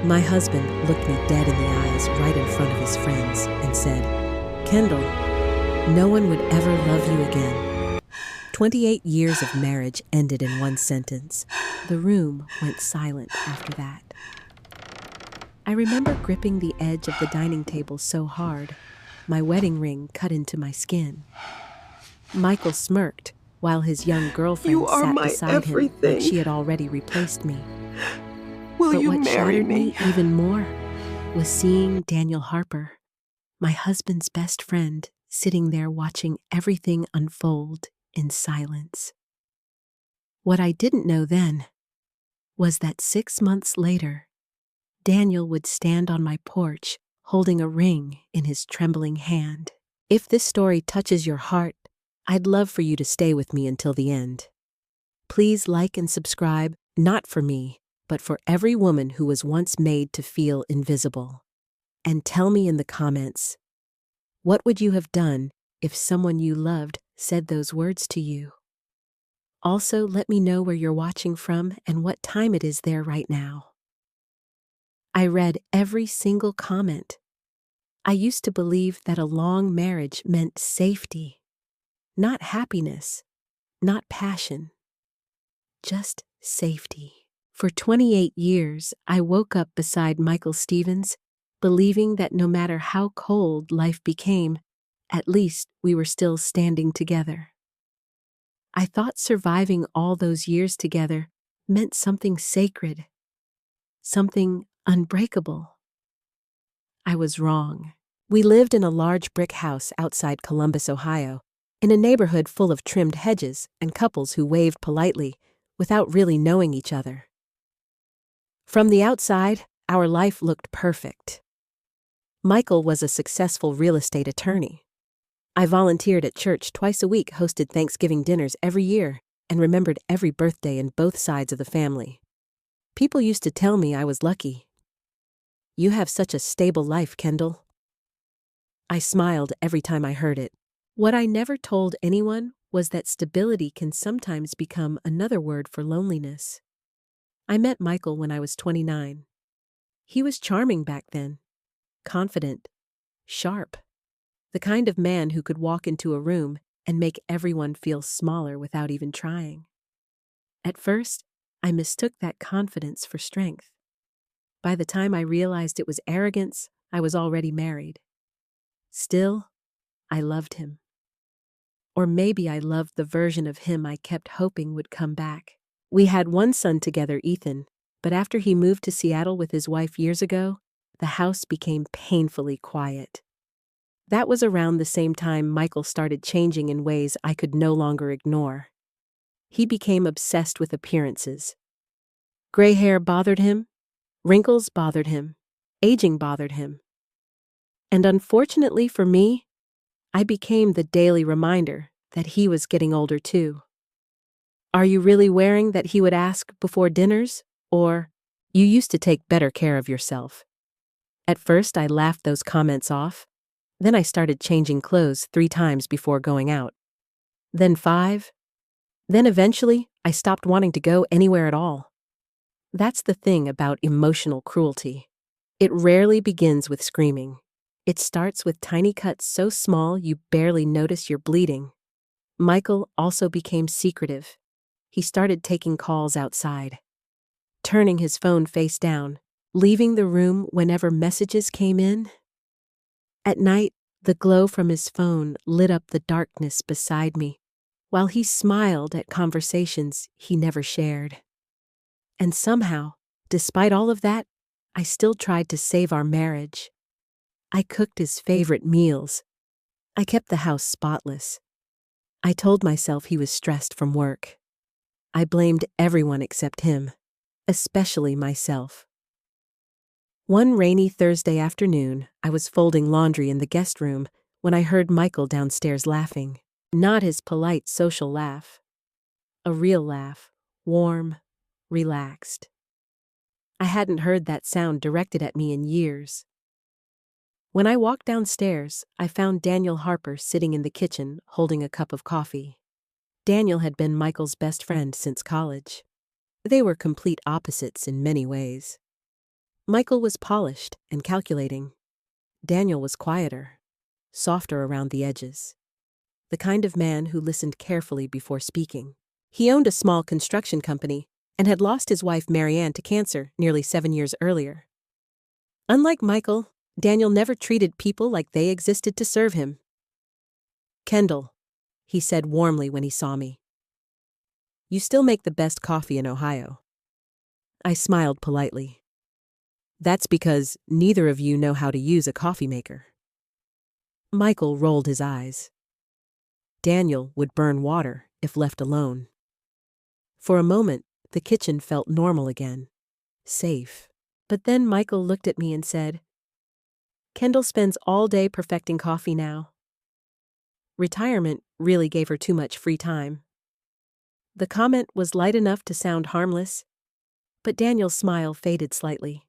My husband looked me dead in the eyes right in front of his friends and said, "Kendall, no one would ever love you again." 28 years of marriage ended in one sentence. The room went silent after that. I remember gripping the edge of the dining table so hard, my wedding ring cut into my skin. Michael smirked while his young girlfriend You are sat my beside him like everything. she had already replaced me. Will But you what marry shattered me? me even more was seeing Daniel Harper, my husband's best friend, sitting there watching everything unfold in silence. What I didn't know then was that 6 months later, Daniel would stand on my porch holding a ring in his trembling hand. If this story touches your heart, I'd love for you to stay with me until the end. Please like and subscribe, not for me, but for every woman who was once made to feel invisible. And tell me in the comments, what would you have done if someone you loved said those words to you? Also, let me know where you're watching from and what time it is there right now. I read every single comment. I used to believe that a long marriage meant safety, not happiness, not passion, just safety. For 28 years, I woke up beside Michael Stevens, believing that no matter how cold life became, at least we were still standing together. I thought surviving all those years together meant something sacred, something unbreakable. I was wrong. We lived in a large brick house outside Columbus, Ohio, in a neighborhood full of trimmed hedges and couples who waved politely without really knowing each other. From the outside, our life looked perfect. Michael was a successful real estate attorney. I volunteered at church twice a week, hosted Thanksgiving dinners every year, and remembered every birthday in both sides of the family. People used to tell me I was lucky. "You have such a stable life, Kendall." I smiled every time I heard it. What I never told anyone was that stability can sometimes become another word for loneliness. I met Michael when I was 29. He was charming back then, confident, sharp, the kind of man who could walk into a room and make everyone feel smaller without even trying. At first, I mistook that confidence for strength. By the time I realized it was arrogance, I was already married. Still, I loved him. Or maybe I loved the version of him I kept hoping would come back. We had one son together, Ethan, but after he moved to Seattle with his wife years ago, the house became painfully quiet. That was around the same time Michael started changing in ways I could no longer ignore. He became obsessed with appearances. Gray hair bothered him, wrinkles bothered him, aging bothered him. And unfortunately for me, I became the daily reminder that he was getting older too. "Are you really wearing that?" he would ask before dinners, or "You used to take better care of yourself." At first, I laughed those comments off. Then I started changing clothes 3 times before going out. Then 5. Then eventually, I stopped wanting to go anywhere at all. That's the thing about emotional cruelty. It rarely begins with screaming. It starts with tiny cuts so small you barely notice you're bleeding. Michael also became secretive. He started taking calls outside, turning his phone face down, leaving the room whenever messages came in. At night, the glow from his phone lit up the darkness beside me, while he smiled at conversations he never shared. And somehow, despite all of that, I still tried to save our marriage. I cooked his favorite meals. I kept the house spotless. I told myself he was stressed from work. I blamed everyone except him, especially myself. One rainy Thursday afternoon, I was folding laundry in the guest room when I heard Michael downstairs laughing. Not his polite social laugh. A real laugh, warm, relaxed. I hadn't heard that sound directed at me in years. When I walked downstairs, I found Daniel Harper sitting in the kitchen holding a cup of coffee. Daniel had been Michael's best friend since college. They were complete opposites in many ways. Michael was polished and calculating. Daniel was quieter, softer around the edges. The kind of man who listened carefully before speaking. He owned a small construction company and had lost his wife Marianne to cancer nearly 7 years earlier. Unlike Michael, Daniel never treated people like they existed to serve him. "Kendall," he said warmly when he saw me. "You still make the best coffee in Ohio." I smiled politely. "That's because neither of you know how to use a coffee maker." Michael rolled his eyes. Daniel would burn water if left alone. For a moment, the kitchen felt normal again, safe. But then Michael looked at me and said, "Kendall spends all day perfecting coffee now." Retirement really gave her too much free time. The comment was light enough to sound harmless, but Daniel's smile faded slightly.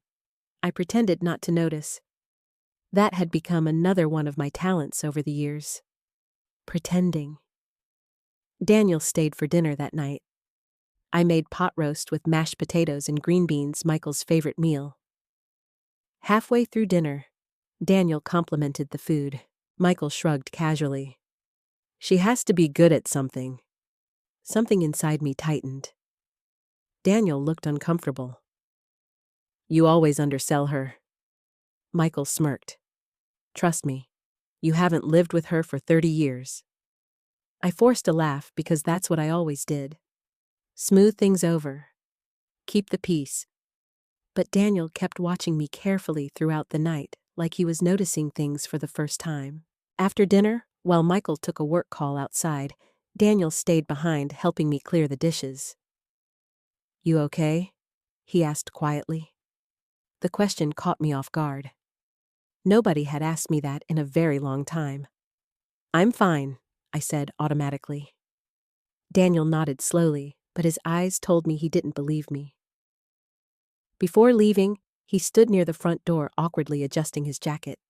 I pretended not to notice. That had become another one of my talents over the years. Pretending. Daniel stayed for dinner that night. I made pot roast with mashed potatoes and green beans, Michael's favorite meal. Halfway through dinner, Daniel complimented the food. Michael shrugged casually. "She has to be good at something." Something inside me tightened. Daniel looked uncomfortable. "You always undersell her." Michael smirked. "Trust me, you haven't lived with her for 30 years. I forced a laugh because that's what I always did. Smooth things over. Keep the peace. But Daniel kept watching me carefully throughout the night, like he was noticing things for the first time. After dinner, while Michael took a work call outside, Daniel stayed behind, helping me clear the dishes. "You okay?" he asked quietly. The question caught me off guard. Nobody had asked me that in a very long time. "I'm fine," I said automatically. Daniel nodded slowly, but his eyes told me he didn't believe me. Before leaving, he stood near the front door, awkwardly adjusting his jacket.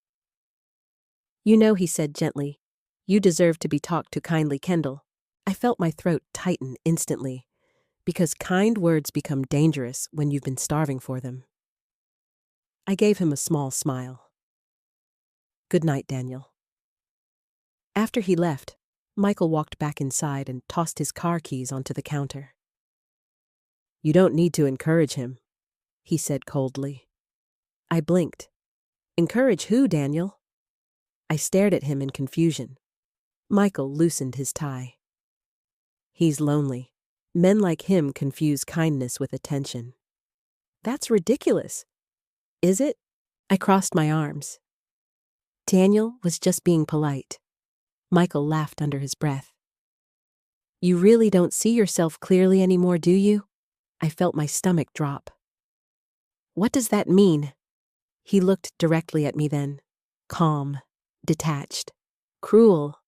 "You know," he said gently, "you deserve to be talked to kindly, Kendall." I felt my throat tighten instantly, because kind words become dangerous when you've been starving for them. I gave him a small smile. "Good night, Daniel." After he left, Michael walked back inside and tossed his car keys onto the counter. "You don't need to encourage him," he said coldly. I blinked. "Encourage who, Daniel?" I stared at him in confusion. Michael loosened his tie. "He's lonely. Men like him confuse kindness with attention." "That's ridiculous." "Is it?" I crossed my arms. Daniel was just being polite. Michael laughed under his breath. "You really don't see yourself clearly anymore, do you?" I felt my stomach drop. "What does that mean?" He looked directly at me then, calm, detached, cruel.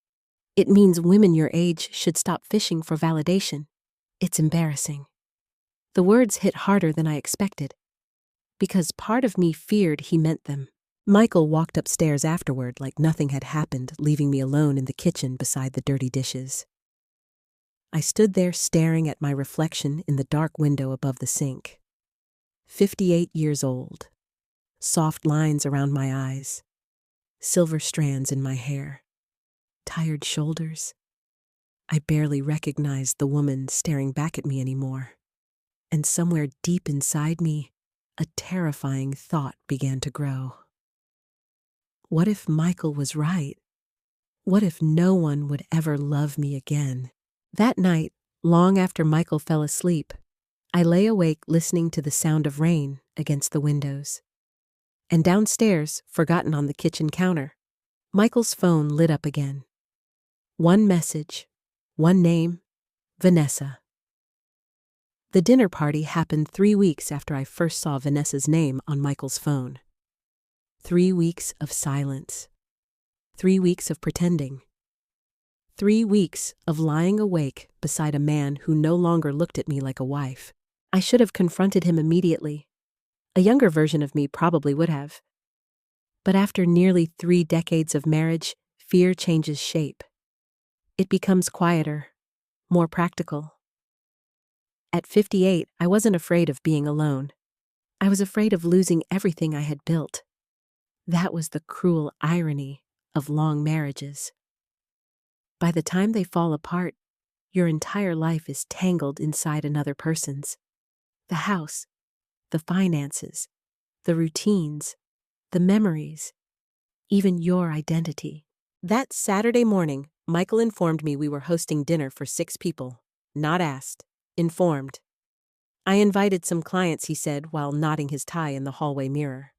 "It means women your age should stop fishing for validation. It's embarrassing." The words hit harder than I expected, because part of me feared he meant them. Michael walked upstairs afterward like nothing had happened, leaving me alone in the kitchen beside the dirty dishes. I stood there staring at my reflection in the dark window above the sink. 58 years old. Soft lines around my eyes. Silver strands in my hair. Tired shoulders. I barely recognized the woman staring back at me anymore. And somewhere deep inside me, a terrifying thought began to grow. What if Michael was right? What if no one would ever love me again? That night, long after Michael fell asleep, I lay awake listening to the sound of rain against the windows. And downstairs, forgotten on the kitchen counter, Michael's phone lit up again. One message, one name, Vanessa. The dinner party happened 3 weeks after I first saw Vanessa's name on Michael's phone. 3 weeks of silence. 3 weeks of pretending. 3 weeks of lying awake beside a man who no longer looked at me like a wife. I should have confronted him immediately. A younger version of me probably would have. But after nearly 3 decades of marriage, fear changes shape. It becomes quieter, more practical. At 58, I wasn't afraid of being alone. I was afraid of losing everything I had built. That was the cruel irony of long marriages. By the time they fall apart, your entire life is tangled inside another person's. The house, the finances, the routines, the memories, even your identity. That Saturday morning, Michael informed me we were hosting dinner for 6 people. Not asked, informed. I invited some clients, he said while knotting his tie in the hallway mirror.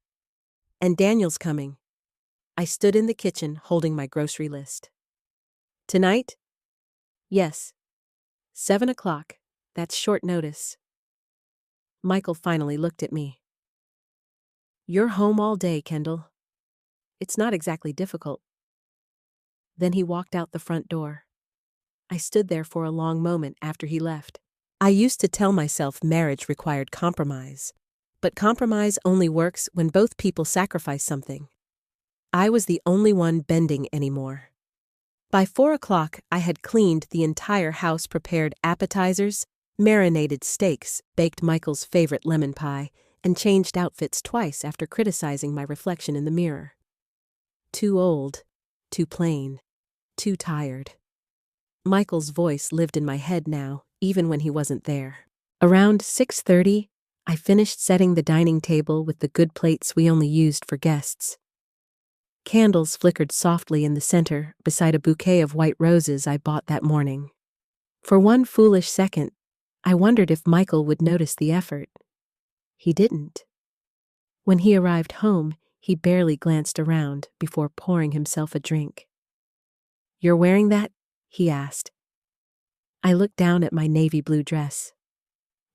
And Daniel's coming. I stood in the kitchen holding my grocery list. Tonight? Yes. 7 o'clock. That's short notice. Michael finally looked at me. You're home all day, Kendall. It's not exactly difficult. Then he walked out the front door. I stood there for a long moment after he left. I used to tell myself marriage required compromise, but compromise only works when both people sacrifice something. I was the only one bending anymore. By 4 o'clock, I had cleaned the entire house, prepared appetizers, marinated steaks, baked Michael's favorite lemon pie, and changed outfits twice after criticizing my reflection in the mirror. Too old, too plain, too tired. Michael's voice lived in my head now, even when he wasn't there. Around 6:30, I finished setting the dining table with the good plates we only used for guests. Candles flickered softly in the center beside a bouquet of white roses I bought that morning. For one foolish second, I wondered if Michael would notice the effort. He didn't. When he arrived home, he barely glanced around before pouring himself a drink. "You're wearing that?" he asked. I looked down at my navy blue dress.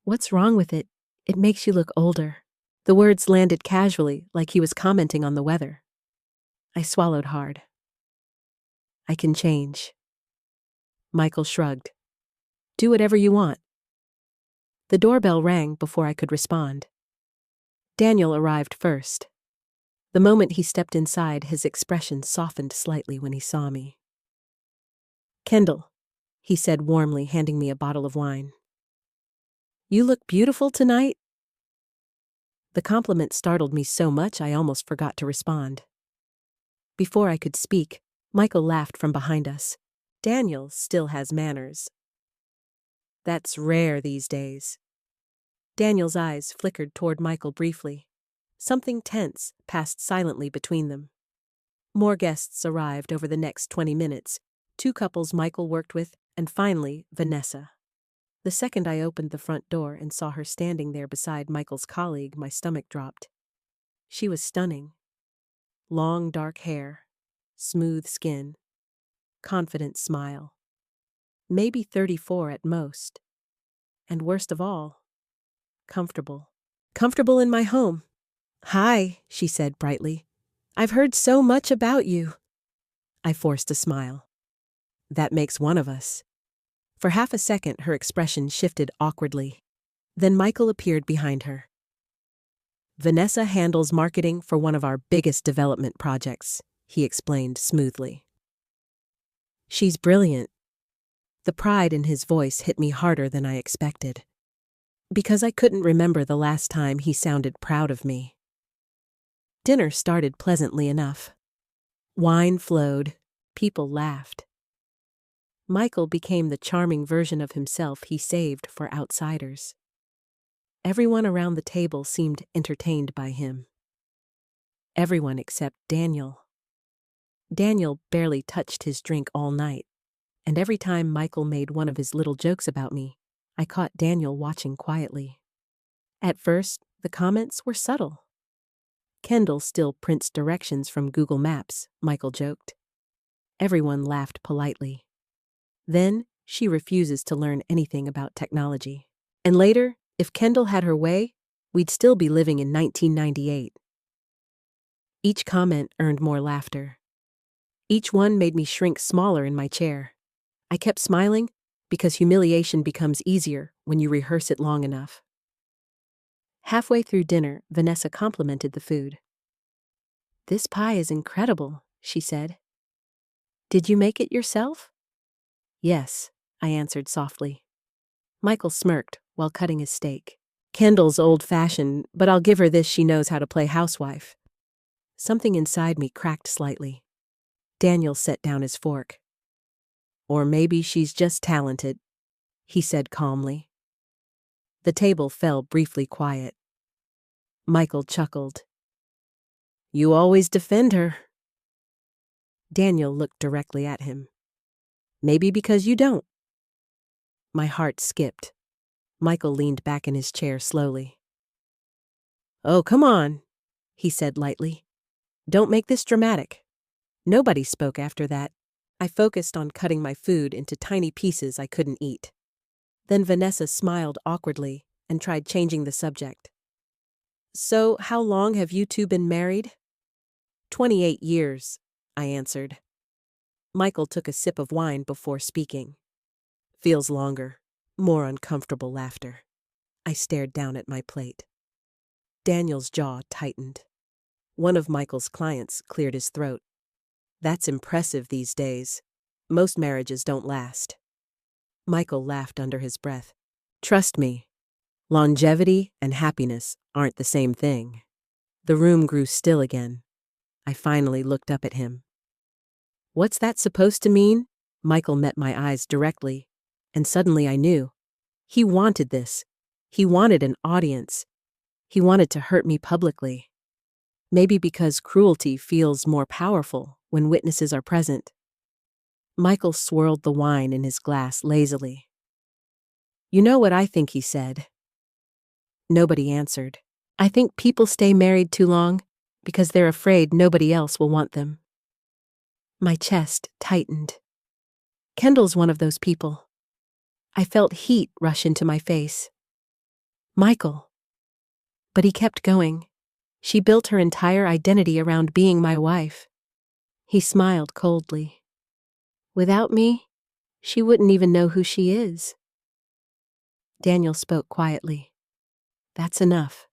"What's wrong with it? It makes you look older." The words landed casually, like he was commenting on the weather. I swallowed hard. "I can change." Michael shrugged. "Do whatever you want." The doorbell rang before I could respond. Daniel arrived first. The moment he stepped inside, his expression softened slightly when he saw me. "Kendall," he said warmly, handing me a bottle of wine. "You look beautiful tonight." The compliment startled me so much I almost forgot to respond. Before I could speak, Michael laughed from behind us. "Daniel still has manners." "That's rare these days." Daniel's eyes flickered toward Michael briefly. Something tense passed silently between them. More guests arrived over the next 20 minutes, 2 couples Michael worked with, and finally, Vanessa. The second I opened the front door and saw her standing there beside Michael's colleague, my stomach dropped. She was stunning. Long dark hair, smooth skin, confident smile. Maybe 34 at most. And worst of all, comfortable. Comfortable in my home. "Hi," she said brightly. "I've heard so much about you." I forced a smile. "That makes one of us." For half a second, her expression shifted awkwardly. Then Michael appeared behind her. "Vanessa handles marketing for one of our biggest development projects," he explained smoothly. "She's brilliant." The pride in his voice hit me harder than I expected, because I couldn't remember the last time he sounded proud of me. Dinner started pleasantly enough. Wine flowed, people laughed. Michael became the charming version of himself he saved for outsiders. Everyone around the table seemed entertained by him. Everyone except Daniel. Daniel barely touched his drink all night, and every time Michael made one of his little jokes about me, I caught Daniel watching quietly. At first, the comments were subtle. "Kendall still prints directions from Google Maps," Michael joked. Everyone laughed politely. Then, "She refuses to learn anything about technology." And later, if Kendall had her way, we'd still be living in 1998. Each comment earned more laughter. Each one made me shrink smaller in my chair. I kept smiling because humiliation becomes easier when you rehearse it long enough. Halfway through dinner, Vanessa complimented the food. "This pie is incredible," she said. "Did you make it yourself?" "Yes," I answered softly. Michael smirked while cutting his steak. Kendall's old-fashioned, but I'll give her this, she knows how to play housewife. Something inside me cracked slightly. Daniel set down his fork. Or maybe she's just talented, he said calmly. The table fell briefly quiet. Michael chuckled. You always defend her. Daniel looked directly at him. Maybe because you don't. My heart skipped. Michael leaned back in his chair slowly. Oh, come on, he said lightly. Don't make this dramatic. Nobody spoke after that. I focused on cutting my food into tiny pieces I couldn't eat. Then Vanessa smiled awkwardly and tried changing the subject. So, how long have you two been married? 28 years, I answered. Michael took a sip of wine before speaking. Feels longer. More uncomfortable laughter. I stared down at my plate. Daniel's jaw tightened. One of Michael's clients cleared his throat. That's impressive these days. Most marriages don't last. Michael laughed under his breath. Trust me, longevity and happiness aren't the same thing. The room grew still again. I finally looked up at him. What's that supposed to mean? Michael met my eyes directly, and suddenly I knew. He wanted this. He wanted an audience. He wanted to hurt me publicly. Maybe because cruelty feels more powerful when witnesses are present. Michael swirled the wine in his glass lazily. You know what I think he said? Nobody answered. I think people stay married too long because they're afraid nobody else will want them. My chest tightened. Kendall's one of those people. I felt heat rush into my face. Michael. But he kept going. She built her entire identity around being my wife. He smiled coldly. Without me, she wouldn't even know who she is. Daniel spoke quietly. That's enough.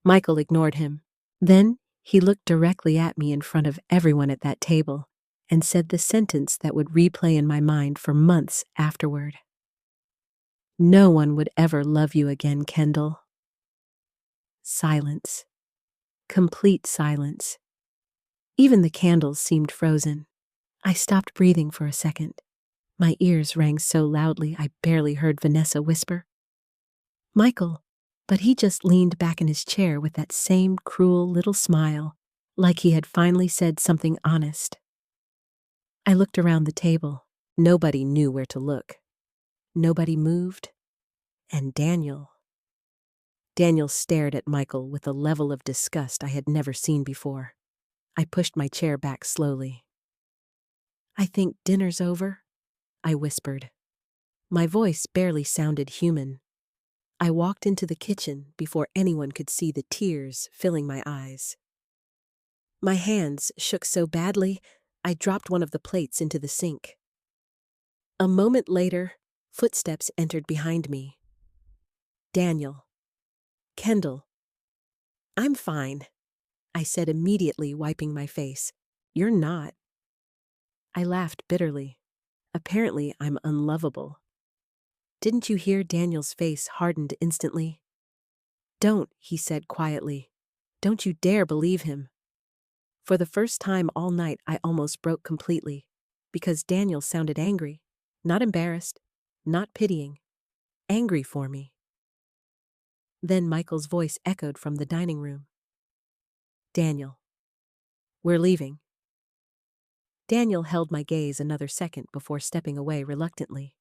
Michael ignored him. Then he looked directly at me in front of everyone at that table and said the sentence that would replay in my mind for months afterward. No one would ever love you again, Kendall. Silence. Complete silence. Even the candles seemed frozen. I stopped breathing for a second. My ears rang so loudly I barely heard Vanessa whisper, Michael, but he just leaned back in his chair with that same cruel little smile, like he had finally said something honest. I looked around the table. Nobody knew where to look. Nobody moved. And Daniel stared at Michael with a level of disgust I had never seen before. I pushed my chair back slowly. I think dinner's over, I whispered. My voice barely sounded human. I walked into the kitchen before anyone could see the tears filling my eyes. My hands shook so badly, I dropped one of the plates into the sink. A moment later, footsteps entered behind me. Daniel. Kendall. I'm fine, I said immediately, wiping my face. You're not. I laughed bitterly. Apparently, I'm unlovable. Didn't you hear Daniel's face hardened instantly? Don't, he said quietly. Don't you dare believe him. For the first time all night, I almost broke completely, because Daniel sounded angry, not embarrassed, not pitying, angry for me. Then Michael's voice echoed from the dining room. Daniel. We're leaving. Daniel held my gaze another second before stepping away reluctantly.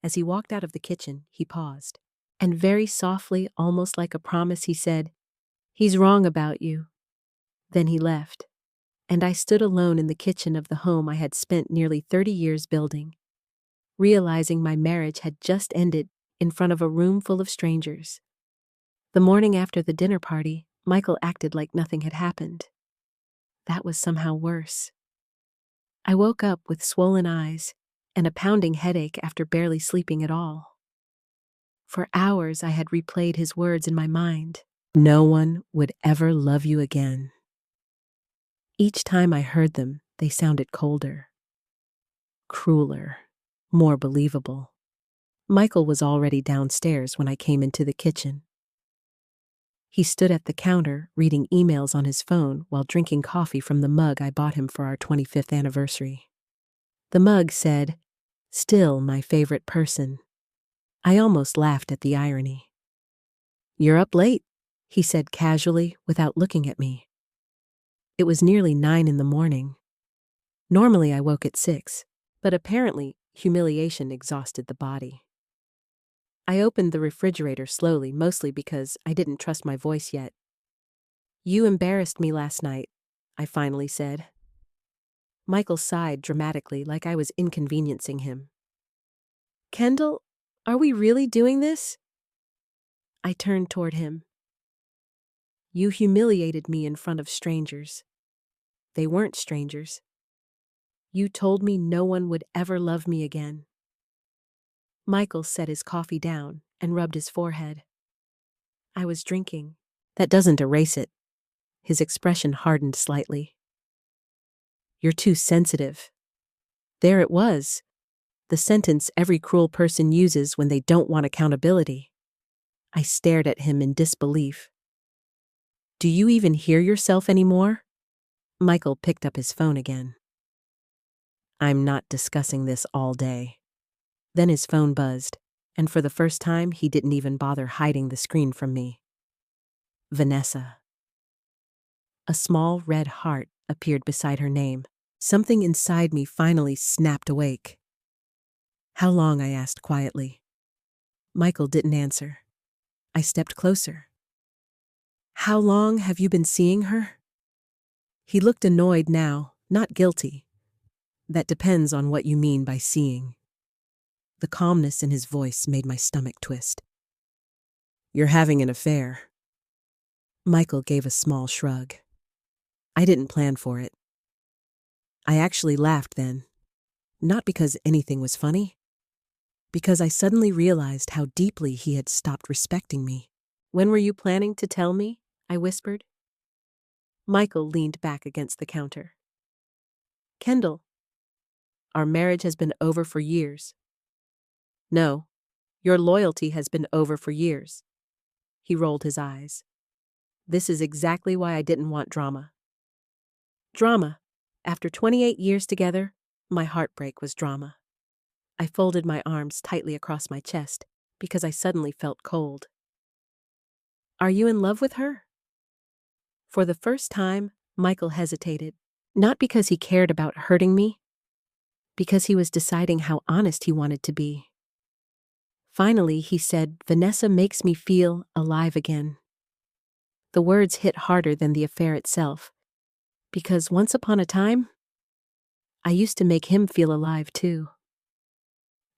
As he walked out of the kitchen, he paused, and very softly, almost like a promise, he said, He's wrong about you. Then he left, and I stood alone in the kitchen of the home I had spent nearly 30 years building, realizing my marriage had just ended in front of a room full of strangers. The morning after the dinner party, Michael acted like nothing had happened. That was somehow worse. I woke up with swollen eyes and a pounding headache after barely sleeping at all. For hours I had replayed his words in my mind. No one would ever love you again. Each time I heard them, they sounded colder, crueler, more believable. Michael was already downstairs when I came into the kitchen. He stood at the counter, reading emails on his phone while drinking coffee from the mug I bought him for our 25th anniversary. The mug said, "Still my favorite person." I almost laughed at the irony. "You're up late," he said casually without looking at me. It was nearly 9 in the morning. Normally I woke at 6, but apparently humiliation exhausted the body. I opened the refrigerator slowly, mostly because I didn't trust my voice yet. "You embarrassed me last night," I finally said. Michael sighed dramatically like I was inconveniencing him. "Kendall, are we really doing this?" I turned toward him. "You humiliated me in front of strangers. They weren't strangers. You told me no one would ever love me again." Michael set his coffee down and rubbed his forehead. "I was drinking." "That doesn't erase it." His expression hardened slightly. "You're too sensitive." There it was, the sentence every cruel person uses when they don't want accountability. I stared at him in disbelief. "Do you even hear yourself anymore?" Michael picked up his phone again. "I'm not discussing this all day." Then his phone buzzed, and for the first time he didn't even bother hiding the screen from me. Vanessa. A small red heart appeared beside her name. Something inside me finally snapped awake. "How long?" I asked quietly. Michael didn't answer. I stepped closer. "How long have you been seeing her?" He looked annoyed now, not guilty. "That depends on what you mean by seeing." The calmness in his voice made my stomach twist. "You're having an affair." Michael gave a small shrug. I didn't plan for it. I actually laughed then. Not because anything was funny. Because I suddenly realized how deeply he had stopped respecting me. "When were you planning to tell me?" I whispered. Michael leaned back against the counter. "Kendall, our marriage has been over for years." "No, your loyalty has been over for years." He rolled his eyes. "This is exactly why I didn't want drama." Drama. After 28 years together, my heartbreak was drama. I folded my arms tightly across my chest because I suddenly felt cold. "Are you in love with her?" For the first time, Michael hesitated, not because he cared about hurting me, because he was deciding how honest he wanted to be. Finally, he said, "Vanessa makes me feel alive again." The words hit harder than the affair itself, because once upon a time, I used to make him feel alive too.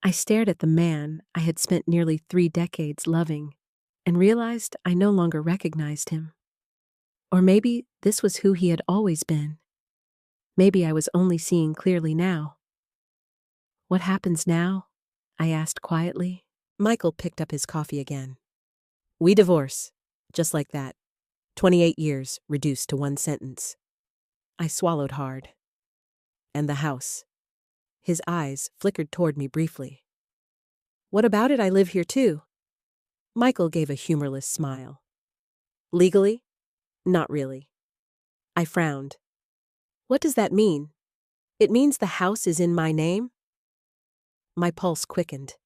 I stared at the man I had spent nearly 3 decades loving and realized I no longer recognized him. Or maybe this was who he had always been. Maybe I was only seeing clearly now. "What happens now?" I asked quietly. Michael picked up his coffee again. "We divorce." Just like that. 28 years reduced to one sentence. I swallowed hard. "And the house." His eyes flickered toward me briefly. "What about it? I live here too." Michael gave a humorless smile. "Legally? Not really." I frowned. "What does that mean? It means the house is in my name?" My pulse quickened.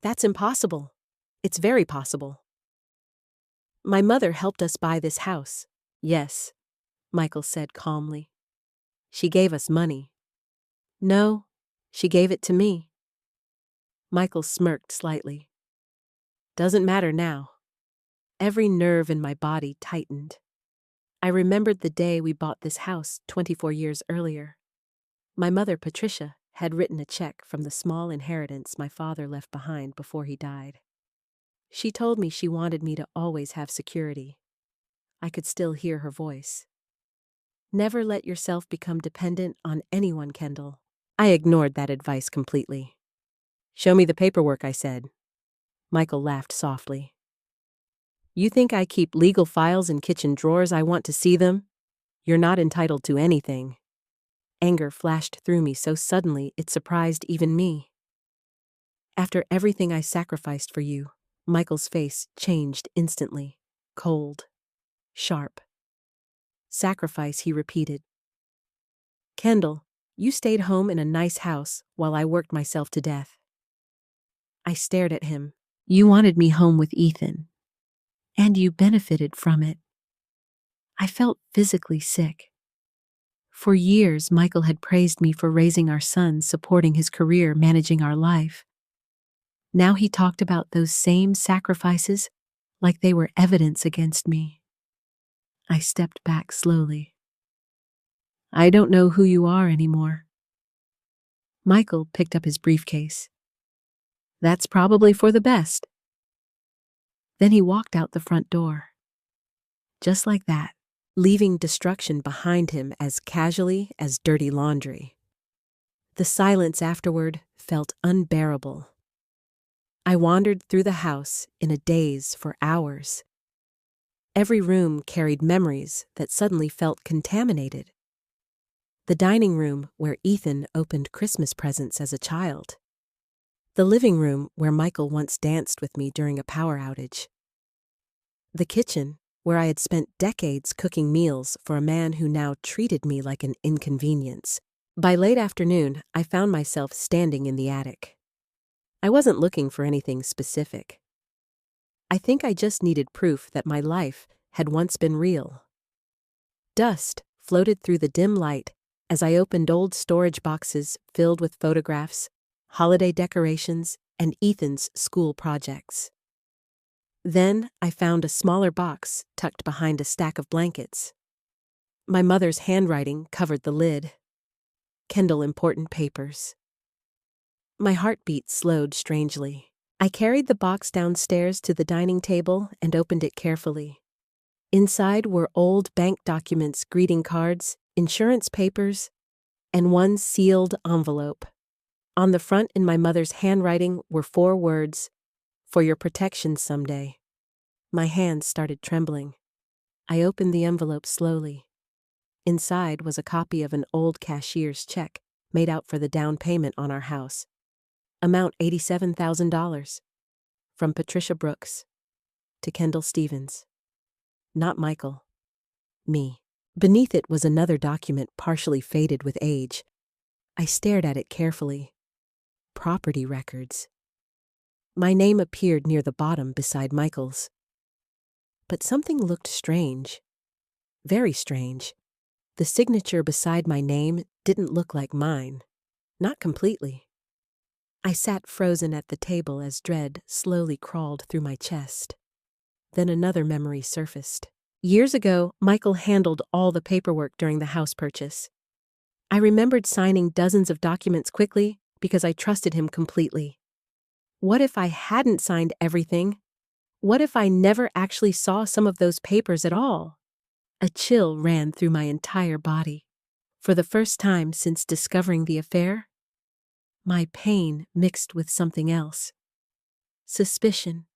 "That's impossible." "It's very possible." "My mother helped us buy this house." "Yes," Michael said calmly. "She gave us money." "No, she gave it to me." Michael smirked slightly. "Doesn't matter now." Every nerve in my body tightened. I remembered the day we bought this house 24 years earlier. My mother, Patricia, had written a check from the small inheritance my father left behind before he died. She told me she wanted me to always have security. I could still hear her voice. "Never let yourself become dependent on anyone, Kendall." I ignored that advice completely. "Show me the paperwork," I said. Michael laughed softly. "You think I keep legal files in kitchen drawers? I want to see them. You're not entitled to anything." Anger flashed through me so suddenly it surprised even me. After everything I sacrificed for you, Michael's face changed instantly. Cold. Sharp. Sacrifice, he repeated. Kendall, you stayed home in a nice house while I worked myself to death. I stared at him. You wanted me home with Ethan. And you benefited from it. I felt physically sick. For years, Michael had praised me for raising our son, supporting his career, managing our life. Now he talked about those same sacrifices like they were evidence against me. I stepped back slowly. I don't know who you are anymore. Michael picked up his briefcase. That's probably for the best. Then he walked out the front door. Just like that, leaving destruction behind him as casually as dirty laundry. The silence afterward felt unbearable. I wandered through the house in a daze for hours. Every room carried memories that suddenly felt contaminated. The dining room where Ethan opened Christmas presents as a child. The living room where Michael once danced with me during a power outage. The kitchen where I had spent decades cooking meals for a man who now treated me like an inconvenience. By late afternoon, I found myself standing in the attic. I wasn't looking for anything specific. I think I just needed proof that my life had once been real. Dust floated through the dim light as I opened old storage boxes filled with photographs, holiday decorations, and Ethan's school projects. Then I found a smaller box tucked behind a stack of blankets. My mother's handwriting covered the lid. Kendall important papers. My heartbeat slowed strangely. I carried the box downstairs to the dining table and opened it carefully. Inside were old bank documents, greeting cards, insurance papers, and one sealed envelope. On the front in my mother's handwriting were 4 words, "For your protection someday." My hands started trembling. I opened the envelope slowly. Inside was a copy of an old cashier's check made out for the down payment on our house. Amount $87,000. From Patricia Brooks. To Kendall Stevens. Not Michael. Me. Beneath it was another document partially faded with age. I stared at it carefully. Property records. My name appeared near the bottom beside Michael's. But something looked strange. Very strange. The signature beside my name didn't look like mine. Not completely. I sat frozen at the table as dread slowly crawled through my chest. Then another memory surfaced. Years ago, Michael handled all the paperwork during the house purchase. I remembered signing dozens of documents quickly because I trusted him completely. What if I hadn't signed everything? What if I never actually saw some of those papers at all? A chill ran through my entire body. For the first time since discovering the affair, my pain mixed with something else. Suspicion.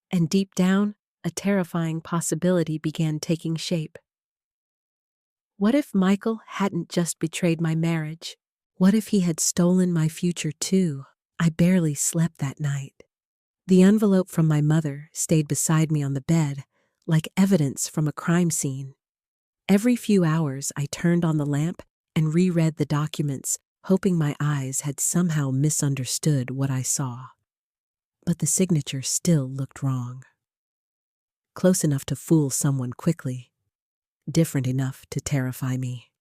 And deep down, a terrifying possibility began taking shape. What if Michael hadn't just betrayed my marriage? What if he had stolen my future too? I barely slept that night. The envelope from my mother stayed beside me on the bed, like evidence from a crime scene. Every few hours, I turned on the lamp and reread the documents, hoping my eyes had somehow misunderstood what I saw. But the signature still looked wrong. Close enough to fool someone quickly, different enough to terrify me.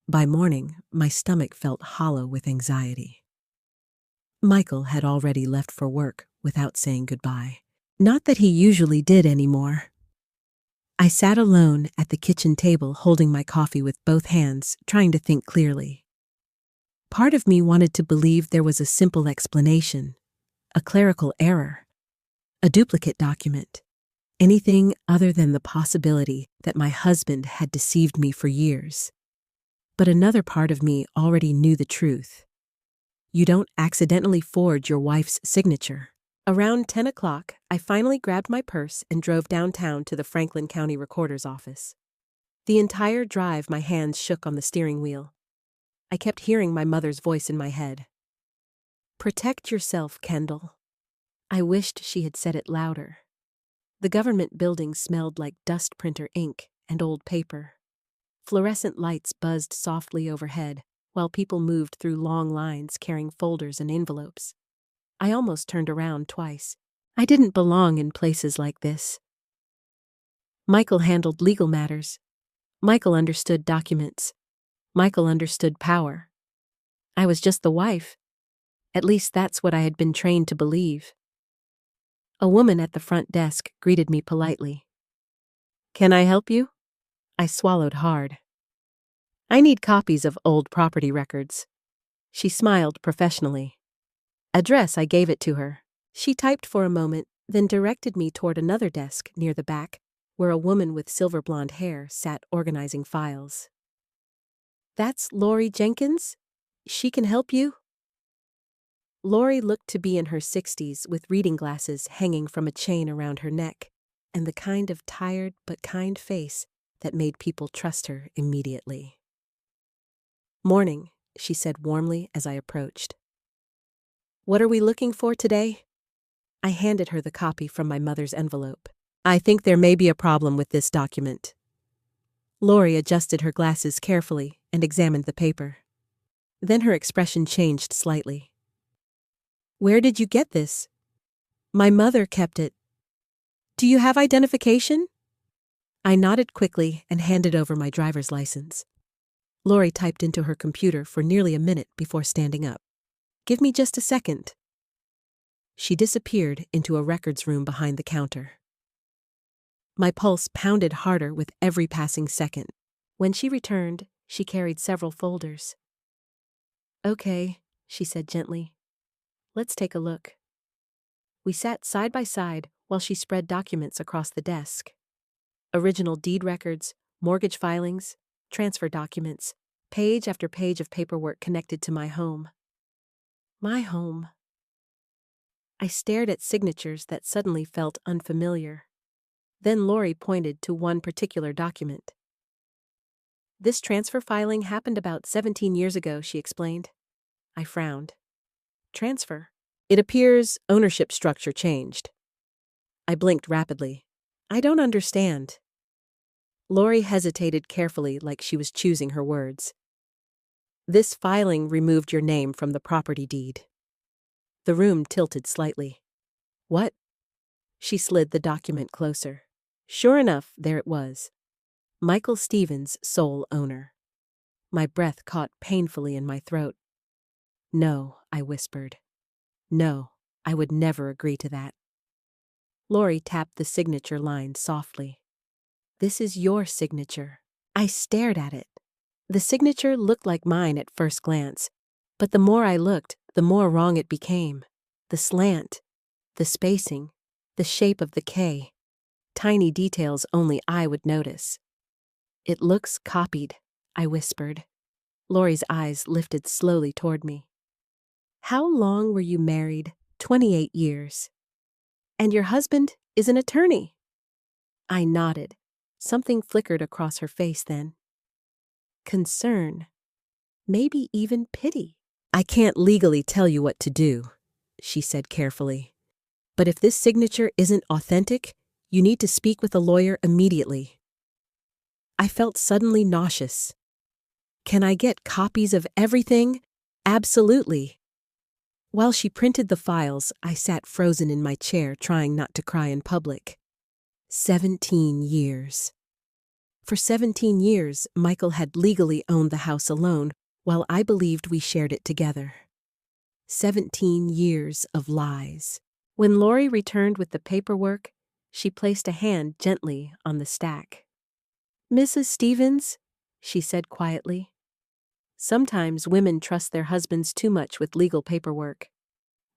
By morning, my stomach felt hollow with anxiety. Michael had already left for work without saying goodbye. Not that he usually did anymore. I sat alone at the kitchen table holding my coffee with both hands, trying to think clearly. Part of me wanted to believe there was a simple explanation, a clerical error, a duplicate document, anything other than the possibility that my husband had deceived me for years. But another part of me already knew the truth. You don't accidentally forge your wife's signature. Around 10 o'clock, I finally grabbed my purse and drove downtown to the Franklin County Recorder's office. The entire drive, my hands shook on the steering wheel. I kept hearing my mother's voice in my head. Protect yourself, Kendall. I wished she had said it louder. The government building smelled like dust printer ink and old paper. Fluorescent lights buzzed softly overhead, while people moved through long lines carrying folders and envelopes. I almost turned around twice. I didn't belong in places like this. Michael handled legal matters. Michael understood documents. Michael understood power. I was just the wife. At least that's what I had been trained to believe. A woman at the front desk greeted me politely. "Can I help you?" I swallowed hard. "I need copies of old property records." She smiled professionally. "Address," I gave it to her. She typed for a moment, then directed me toward another desk near the back, where a woman with silver blonde hair sat organizing files. "That's Lori Jenkins? She can help you?" Lori looked to be in her 60s with reading glasses hanging from a chain around her neck, and the kind of tired but kind face that made people trust her immediately. "Morning," she said warmly as I approached. "What are we looking for today?" I handed her the copy from my mother's envelope. "I think there may be a problem with this document." Lori adjusted her glasses carefully and examined the paper. Then her expression changed slightly. "Where did you get this?" "My mother kept it." "Do you have identification?" I nodded quickly and handed over my driver's license. Lori typed into her computer for nearly a minute before standing up. "Give me just a second." She disappeared into a records room behind the counter. My pulse pounded harder with every passing second. When she returned, she carried several folders. "Okay," she said gently. "Let's take a look." We sat side by side while she spread documents across the desk. Original deed records, mortgage filings, transfer documents, page after page of paperwork connected to my home. My home. I stared at signatures that suddenly felt unfamiliar. Then Lori pointed to one particular document. "This transfer filing happened about 17 years ago," she explained. I frowned. "Transfer? It appears ownership structure changed." I blinked rapidly. "I don't understand." Lori hesitated carefully, like she was choosing her words. "This filing removed your name from the property deed." The room tilted slightly. "What?" She slid the document closer. Sure enough, there it was. Michael Stevens, sole owner. My breath caught painfully in my throat. "No," I whispered. "No, I would never agree to that." Lori tapped the signature line softly. "This is your signature." I stared at it. The signature looked like mine at first glance, but the more I looked, the more wrong it became. The slant, the spacing, the shape of the K. Tiny details only I would notice. "It looks copied," I whispered. Lori's eyes lifted slowly toward me. "How long were you married?" 28 years. "And your husband is an attorney?" I nodded. Something flickered across her face then. Concern. Maybe even pity. "I can't legally tell you what to do," she said carefully. "But if this signature isn't authentic, you need to speak with a lawyer immediately." I felt suddenly nauseous. "Can I get copies of everything?" "Absolutely." While she printed the files, I sat frozen in my chair, trying not to cry in public. 17 years. For 17 years, Michael had legally owned the house alone, while I believed we shared it together. 17 years of lies. When Lori returned with the paperwork, she placed a hand gently on the stack. "Mrs. Stevens," she said quietly. Sometimes women trust their husbands too much with legal paperwork.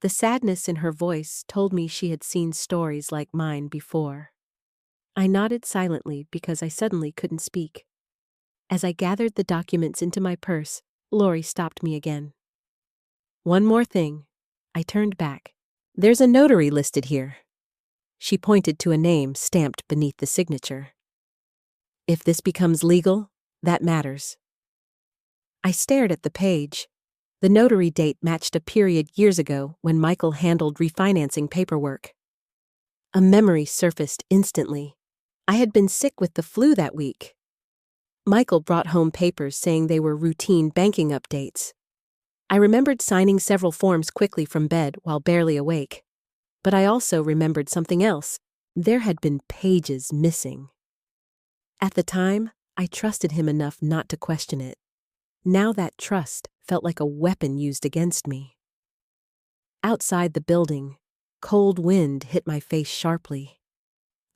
The sadness in her voice told me she had seen stories like mine before. I nodded silently because I suddenly couldn't speak. As I gathered the documents into my purse, Lori stopped me again. "One more thing." I turned back. "There's a notary listed here." She pointed to a name stamped beneath the signature. "If this becomes legal, that matters." I stared at the page. The notary date matched a period years ago when Michael handled refinancing paperwork. A memory surfaced instantly. I had been sick with the flu that week. Michael brought home papers saying they were routine banking updates. I remembered signing several forms quickly from bed while barely awake. But I also remembered something else. There had been pages missing. At the time, I trusted him enough not to question it. Now that trust felt like a weapon used against me. Outside the building, cold wind hit my face sharply.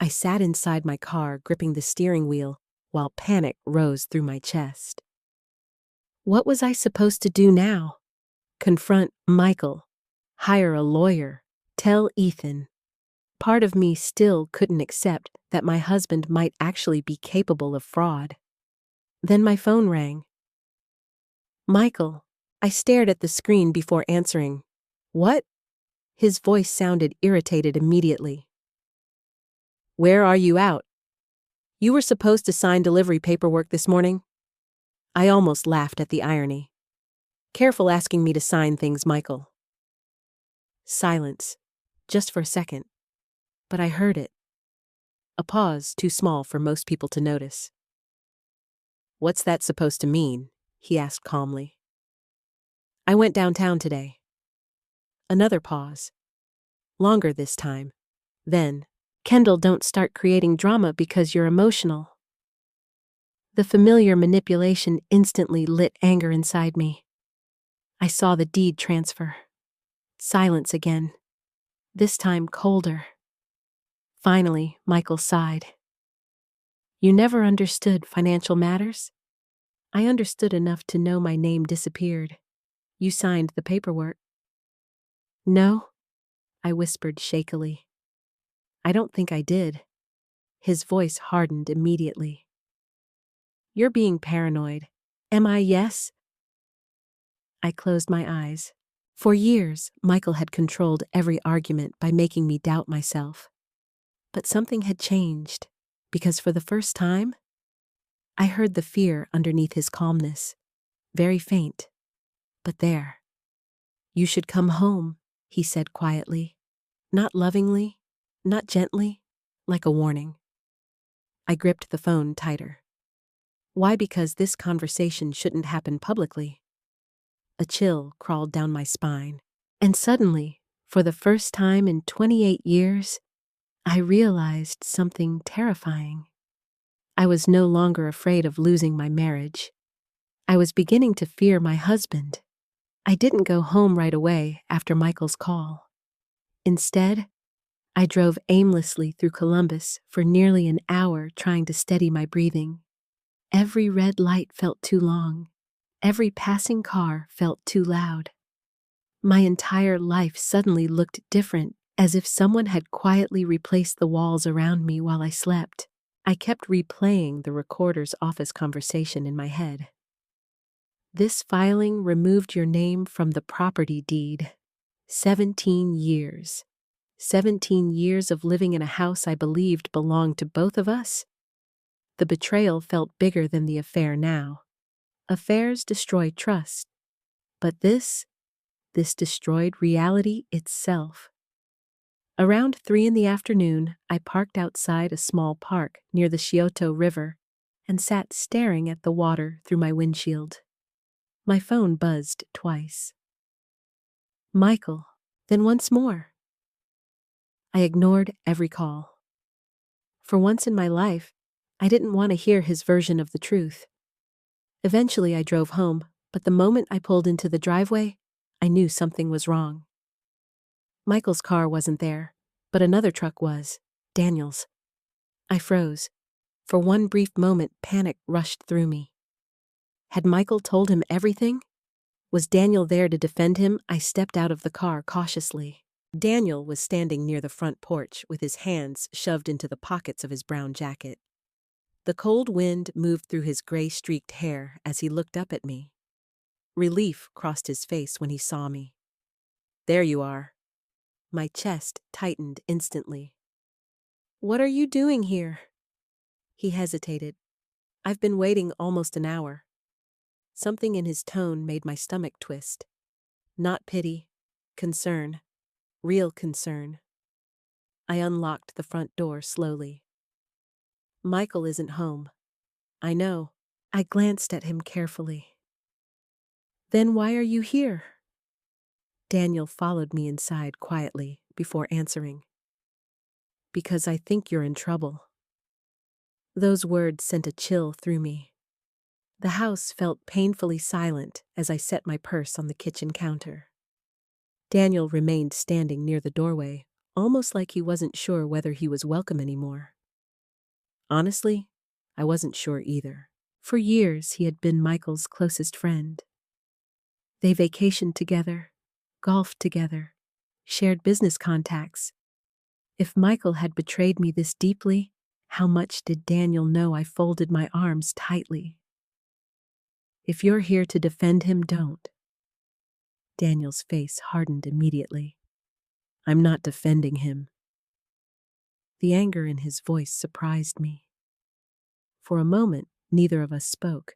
I sat inside my car, gripping the steering wheel, while panic rose through my chest. What was I supposed to do now? Confront Michael, hire a lawyer, tell Ethan. Part of me still couldn't accept that my husband might actually be capable of fraud. Then my phone rang. Michael. I stared at the screen before answering. What? His voice sounded irritated immediately. Where are you out? You were supposed to sign delivery paperwork this morning? I almost laughed at the irony. Careful asking me to sign things, Michael. Silence, just for a second. But I heard it. A pause too small for most people to notice. What's that supposed to mean? He asked calmly. I went downtown today. Another pause. Longer this time. Then, Kendall, don't start creating drama because you're emotional. The familiar manipulation instantly lit anger inside me. I saw the deed transfer. Silence again. This time colder. Finally, Michael sighed. You never understood financial matters? I understood enough to know my name disappeared. You signed the paperwork. No, I whispered shakily. I don't think I did. His voice hardened immediately. You're being paranoid. Am I? Yes? I closed my eyes. For years, Michael had controlled every argument by making me doubt myself. But something had changed, because for the first time, I heard the fear underneath his calmness. Very faint, but there. You should come home, he said quietly. Not lovingly, not gently, like a warning. I gripped the phone tighter. Why? Because this conversation shouldn't happen publicly. A chill crawled down my spine, and suddenly, for the first time in 28 years, I realized something terrifying. I was no longer afraid of losing my marriage. I was beginning to fear my husband. I didn't go home right away after Michael's call. Instead, I drove aimlessly through Columbus for nearly an hour trying to steady my breathing. Every red light felt too long. Every passing car felt too loud. My entire life suddenly looked different, as if someone had quietly replaced the walls around me while I slept. I kept replaying the recorder's office conversation in my head. This filing removed your name from the property deed. 17 years. 17 years of living in a house I believed belonged to both of us. The betrayal felt bigger than the affair now. Affairs destroy trust. But this destroyed reality itself. Around 3 in the afternoon, I parked outside a small park near the Scioto River and sat staring at the water through my windshield. My phone buzzed twice. Michael, then once more. I ignored every call. For once in my life, I didn't want to hear his version of the truth. Eventually, I drove home, but the moment I pulled into the driveway, I knew something was wrong. Michael's car wasn't there, but another truck was, Daniel's. I froze. For one brief moment, panic rushed through me. Had Michael told him everything? Was Daniel there to defend him? I stepped out of the car cautiously. Daniel was standing near the front porch with his hands shoved into the pockets of his brown jacket. The cold wind moved through his gray-streaked hair as he looked up at me. Relief crossed his face when he saw me. There you are. My chest tightened instantly. What are you doing here? He hesitated. I've been waiting almost an hour. Something in his tone made my stomach twist. Not pity. Concern. Real concern. I unlocked the front door slowly. Michael isn't home. I know. I glanced at him carefully. Then why are you here? Daniel followed me inside quietly before answering. Because I think you're in trouble. Those words sent a chill through me. The house felt painfully silent as I set my purse on the kitchen counter. Daniel remained standing near the doorway, almost like he wasn't sure whether he was welcome anymore. Honestly, I wasn't sure either. For years, he had been Michael's closest friend. They vacationed together, golfed together, shared business contacts. If Michael had betrayed me this deeply, how much did Daniel know? I folded my arms tightly. If you're here to defend him, don't. Daniel's face hardened immediately. I'm not defending him. The anger in his voice surprised me. For a moment, neither of us spoke.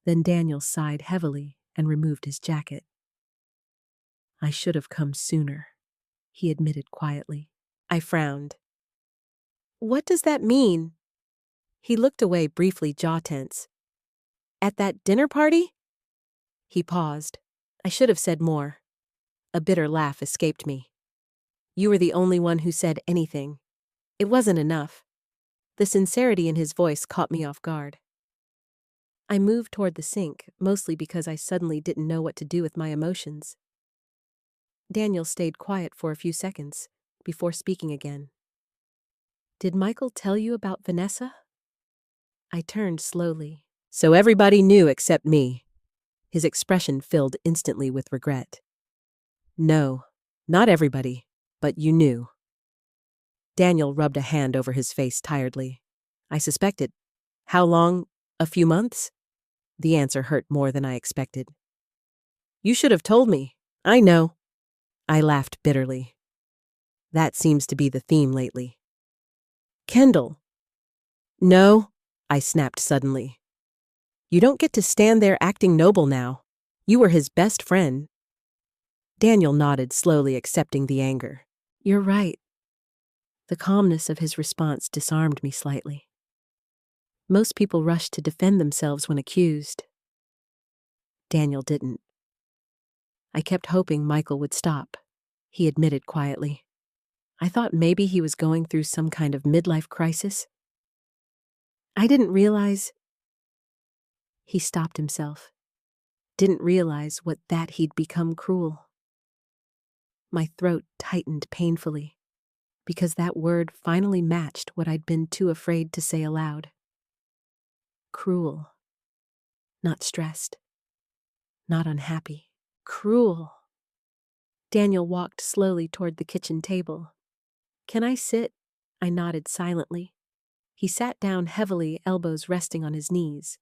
Then Daniel sighed heavily and removed his jacket. I should have come sooner, he admitted quietly. I frowned. What does that mean? He looked away briefly, jaw tense. At that dinner party? He paused. I should have said more. A bitter laugh escaped me. You were the only one who said anything. It wasn't enough. The sincerity in his voice caught me off guard. I moved toward the sink, mostly because I suddenly didn't know what to do with my emotions. Daniel stayed quiet for a few seconds, before speaking again. Did Michael tell you about Vanessa? I turned slowly. So everybody knew except me. His expression filled instantly with regret. No, not everybody, but you knew. Daniel rubbed a hand over his face tiredly. I suspected. How long? A few months? The answer hurt more than I expected. You should have told me. I know. I laughed bitterly. That seems to be the theme lately. Kendall. No, I snapped suddenly. You don't get to stand there acting noble now. You were his best friend. Daniel nodded, slowly accepting the anger. You're right. The calmness of his response disarmed me slightly. Most people rush to defend themselves when accused. Daniel didn't. I kept hoping Michael would stop, he admitted quietly. I thought maybe he was going through some kind of midlife crisis. I didn't realize... He stopped himself. Didn't realize that he'd become cruel. My throat tightened painfully, because that word finally matched what I'd been too afraid to say aloud. Cruel. Not stressed. Not unhappy. Cruel. Daniel walked slowly toward the kitchen table. Can I sit? I nodded silently. He sat down heavily, elbows resting on his knees.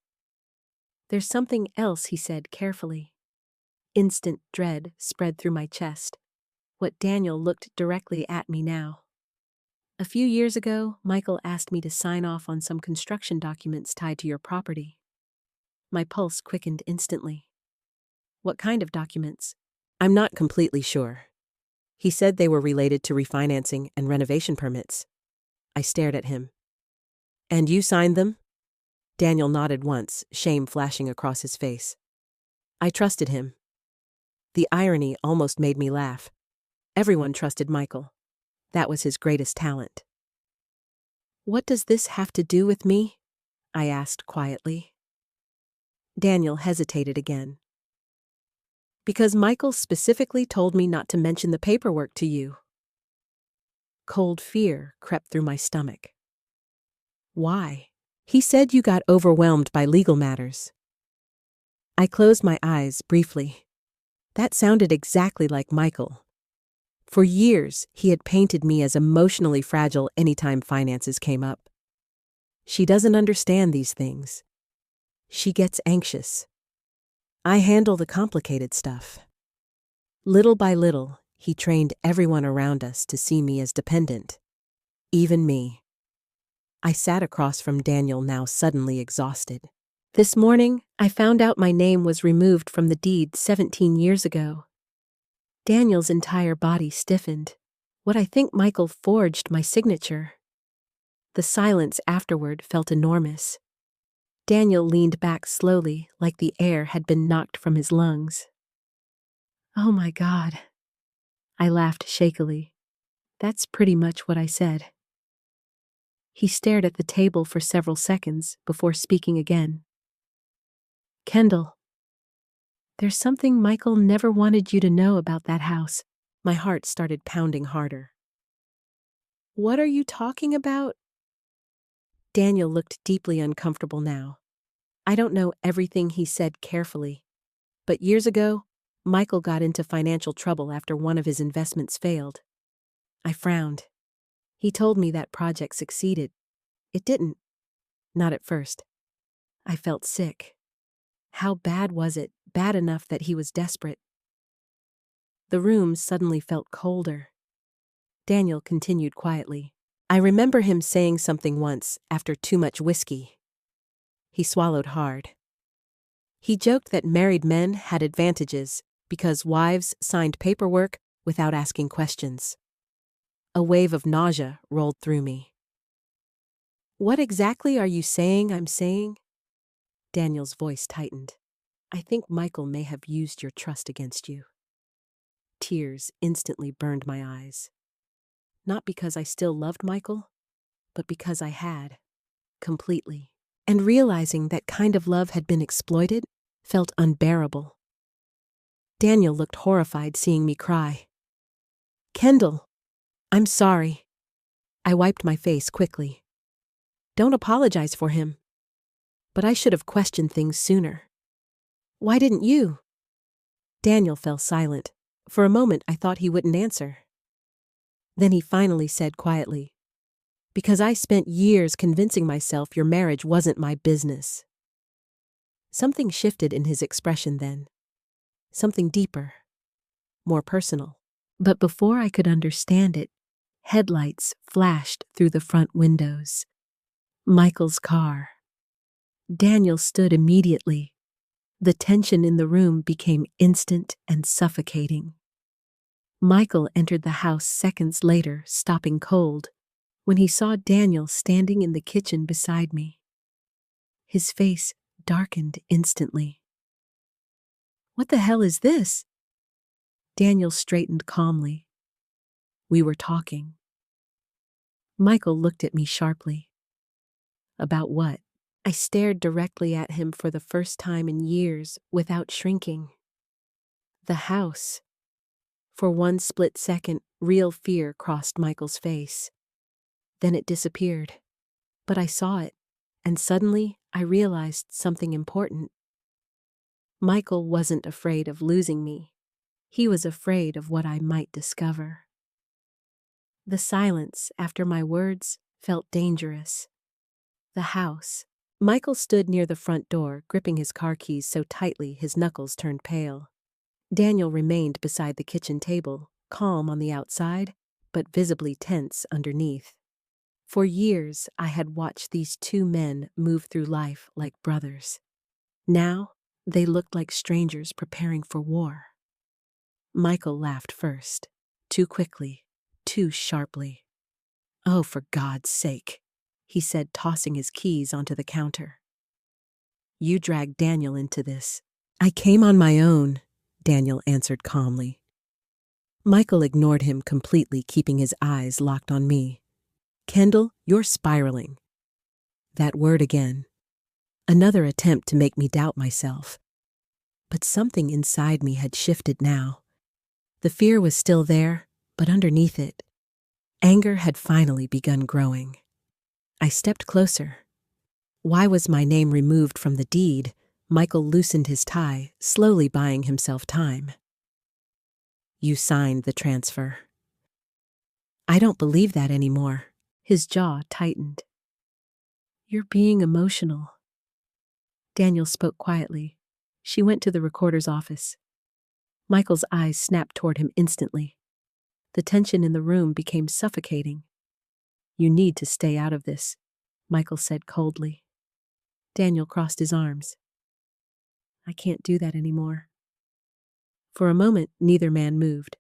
There's something else, he said carefully. Instant dread spread through my chest. What Daniel looked directly at me now. A few years ago, Michael asked me to sign off on some construction documents tied to your property. My pulse quickened instantly. What kind of documents? I'm not completely sure. He said they were related to refinancing and renovation permits. I stared at him. And you signed them? Daniel nodded once, shame flashing across his face. I trusted him. The irony almost made me laugh. Everyone trusted Michael. That was his greatest talent. What does this have to do with me? I asked quietly. Daniel hesitated again. Because Michael specifically told me not to mention the paperwork to you. Cold fear crept through my stomach. Why? He said you got overwhelmed by legal matters. I closed my eyes briefly. That sounded exactly like Michael. For years, he had painted me as emotionally fragile anytime finances came up. She doesn't understand these things. She gets anxious. I handle the complicated stuff. Little by little, he trained everyone around us to see me as dependent. Even me. I sat across from Daniel, now suddenly exhausted. This morning, I found out my name was removed from the deed 17 years ago. Daniel's entire body stiffened. What I think Michael forged my signature. The silence afterward felt enormous. Daniel leaned back slowly, like the air had been knocked from his lungs. "Oh my God." I laughed shakily. "That's pretty much what I said." He stared at the table for several seconds before speaking again. "Kendall, there's something Michael never wanted you to know about that house." My heart started pounding harder. "What are you talking about?" Daniel looked deeply uncomfortable now. I don't know everything he said carefully, but years ago, Michael got into financial trouble after one of his investments failed. I frowned. He told me that project succeeded. It didn't. Not at first. I felt sick. How bad was it? Bad enough that he was desperate. The room suddenly felt colder. Daniel continued quietly. "I remember him saying something once after too much whiskey." He swallowed hard. He joked that married men had advantages because wives signed paperwork without asking questions. A wave of nausea rolled through me. "What exactly are you saying I'm saying?" Daniel's voice tightened. "I think Michael may have used your trust against you." Tears instantly burned my eyes. Not because I still loved Michael, but because I had, completely. And realizing that kind of love had been exploited felt unbearable. Daniel looked horrified seeing me cry. "Kendall, I'm sorry." I wiped my face quickly. "Don't apologize for him." But I should have questioned things sooner. "Why didn't you?" Daniel fell silent. For a moment I thought he wouldn't answer. Then he finally said quietly, "Because I spent years convincing myself your marriage wasn't my business." Something shifted in his expression then. Something deeper, more personal. But before I could understand it, headlights flashed through the front windows. Michael's car. Daniel stood immediately. The tension in the room became instant and suffocating. Michael entered the house seconds later, stopping cold, when he saw Daniel standing in the kitchen beside me. His face darkened instantly. "What the hell is this?" Daniel straightened calmly. "We were talking." Michael looked at me sharply. "About what?" I stared directly at him for the first time in years without shrinking. "The house." For one split second, real fear crossed Michael's face. Then it disappeared. But I saw it, and suddenly I realized something important. Michael wasn't afraid of losing me. He was afraid of what I might discover. The silence after my words felt dangerous. The house. Michael stood near the front door, gripping his car keys so tightly his knuckles turned pale. Daniel remained beside the kitchen table, calm on the outside, but visibly tense underneath. For years, I had watched these two men move through life like brothers. Now, they looked like strangers preparing for war. Michael laughed first, too quickly, too sharply. "Oh, for God's sake," he said, tossing his keys onto the counter. "You dragged Daniel into this." "I came on my own," Daniel answered calmly. Michael ignored him completely, keeping his eyes locked on me. "Kendall, you're spiraling." That word again. Another attempt to make me doubt myself. But something inside me had shifted now. The fear was still there, but underneath it, anger had finally begun growing. I stepped closer. Why was my name removed from the deed? Michael loosened his tie, slowly buying himself time. "You signed the transfer." "I don't believe that anymore." His jaw tightened. "You're being emotional." Daniel spoke quietly. She went to the recorder's office. Michael's eyes snapped toward him instantly. The tension in the room became suffocating. "You need to stay out of this," Michael said coldly. Daniel crossed his arms. "I can't do that anymore." For a moment, neither man moved.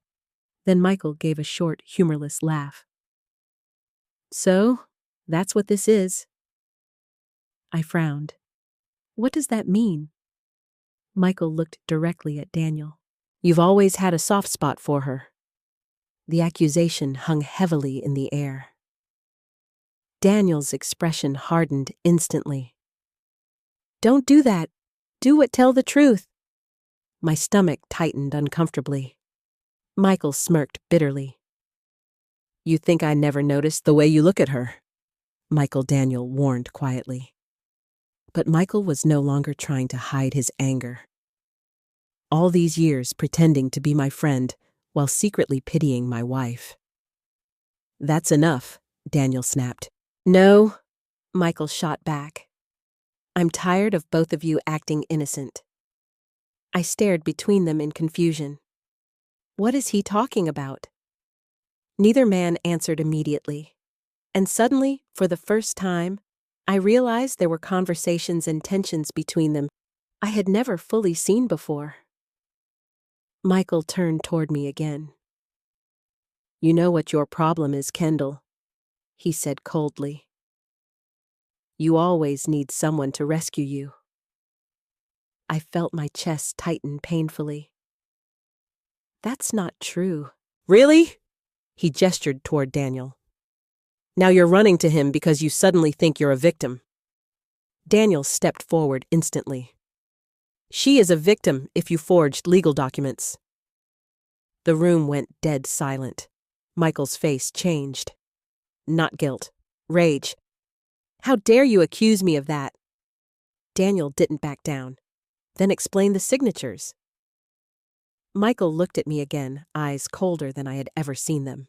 Then Michael gave a short, humorless laugh. So, that's what this is. I frowned. What does that mean? Michael looked directly at Daniel. You've always had a soft spot for her. The accusation hung heavily in the air. Daniel's expression hardened instantly. Don't do that. Tell the truth. My stomach tightened uncomfortably. Michael smirked bitterly. You think I never noticed the way you look at her? Daniel warned quietly. But Michael was no longer trying to hide his anger. All these years pretending to be my friend while secretly pitying my wife. That's enough, Daniel snapped. No, Michael shot back. I'm tired of both of you acting innocent. I stared between them in confusion. What is he talking about? Neither man answered immediately. And suddenly, for the first time, I realized there were conversations and tensions between them I had never fully seen before. Michael turned toward me again. You know what your problem is, Kendall, he said coldly. You always need someone to rescue you. I felt my chest tighten painfully. That's not true. Really? He gestured toward Daniel. Now you're running to him because you suddenly think you're a victim. Daniel stepped forward instantly. She is a victim if you forged legal documents. The room went dead silent. Michael's face changed. Not guilt. Rage. How dare you accuse me of that? Daniel didn't back down. Then explain the signatures. Michael looked at me again, eyes colder than I had ever seen them.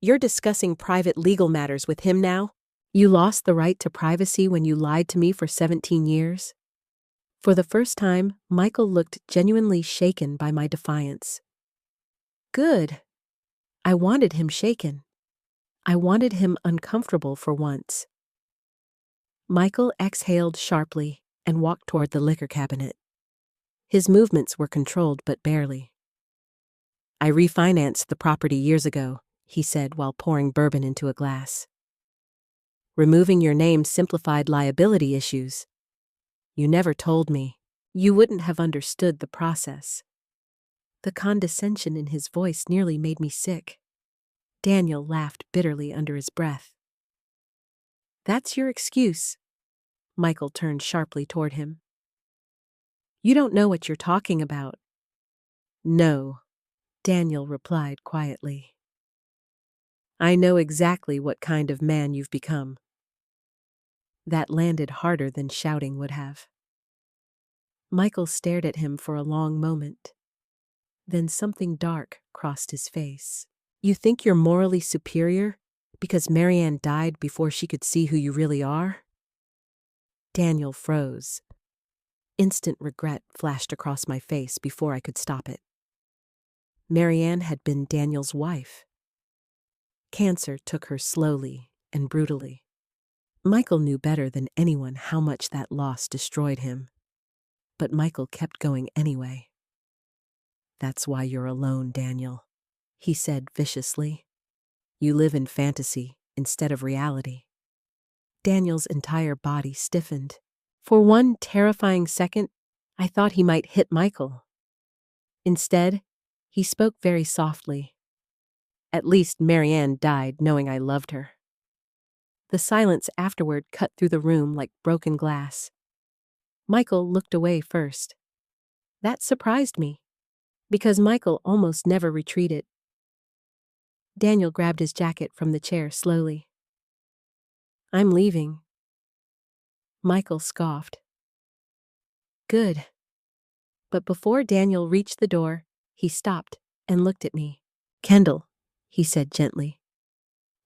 You're discussing private legal matters with him now? You lost the right to privacy when you lied to me for 17 years? For the first time, Michael looked genuinely shaken by my defiance. Good. I wanted him shaken. I wanted him uncomfortable for once. Michael exhaled sharply and walked toward the liquor cabinet. His movements were controlled but barely. I refinanced the property years ago, he said while pouring bourbon into a glass. Removing your name simplified liability issues. You never told me. You wouldn't have understood the process. The condescension in his voice nearly made me sick. Daniel laughed bitterly under his breath. That's your excuse. Michael turned sharply toward him. You don't know what you're talking about. No, Daniel replied quietly. I know exactly what kind of man you've become. That landed harder than shouting would have. Michael stared at him for a long moment. Then something dark crossed his face. You think you're morally superior because Marianne died before she could see who you really are? Daniel froze. Instant regret flashed across my face before I could stop it. Marianne had been Daniel's wife. Cancer took her slowly and brutally. Michael knew better than anyone how much that loss destroyed him. But Michael kept going anyway. That's why you're alone, Daniel, he said viciously. You live in fantasy instead of reality. Daniel's entire body stiffened. For one terrifying second, I thought he might hit Michael. Instead, he spoke very softly. At least Marianne died knowing I loved her. The silence afterward cut through the room like broken glass. Michael looked away first. That surprised me, because Michael almost never retreated. Daniel grabbed his jacket from the chair slowly. I'm leaving. Michael scoffed. Good. But before Daniel reached the door, he stopped and looked at me. Kendall, he said gently,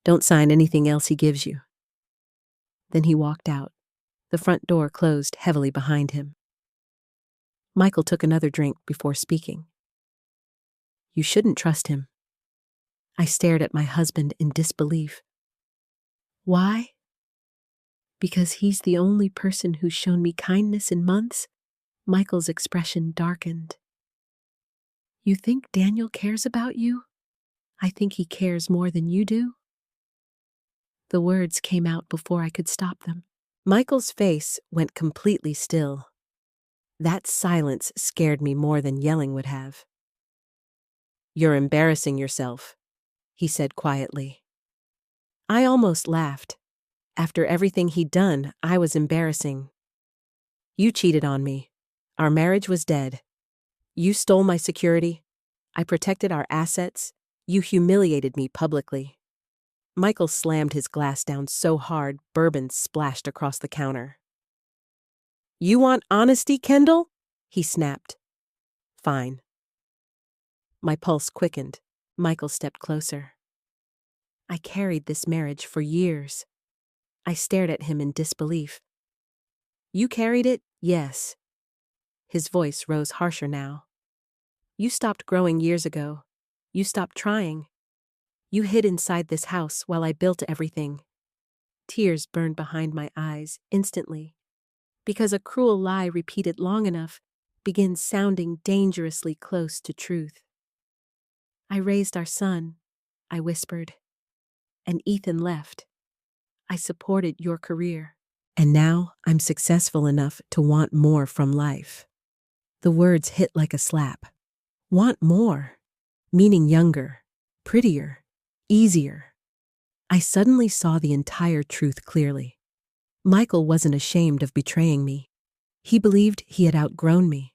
don't sign anything else he gives you. Then he walked out. The front door closed heavily behind him. Michael took another drink before speaking. You shouldn't trust him. I stared at my husband in disbelief. Why? Because he's the only person who's shown me kindness in months? Michael's expression darkened. You think Daniel cares about you? I think he cares more than you do. The words came out before I could stop them. Michael's face went completely still. That silence scared me more than yelling would have. "You're embarrassing yourself," he said quietly. I almost laughed. After everything he'd done, I was embarrassing. "You cheated on me. Our marriage was dead. You stole my security. I protected our assets. You humiliated me publicly." Michael slammed his glass down so hard, bourbon splashed across the counter. "You want honesty, Kendall?" he snapped. "Fine." My pulse quickened. Michael stepped closer. "I carried this marriage for years." I stared at him in disbelief. "You carried it? Yes." His voice rose harsher now. "You stopped growing years ago. You stopped trying. You hid inside this house while I built everything." Tears burned behind my eyes instantly, because a cruel lie repeated long enough begins sounding dangerously close to truth. "I raised our son," I whispered, "and Ethan left. I supported your career. And now I'm successful enough to want more from life." The words hit like a slap. Want more, meaning younger, prettier, easier. I suddenly saw the entire truth clearly. Michael wasn't ashamed of betraying me. He believed he had outgrown me.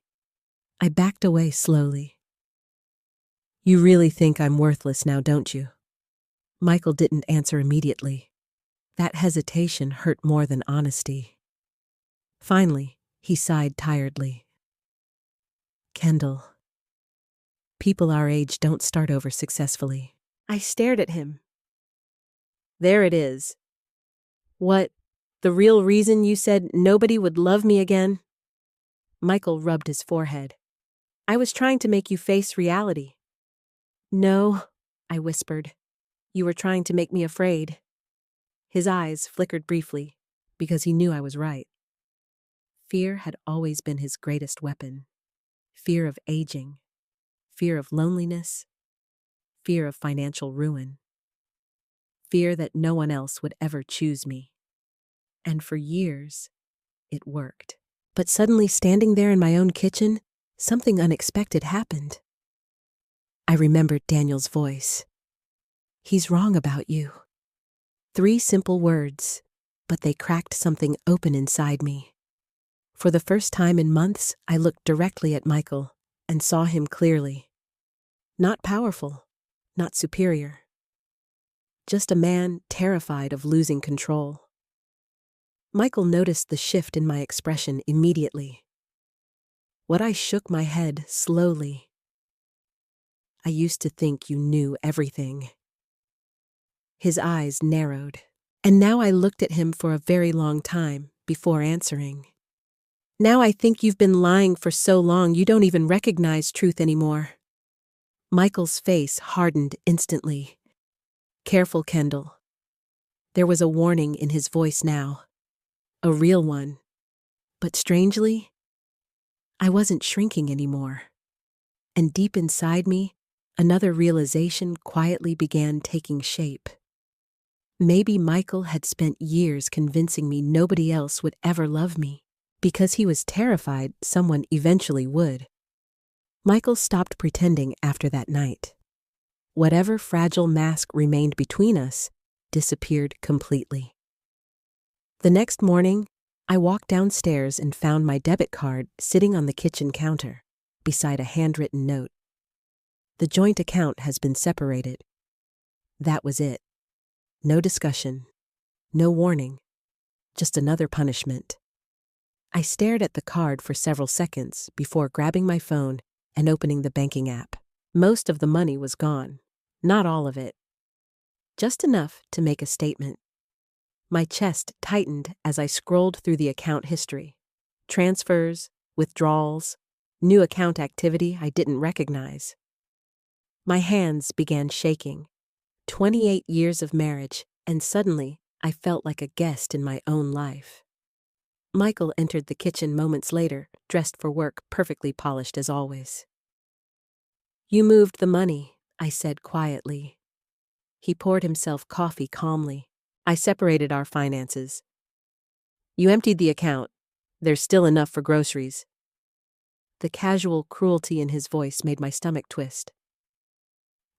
I backed away slowly. "You really think I'm worthless now, don't you?" Michael didn't answer immediately. That hesitation hurt more than honesty. Finally, he sighed tiredly. "Kendall, people our age don't start over successfully." I stared at him. "There it is. What, the real reason you said nobody would love me again?" Michael rubbed his forehead. "I was trying to make you face reality." "No," I whispered. "You were trying to make me afraid." His eyes flickered briefly, because he knew I was right. Fear had always been his greatest weapon. Fear of aging. Fear of loneliness. Fear of financial ruin. Fear that no one else would ever choose me. And for years, it worked. But suddenly, standing there in my own kitchen, something unexpected happened. I remembered Daniel's voice. "He's wrong about you." 3 simple words, but they cracked something open inside me. For the first time in months, I looked directly at Michael and saw him clearly. Not powerful, not superior. Just a man terrified of losing control. Michael noticed the shift in my expression immediately. What I shook my head slowly. "I used to think you knew everything." His eyes narrowed, and now I looked at him for a very long time before answering. "Now I think you've been lying for so long you don't even recognize truth anymore." Michael's face hardened instantly. "Careful, Kendall." There was a warning in his voice now. A real one. But strangely, I wasn't shrinking anymore. And deep inside me, another realization quietly began taking shape. Maybe Michael had spent years convincing me nobody else would ever love me, because he was terrified someone eventually would. Michael stopped pretending after that night. Whatever fragile mask remained between us disappeared completely. The next morning, I walked downstairs and found my debit card sitting on the kitchen counter, beside a handwritten note. "The joint account has been separated." That was it. No discussion, no warning, just another punishment. I stared at the card for several seconds before grabbing my phone and opening the banking app. Most of the money was gone, not all of it. Just enough to make a statement. My chest tightened as I scrolled through the account history. Transfers, withdrawals, new account activity I didn't recognize. My hands began shaking. 28 years of marriage, and suddenly I felt like a guest in my own life. Michael entered the kitchen moments later, dressed for work, perfectly polished as always. You moved the money, I said quietly. He poured himself coffee calmly. I separated our finances. You emptied the account. There's still enough for groceries. The casual cruelty in his voice made my stomach twist.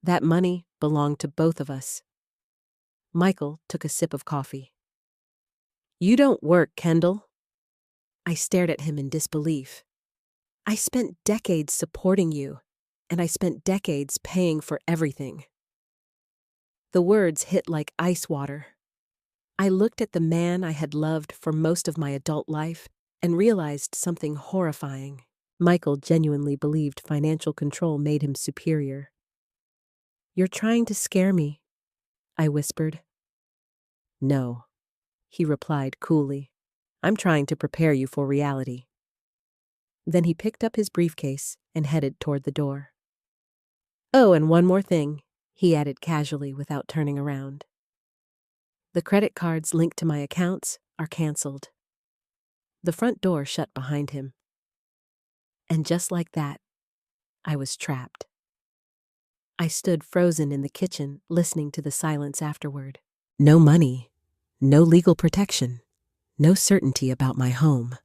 That money belonged to both of us. Michael took a sip of coffee. You don't work, Kendall. I stared at him in disbelief. I spent decades supporting you, and I spent decades paying for everything. The words hit like ice water. I looked at the man I had loved for most of my adult life and realized something horrifying. Michael genuinely believed financial control made him superior. You're trying to scare me, I whispered. No, he replied coolly. I'm trying to prepare you for reality. Then he picked up his briefcase and headed toward the door. Oh, and one more thing, he added casually without turning around. The credit cards linked to my accounts are canceled. The front door shut behind him. And just like that, I was trapped. I stood frozen in the kitchen, listening to the silence afterward. No money, no legal protection, no certainty about my home.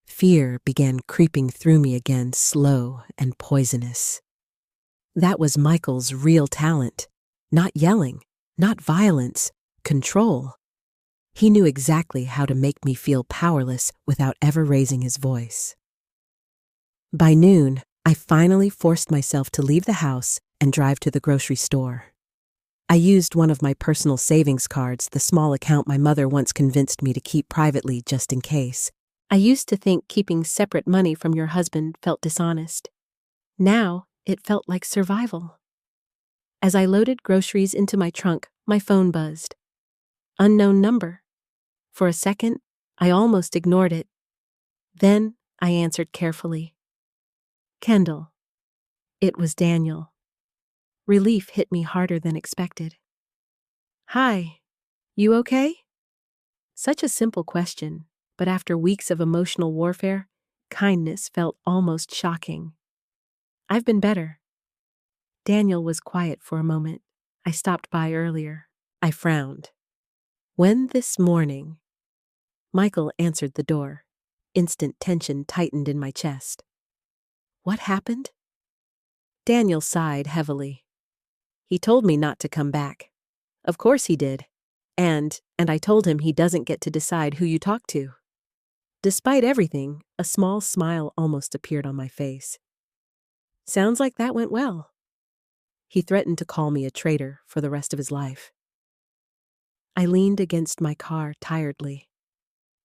Fear began creeping through me again, slow and poisonous. That was Michael's real talent. Not yelling, not violence, control. He knew exactly how to make me feel powerless without ever raising his voice. By noon, I finally forced myself to leave the house and drive to the grocery store. I used one of my personal savings cards, the small account my mother once convinced me to keep privately just in case. I used to think keeping separate money from your husband felt dishonest. Now, it felt like survival. As I loaded groceries into my trunk, my phone buzzed. Unknown number. For a second, I almost ignored it. Then, I answered carefully. Kendall. It was Daniel. Relief hit me harder than expected. Hi, you okay? Such a simple question, but after weeks of emotional warfare, kindness felt almost shocking. I've been better. Daniel was quiet for a moment. I stopped by earlier. I frowned. When this morning? Michael answered the door. Instant tension tightened in my chest. What happened? Daniel sighed heavily. He told me not to come back. Of course he did. And I told him he doesn't get to decide who you talk to. Despite everything, a small smile almost appeared on my face. Sounds like that went well. He threatened to call me a traitor for the rest of his life. I leaned against my car tiredly.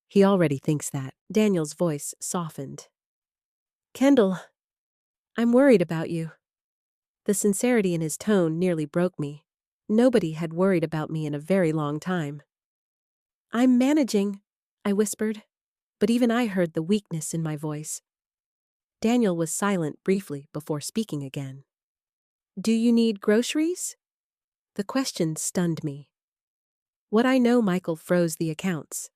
He already thinks that. Daniel's voice softened. Kendall, I'm worried about you. The sincerity in his tone nearly broke me. Nobody had worried about me in a very long time. I'm managing, I whispered, but even I heard the weakness in my voice. Daniel was silent briefly before speaking again. Do you need groceries? The question stunned me. What I know, Michael froze the accounts.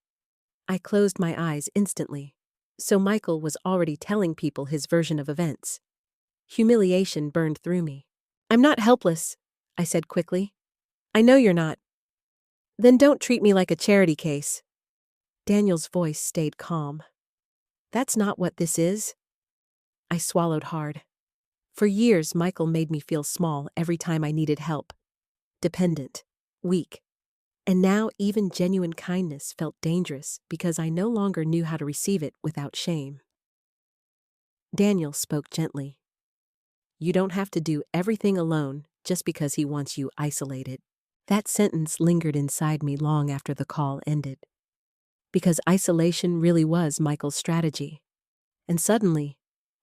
I closed my eyes instantly. So Michael was already telling people his version of events. Humiliation burned through me. I'm not helpless, I said quickly. I know you're not. Then don't treat me like a charity case. Daniel's voice stayed calm. That's not what this is. I swallowed hard. For years, Michael made me feel small every time I needed help. Dependent, weak. And now even genuine kindness felt dangerous because I no longer knew how to receive it without shame. Daniel spoke gently. You don't have to do everything alone just because he wants you isolated. That sentence lingered inside me long after the call ended. Because isolation really was Michael's strategy. And suddenly,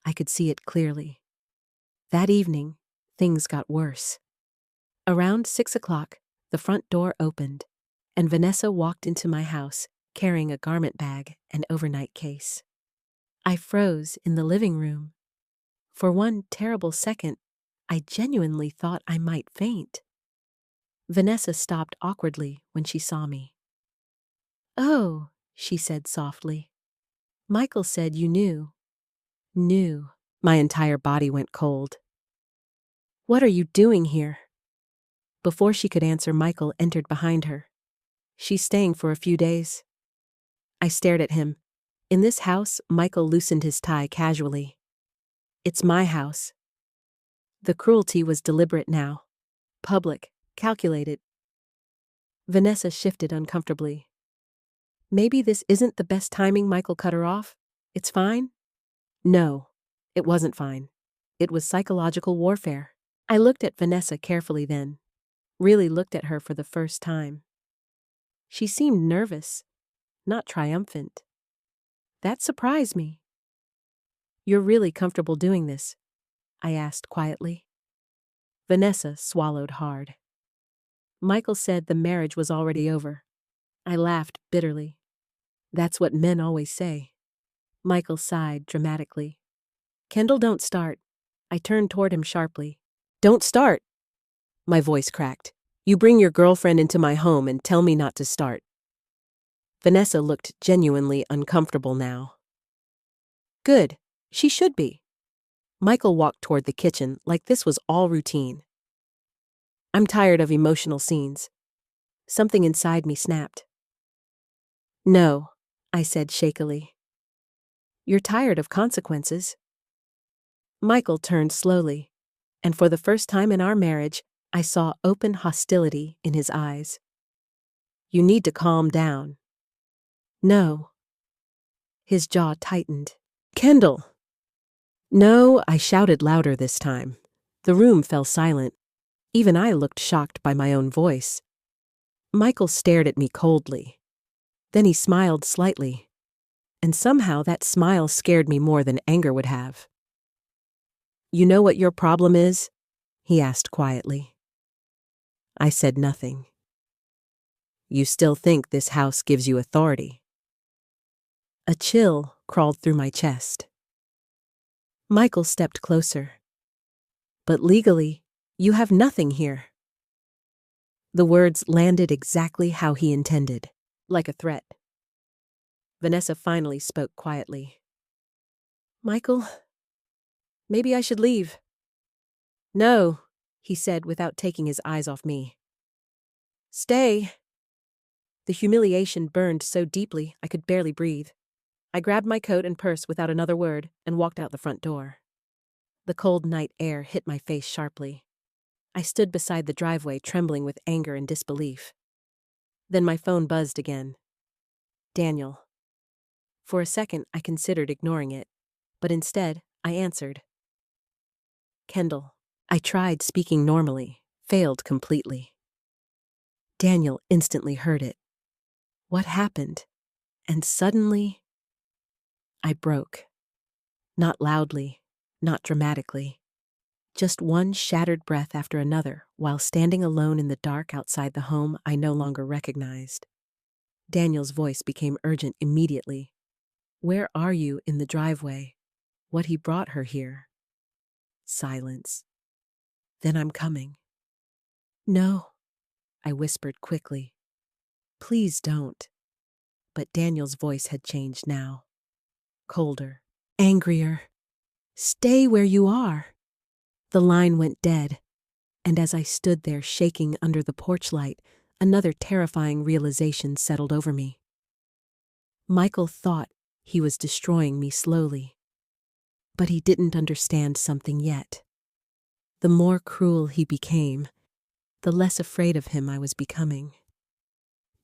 I could see it clearly. That evening, things got worse. Around 6 o'clock, the front door opened, and Vanessa walked into my house carrying a garment bag and overnight case. I froze in the living room. For one terrible second, I genuinely thought I might faint. Vanessa stopped awkwardly when she saw me. Oh, she said softly. Michael said you knew. Knew. My entire body went cold. What are you doing here? Before she could answer, Michael entered behind her. She's staying for a few days. I stared at him. In this house, Michael loosened his tie casually. It's my house. The cruelty was deliberate now. Public, calculated. Vanessa shifted uncomfortably. Maybe this isn't the best timing, Michael cut her off. It's fine? No, it wasn't fine. It was psychological warfare. I looked at Vanessa carefully then. Really looked at her for the first time. She seemed nervous, not triumphant. That surprised me. You're really comfortable doing this? I asked quietly. Vanessa swallowed hard. Michael said the marriage was already over. I laughed bitterly. That's what men always say. Michael sighed dramatically. Kendall, don't start. I turned toward him sharply. Don't start! My voice cracked. You bring your girlfriend into my home and tell me not to start. Vanessa looked genuinely uncomfortable now. Good. She should be. Michael walked toward the kitchen like this was all routine. I'm tired of emotional scenes. Something inside me snapped. No, I said shakily. You're tired of consequences. Michael turned slowly, and for the first time in our marriage, I saw open hostility in his eyes. You need to calm down. No. His jaw tightened. Kendall! No, I shouted louder this time. The room fell silent. Even I looked shocked by my own voice. Michael stared at me coldly. Then he smiled slightly. And somehow that smile scared me more than anger would have. You know what your problem is? He asked quietly. I said nothing. You still think this house gives you authority? A chill crawled through my chest. Michael stepped closer. But legally, you have nothing here. The words landed exactly how he intended, like a threat. Vanessa finally spoke quietly. Michael, maybe I should leave. No, he said without taking his eyes off me. Stay. The humiliation burned so deeply I could barely breathe. I grabbed my coat and purse without another word and walked out the front door. The cold night air hit my face sharply. I stood beside the driveway, trembling with anger and disbelief. Then my phone buzzed again. Daniel. For a second, I considered ignoring it, but instead, I answered. Kendall. I tried speaking normally, failed completely. Daniel instantly heard it. What happened? And suddenly, I broke. Not loudly, not dramatically. Just one shattered breath after another while standing alone in the dark outside the home I no longer recognized. Daniel's voice became urgent immediately. Where are you in the driveway? What he brought her here? Silence. Then I'm coming. No, I whispered quickly. Please don't. But Daniel's voice had changed now. Colder, angrier. Stay where you are. The line went dead, and as I stood there shaking under the porch light, another terrifying realization settled over me. Michael thought he was destroying me slowly, but he didn't understand something yet. The more cruel he became, the less afraid of him I was becoming.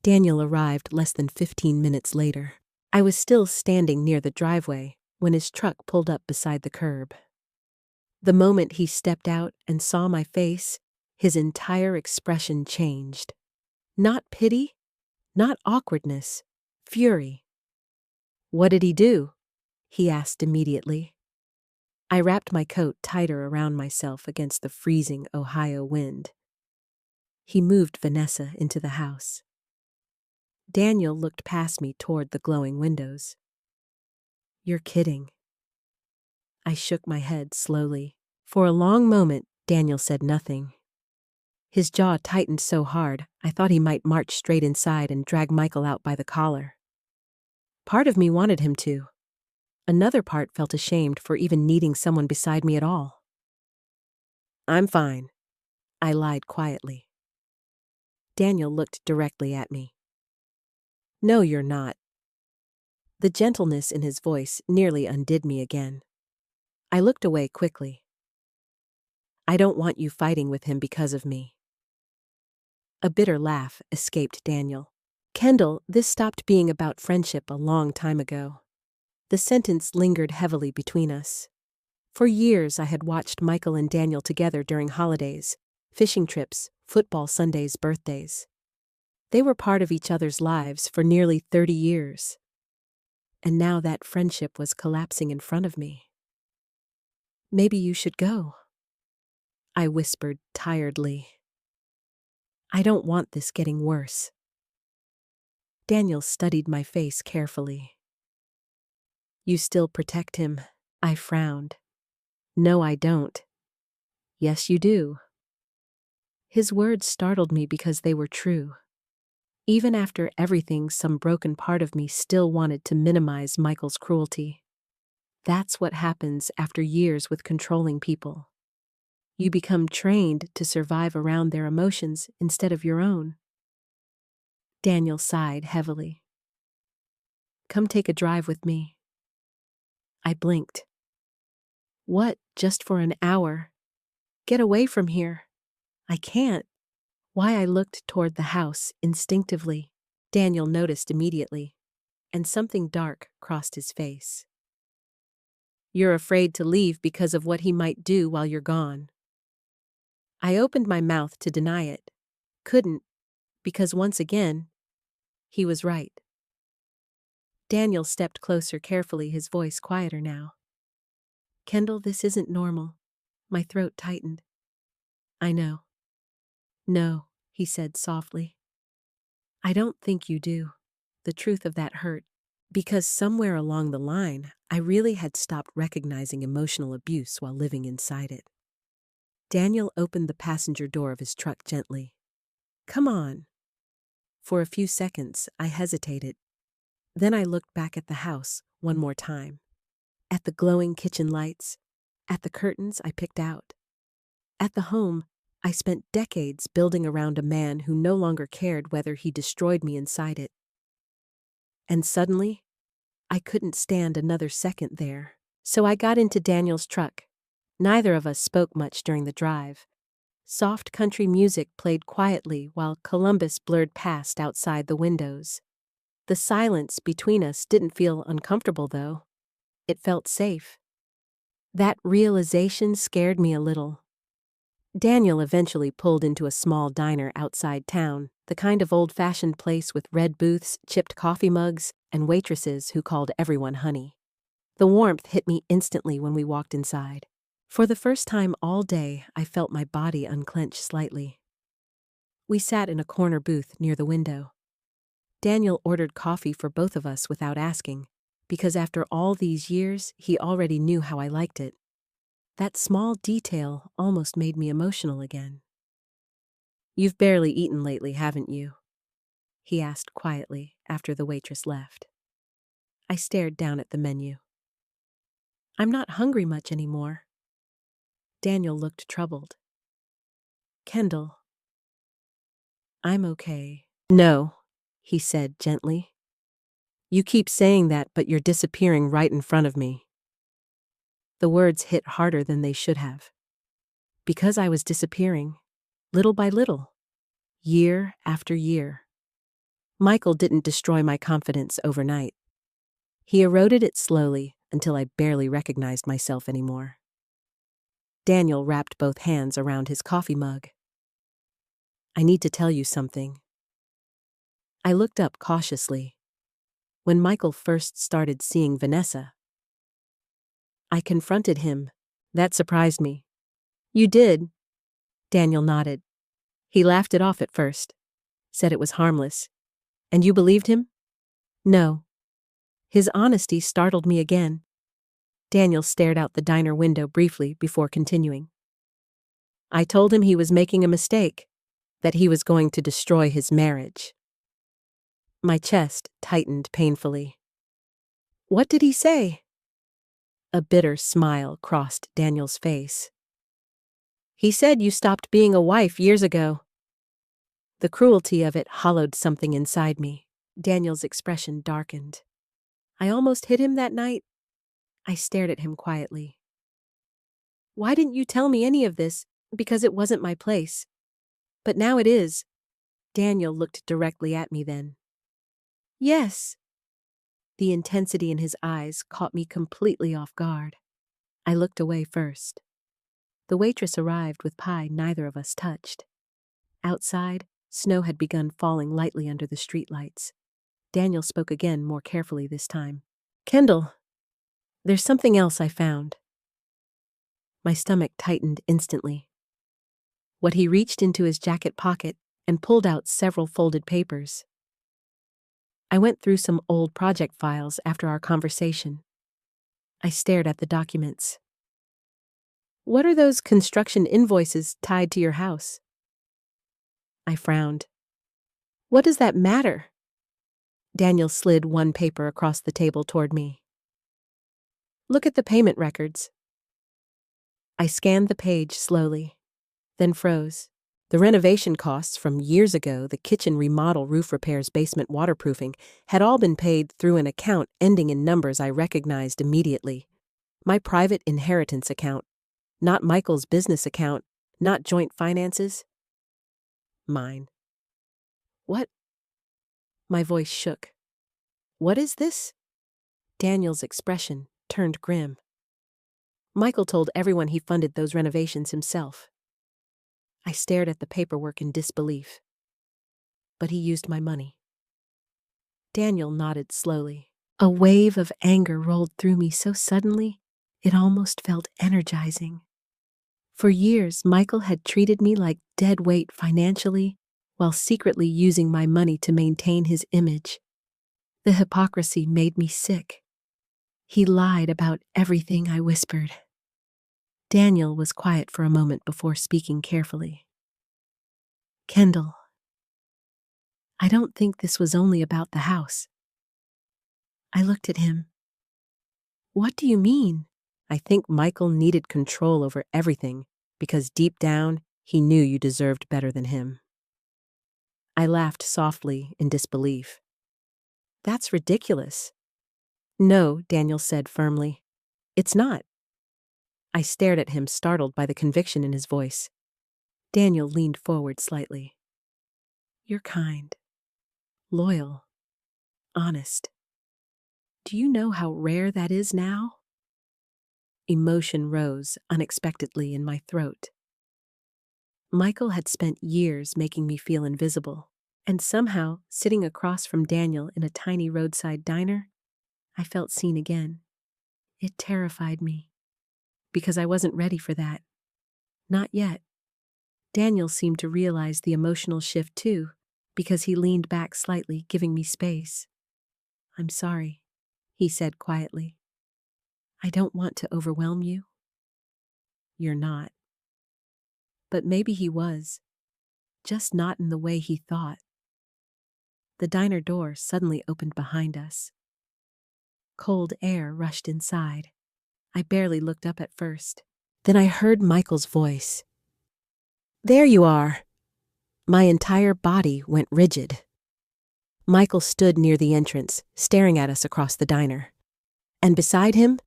Daniel arrived less than 15 minutes later. I was still standing near the driveway when his truck pulled up beside the curb. The moment he stepped out and saw my face, his entire expression changed. Not pity, not awkwardness, fury. What did he do? He asked immediately. I wrapped my coat tighter around myself against the freezing Ohio wind. He moved Vanessa into the house. Daniel looked past me toward the glowing windows. You're kidding. I shook my head slowly. For a long moment, Daniel said nothing. His jaw tightened so hard, I thought he might march straight inside and drag Michael out by the collar. Part of me wanted him to. Another part felt ashamed for even needing someone beside me at all. I'm fine, I lied quietly. Daniel looked directly at me. No, you're not. The gentleness in his voice nearly undid me again. I looked away quickly. I don't want you fighting with him because of me. A bitter laugh escaped Daniel. Kendall, this stopped being about friendship a long time ago. The sentence lingered heavily between us. For years I had watched Michael and Daniel together during holidays, fishing trips, football Sundays, birthdays. They were part of each other's lives for nearly 30 years. And now that friendship was collapsing in front of me. Maybe you should go, I whispered tiredly. I don't want this getting worse. Daniel studied my face carefully. You still protect him, I frowned. No, I don't. Yes, you do. His words startled me because they were true. Even after everything, some broken part of me still wanted to minimize Michael's cruelty. That's what happens after years with controlling people. You become trained to survive around their emotions instead of your own. Daniel sighed heavily. Come take a drive with me. I blinked. What, just for an hour? Get away from here. I can't. Why I looked toward the house instinctively. Daniel noticed immediately, and something dark crossed his face. You're afraid to leave because of what he might do while you're gone. I opened my mouth to deny it. Couldn't, because once again, he was right. Daniel stepped closer carefully, his voice quieter now. Kendall, this isn't normal. My throat tightened. I know. No, he said softly. I don't think you do. The truth of that hurt. Because somewhere along the line, I really had stopped recognizing emotional abuse while living inside it. Daniel opened the passenger door of his truck gently. Come on. For a few seconds, I hesitated. Then I looked back at the house one more time. At the glowing kitchen lights, at the curtains I picked out. At the home I spent decades building around a man who no longer cared whether he destroyed me inside it. And suddenly, I couldn't stand another second there. So I got into Daniel's truck. Neither of us spoke much during the drive. Soft country music played quietly while Columbus blurred past outside the windows. The silence between us didn't feel uncomfortable, though. It felt safe. That realization scared me a little. Daniel eventually pulled into a small diner outside town, the kind of old-fashioned place with red booths, chipped coffee mugs, and waitresses who called everyone honey. The warmth hit me instantly when we walked inside. For the first time all day, I felt my body unclench slightly. We sat in a corner booth near the window. Daniel ordered coffee for both of us without asking, because after all these years, he already knew how I liked it. That small detail almost made me emotional again. You've barely eaten lately, haven't you? He asked quietly after the waitress left. I stared down at the menu. I'm not hungry much anymore. Daniel looked troubled. Kendall. I'm okay. No, he said gently. You keep saying that, but you're disappearing right in front of me. The words hit harder than they should have. Because I was disappearing, little by little, year after year. Michael didn't destroy my confidence overnight. He eroded it slowly until I barely recognized myself anymore. Daniel wrapped both hands around his coffee mug. I need to tell you something. I looked up cautiously. When Michael first started seeing Vanessa, I confronted him. That surprised me. You did? Daniel nodded. He laughed it off at first, said it was harmless. And you believed him? No. His honesty startled me again. Daniel stared out the diner window briefly before continuing. I told him he was making a mistake, that he was going to destroy his marriage. My chest tightened painfully. What did he say? A bitter smile crossed Daniel's face. He said you stopped being a wife years ago. The cruelty of it hollowed something inside me. Daniel's expression darkened. I almost hit him that night. I stared at him quietly. Why didn't you tell me any of this? Because it wasn't my place. But now it is. Daniel looked directly at me then. Yes. The intensity in his eyes caught me completely off guard. I looked away first. The waitress arrived with pie neither of us touched. Outside, snow had begun falling lightly under the streetlights. Daniel spoke again, more carefully this time. Kendall, there's something else I found. My stomach tightened instantly. What he reached into his jacket pocket and pulled out several folded papers. I went through some old project files after our conversation. I stared at the documents. What are those construction invoices tied to your house? I frowned. What does that matter? Daniel slid one paper across the table toward me. Look at the payment records. I scanned the page slowly, then froze. The renovation costs from years ago, the kitchen remodel, roof repairs, basement waterproofing, had all been paid through an account ending in numbers I recognized immediately. My private inheritance account, not Michael's business account, not joint finances. Mine. What? My voice shook. What is this? Daniel's expression turned grim. Michael told everyone he funded those renovations himself. I stared at the paperwork in disbelief. But he used my money. Daniel nodded slowly. A wave of anger rolled through me so suddenly, it almost felt energizing. For years, Michael had treated me like dead weight financially, while secretly using my money to maintain his image. The hypocrisy made me sick. He lied about everything, I whispered. Daniel was quiet for a moment before speaking carefully. Kendall, I don't think this was only about the house. I looked at him. What do you mean? I think Michael needed control over everything because deep down, he knew you deserved better than him. I laughed softly in disbelief. That's ridiculous. No, Daniel said firmly. It's not. I stared at him, startled by the conviction in his voice. Daniel leaned forward slightly. You're kind, loyal, honest. Do you know how rare that is now? Emotion rose unexpectedly in my throat. Michael had spent years making me feel invisible, and somehow, sitting across from Daniel in a tiny roadside diner, I felt seen again. It terrified me, because I wasn't ready for that. Not yet. Daniel seemed to realize the emotional shift too, because he leaned back slightly, giving me space. I'm sorry, he said quietly. I don't want to overwhelm you. You're not. But maybe he was, just not in the way he thought. The diner door suddenly opened behind us. Cold air rushed inside. I barely looked up at first. Then I heard Michael's voice. There you are. My entire body went rigid. Michael stood near the entrance, staring at us across the diner. And beside him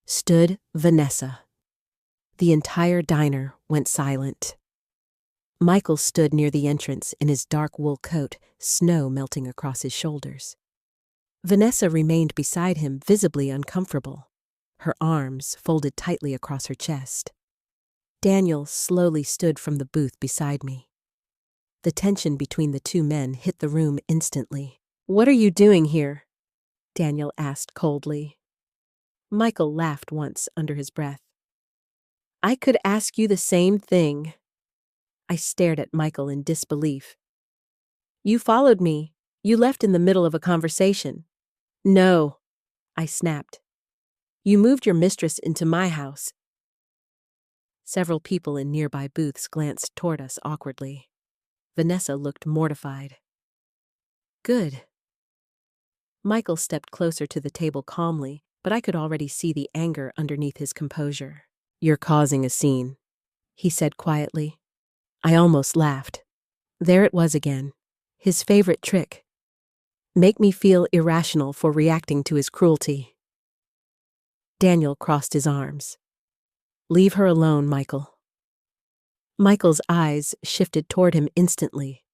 stood Vanessa. The entire diner went silent. Michael stood near the entrance in his dark wool coat, snow melting across his shoulders. Vanessa remained beside him, visibly uncomfortable, her arms folded tightly across her chest. Daniel slowly stood from the booth beside me. The tension between the two men hit the room instantly. What are you doing here? Daniel asked coldly. Michael laughed once under his breath. I could ask you the same thing. I stared at Michael in disbelief. You followed me. You left in the middle of a conversation. No, I snapped. You moved your mistress into my house. Several people in nearby booths glanced toward us awkwardly. Vanessa looked mortified. Good. Michael stepped closer to the table calmly, but I could already see the anger underneath his composure. You're causing a scene. he said quietly. I almost laughed. There it was again. His favorite trick. Make me feel irrational for reacting to his cruelty. Daniel crossed his arms. Leave her alone, Michael. Michael's eyes shifted toward him instantly.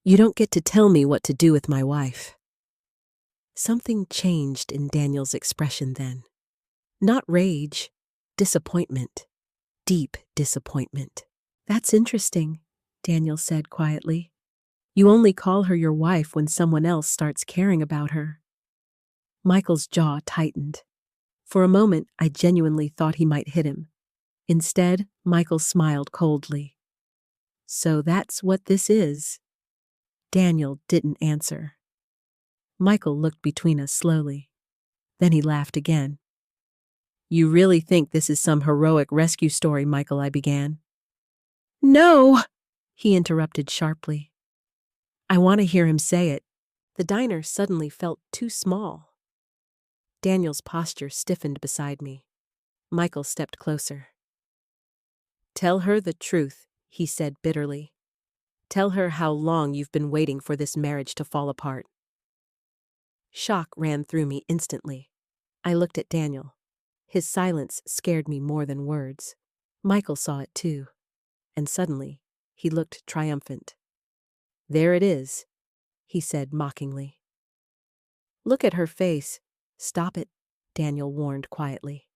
You don't get to tell me what to do with my wife. Something changed in Daniel's expression then. Not rage, disappointment. Deep disappointment. That's interesting, Daniel said quietly. You only call her your wife when someone else starts caring about her. Michael's jaw tightened. For a moment, I genuinely thought he might hit him. Instead, Michael smiled coldly. So that's what this is. Daniel didn't answer. Michael looked between us slowly. Then he laughed again. You really think this is some heroic rescue story, Michael, I began. No, he interrupted sharply. I want to hear him say it. The diner suddenly felt too small. Daniel's posture stiffened beside me. Michael stepped closer. Tell her the truth, he said bitterly. Tell her how long you've been waiting for this marriage to fall apart. Shock ran through me instantly. I looked at Daniel. His silence scared me more than words. Michael saw it too, and suddenly he looked triumphant. There it is, he said mockingly. Look at her face. Stop it, Daniel warned quietly.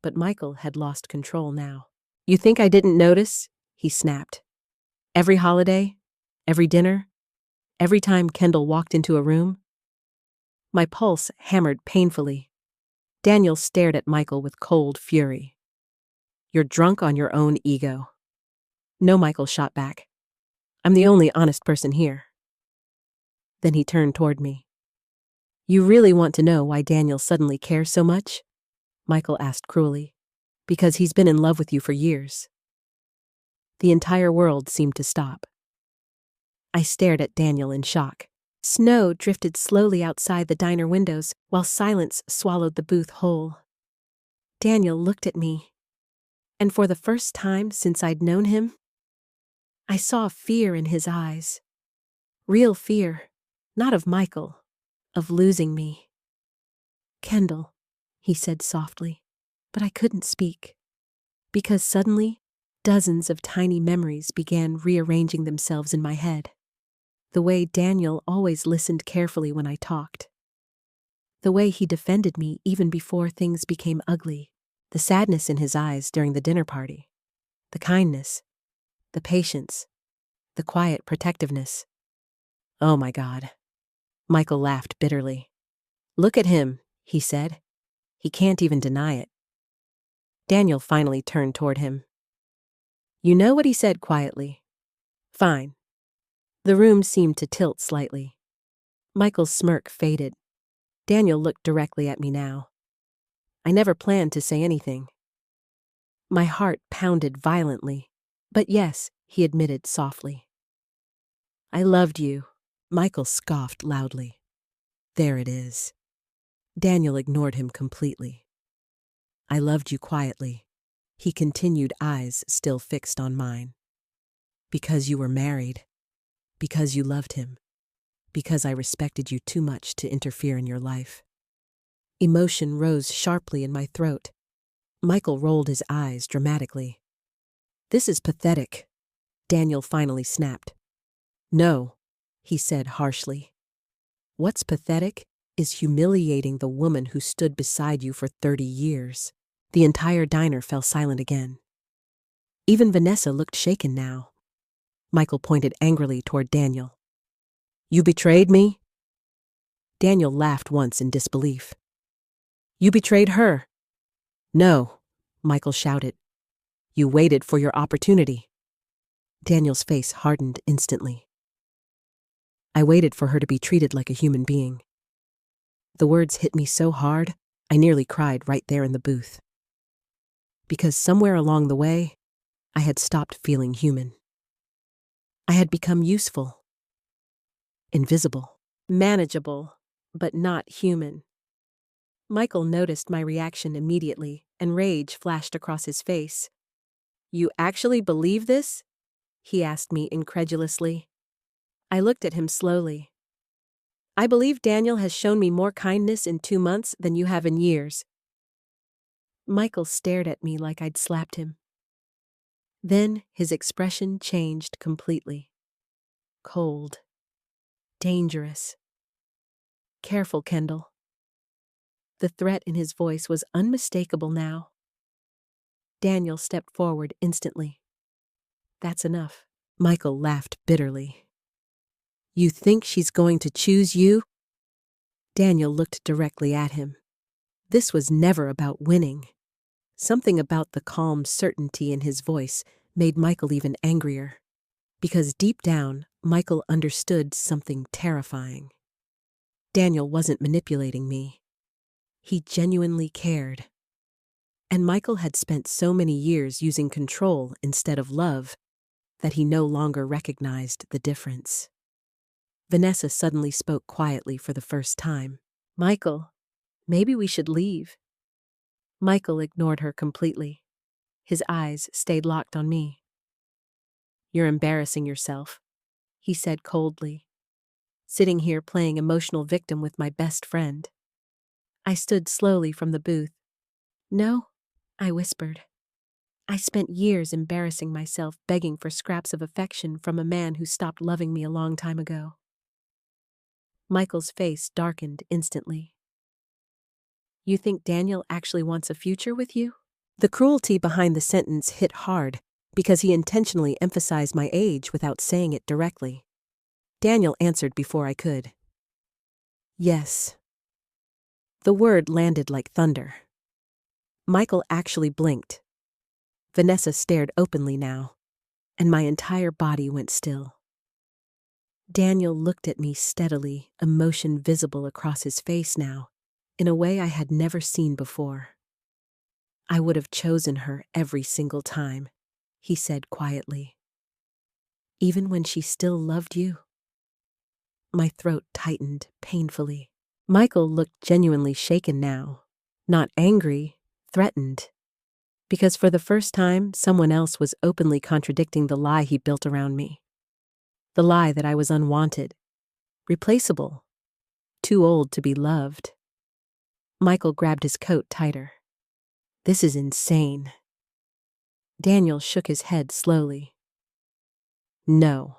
But Michael had lost control now. You think I didn't notice? He snapped. Every holiday, every dinner, every time Kendall walked into a room. My pulse hammered painfully. Daniel stared at Michael with cold fury. You're drunk on your own ego. No, Michael shot back. I'm the only honest person here. Then he turned toward me. You really want to know why Daniel suddenly cares so much? Michael asked cruelly. Because he's been in love with you for years. The entire world seemed to stop. I stared at Daniel in shock. Snow drifted slowly outside the diner windows while silence swallowed the booth whole. Daniel looked at me, and for the first time since I'd known him, I saw fear in his eyes. Real fear, not of Michael, of losing me. Kendall, he said softly, but I couldn't speak, because suddenly dozens of tiny memories began rearranging themselves in my head. The way Daniel always listened carefully when I talked. The way he defended me even before things became ugly. The sadness in his eyes during the dinner party. The kindness. The patience. The quiet protectiveness. Oh my God. Michael laughed bitterly. Look at him, he said. He can't even deny it. Daniel finally turned toward him. You know what he said quietly? Fine. The room seemed to tilt slightly. Michael's smirk faded. Daniel looked directly at me now. I never planned to say anything. My heart pounded violently. But yes, he admitted softly. I loved you. Michael scoffed loudly. There it is. Daniel ignored him completely. I loved you quietly. He continued, eyes still fixed on mine. Because you were married. Because you loved him. Because I respected you too much to interfere in your life. Emotion rose sharply in my throat. Michael rolled his eyes dramatically. This is pathetic, Daniel finally snapped. No, he said harshly. What's pathetic is humiliating the woman who stood beside you for 30 years. The entire diner fell silent again. Even Vanessa looked shaken now. Michael pointed angrily toward Daniel. You betrayed me? Daniel laughed once in disbelief. You betrayed her. No, Michael shouted. You waited for your opportunity. Daniel's face hardened instantly. I waited for her to be treated like a human being. The words hit me so hard, I nearly cried right there in the booth. Because somewhere along the way, I had stopped feeling human. I had become useful, invisible, manageable, but not human. Michael noticed my reaction immediately, and rage flashed across his face. You actually believe this? He asked me incredulously. I looked at him slowly. I believe Daniel has shown me more kindness in 2 months than you have in years. Michael stared at me like I'd slapped him. Then his expression changed completely. Cold. Dangerous. Careful, Kendall. The threat in his voice was unmistakable now. Daniel stepped forward instantly. That's enough. Michael laughed bitterly. You think she's going to choose you? Daniel looked directly at him. This was never about winning. Something about the calm certainty in his voice made Michael even angrier. Because deep down, Michael understood something terrifying. Daniel wasn't manipulating me. He genuinely cared. And Michael had spent so many years using control instead of love that he no longer recognized the difference. Vanessa suddenly spoke quietly for the first time. Michael, maybe we should leave. Michael ignored her completely. His eyes stayed locked on me. You're embarrassing yourself, he said coldly, sitting here playing emotional victim with my best friend. I stood slowly from the booth. No, I whispered. I spent years embarrassing myself begging for scraps of affection from a man who stopped loving me a long time ago. Michael's face darkened instantly. You think Daniel actually wants a future with you? The cruelty behind the sentence hit hard because he intentionally emphasized my age without saying it directly. Daniel answered before I could. Yes. The word landed like thunder. Michael actually blinked. Vanessa stared openly now, and my entire body went still. Daniel looked at me steadily, emotion visible across his face now, in a way I had never seen before. I would have chosen her every single time, he said quietly. Even when she still loved you? My throat tightened painfully. Michael looked genuinely shaken now, not angry, threatened. Because for the first time, someone else was openly contradicting the lie he built around me. The lie that I was unwanted, replaceable, too old to be loved. Michael grabbed his coat tighter. This is insane. Daniel shook his head slowly. No.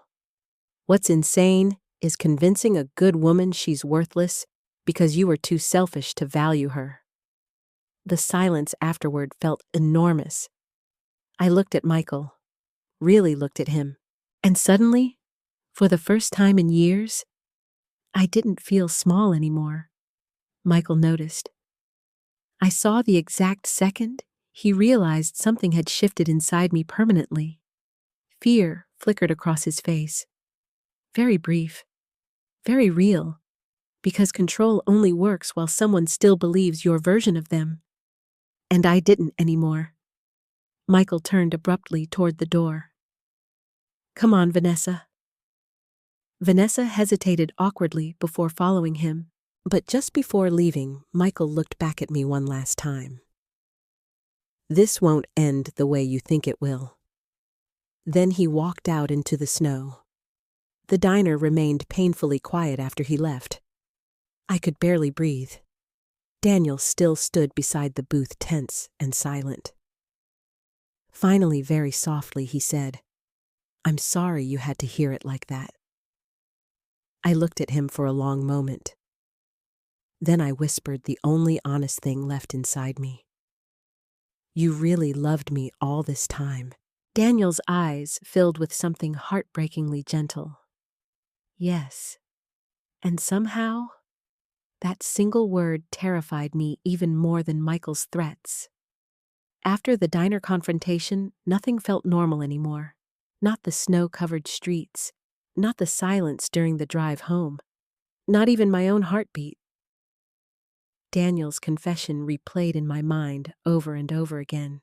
What's insane is convincing a good woman she's worthless because you were too selfish to value her. The silence afterward felt enormous. I looked at Michael, really looked at him, and suddenly, for the first time in years, I didn't feel small anymore. Michael noticed. I saw the exact second he realized something had shifted inside me permanently. Fear flickered across his face. Very brief, very real, because control only works while someone still believes your version of them. And I didn't anymore. Michael turned abruptly toward the door. Come on, Vanessa. Vanessa hesitated awkwardly before following him, but just before leaving, Michael looked back at me one last time. This won't end the way you think it will. Then he walked out into the snow. The diner remained painfully quiet after he left. I could barely breathe. Daniel still stood beside the booth, tense and silent. Finally, very softly, he said, I'm sorry you had to hear it like that. I looked at him for a long moment. Then I whispered the only honest thing left inside me. You really loved me all this time. Daniel's eyes filled with something heartbreakingly gentle. Yes. And somehow, that single word terrified me even more than Michael's threats. After the diner confrontation, nothing felt normal anymore. Not the snow-covered streets, not the silence during the drive home, not even my own heartbeat. Daniel's confession replayed in my mind over and over again.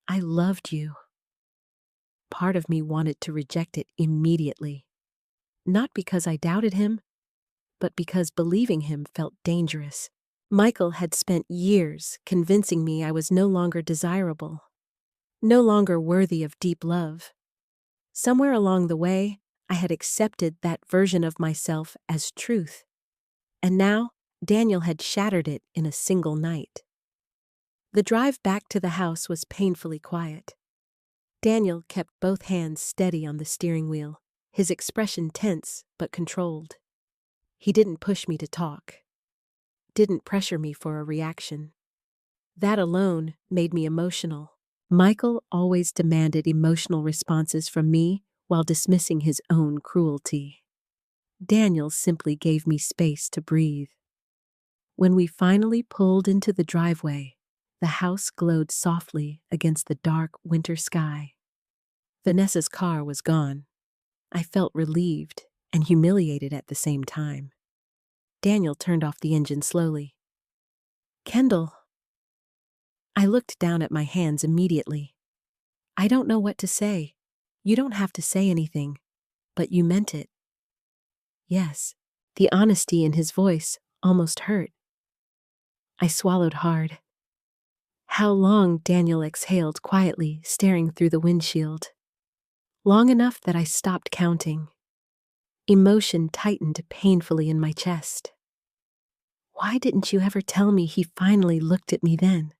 I loved you. Part of me wanted to reject it immediately. Not because I doubted him, but because believing him felt dangerous. Michael had spent years convincing me I was no longer desirable. no longer worthy of deep love. Somewhere along the way, I had accepted that version of myself as truth, and now Daniel had shattered it in a single night. The drive back to the house was painfully quiet. Daniel kept both hands steady on the steering wheel, his expression tense but controlled. He didn't push me to talk, didn't pressure me for a reaction. That alone made me emotional. Michael always demanded emotional responses from me while dismissing his own cruelty. Daniel simply gave me space to breathe. When we finally pulled into the driveway, the house glowed softly against the dark winter sky. Vanessa's car was gone. I felt relieved and humiliated at the same time. Daniel turned off the engine slowly. "Kendall." I looked down at my hands immediately. "I don't know what to say." "You don't have to say anything, but you meant it." "Yes." The honesty in his voice almost hurt. I swallowed hard. "How long?" Daniel exhaled quietly, staring through the windshield. Long enough that I stopped counting. Emotion tightened painfully in my chest. "Why didn't you ever tell me?" He finally looked at me then.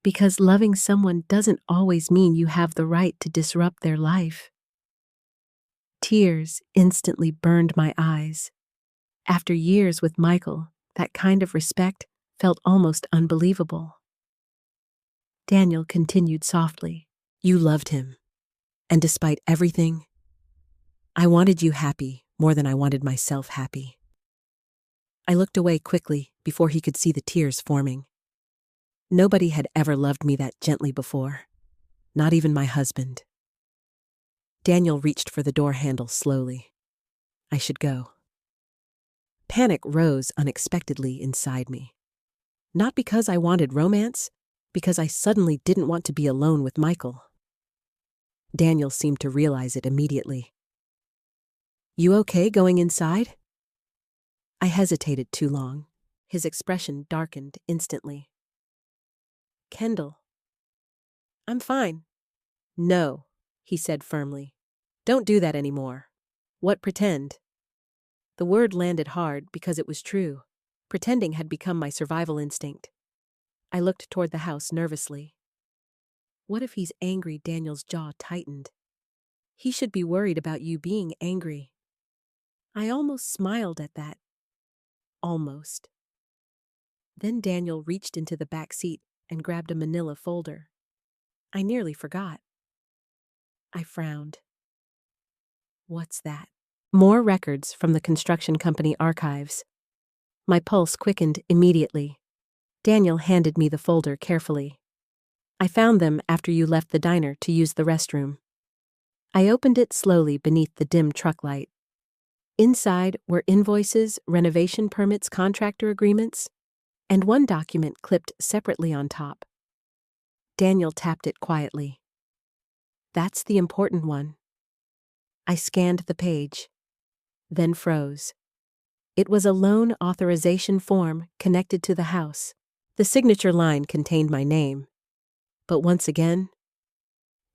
"Because loving someone doesn't always mean you have the right to disrupt their life." Tears instantly burned my eyes. After years with Michael, that kind of respect felt almost unbelievable. Daniel continued softly. "You loved him. And despite everything, I wanted you happy more than I wanted myself happy." I looked away quickly before he could see the tears forming. Nobody had ever loved me that gently before, not even my husband. Daniel reached for the door handle slowly. I should go. Panic rose unexpectedly inside me. Not because I wanted romance, because I suddenly didn't want to be alone with Michael. Daniel seemed to realize it immediately. "You okay going inside?" I hesitated too long. His expression darkened instantly. "Kendall." "I'm fine." "No," he said firmly. "Don't do that anymore." "What pretend?" The word landed hard because it was true. Pretending had become my survival instinct. I looked toward the house nervously. What if he's angry? Daniel's jaw tightened. He should be worried about you being angry. I almost smiled at that. Almost. Then Daniel reached into the back seat and grabbed a manila folder. I nearly forgot. I frowned. What's that? More records from the construction company archives. My pulse quickened immediately. Daniel handed me the folder carefully. "I found them after you left the diner to use the restroom." I opened it slowly beneath the dim truck light. Inside were invoices, renovation permits, contractor agreements, and one document clipped separately on top. Daniel tapped it quietly. "That's the important one." I scanned the page, then froze. It was a loan authorization form connected to the house. The signature line contained my name. But once again,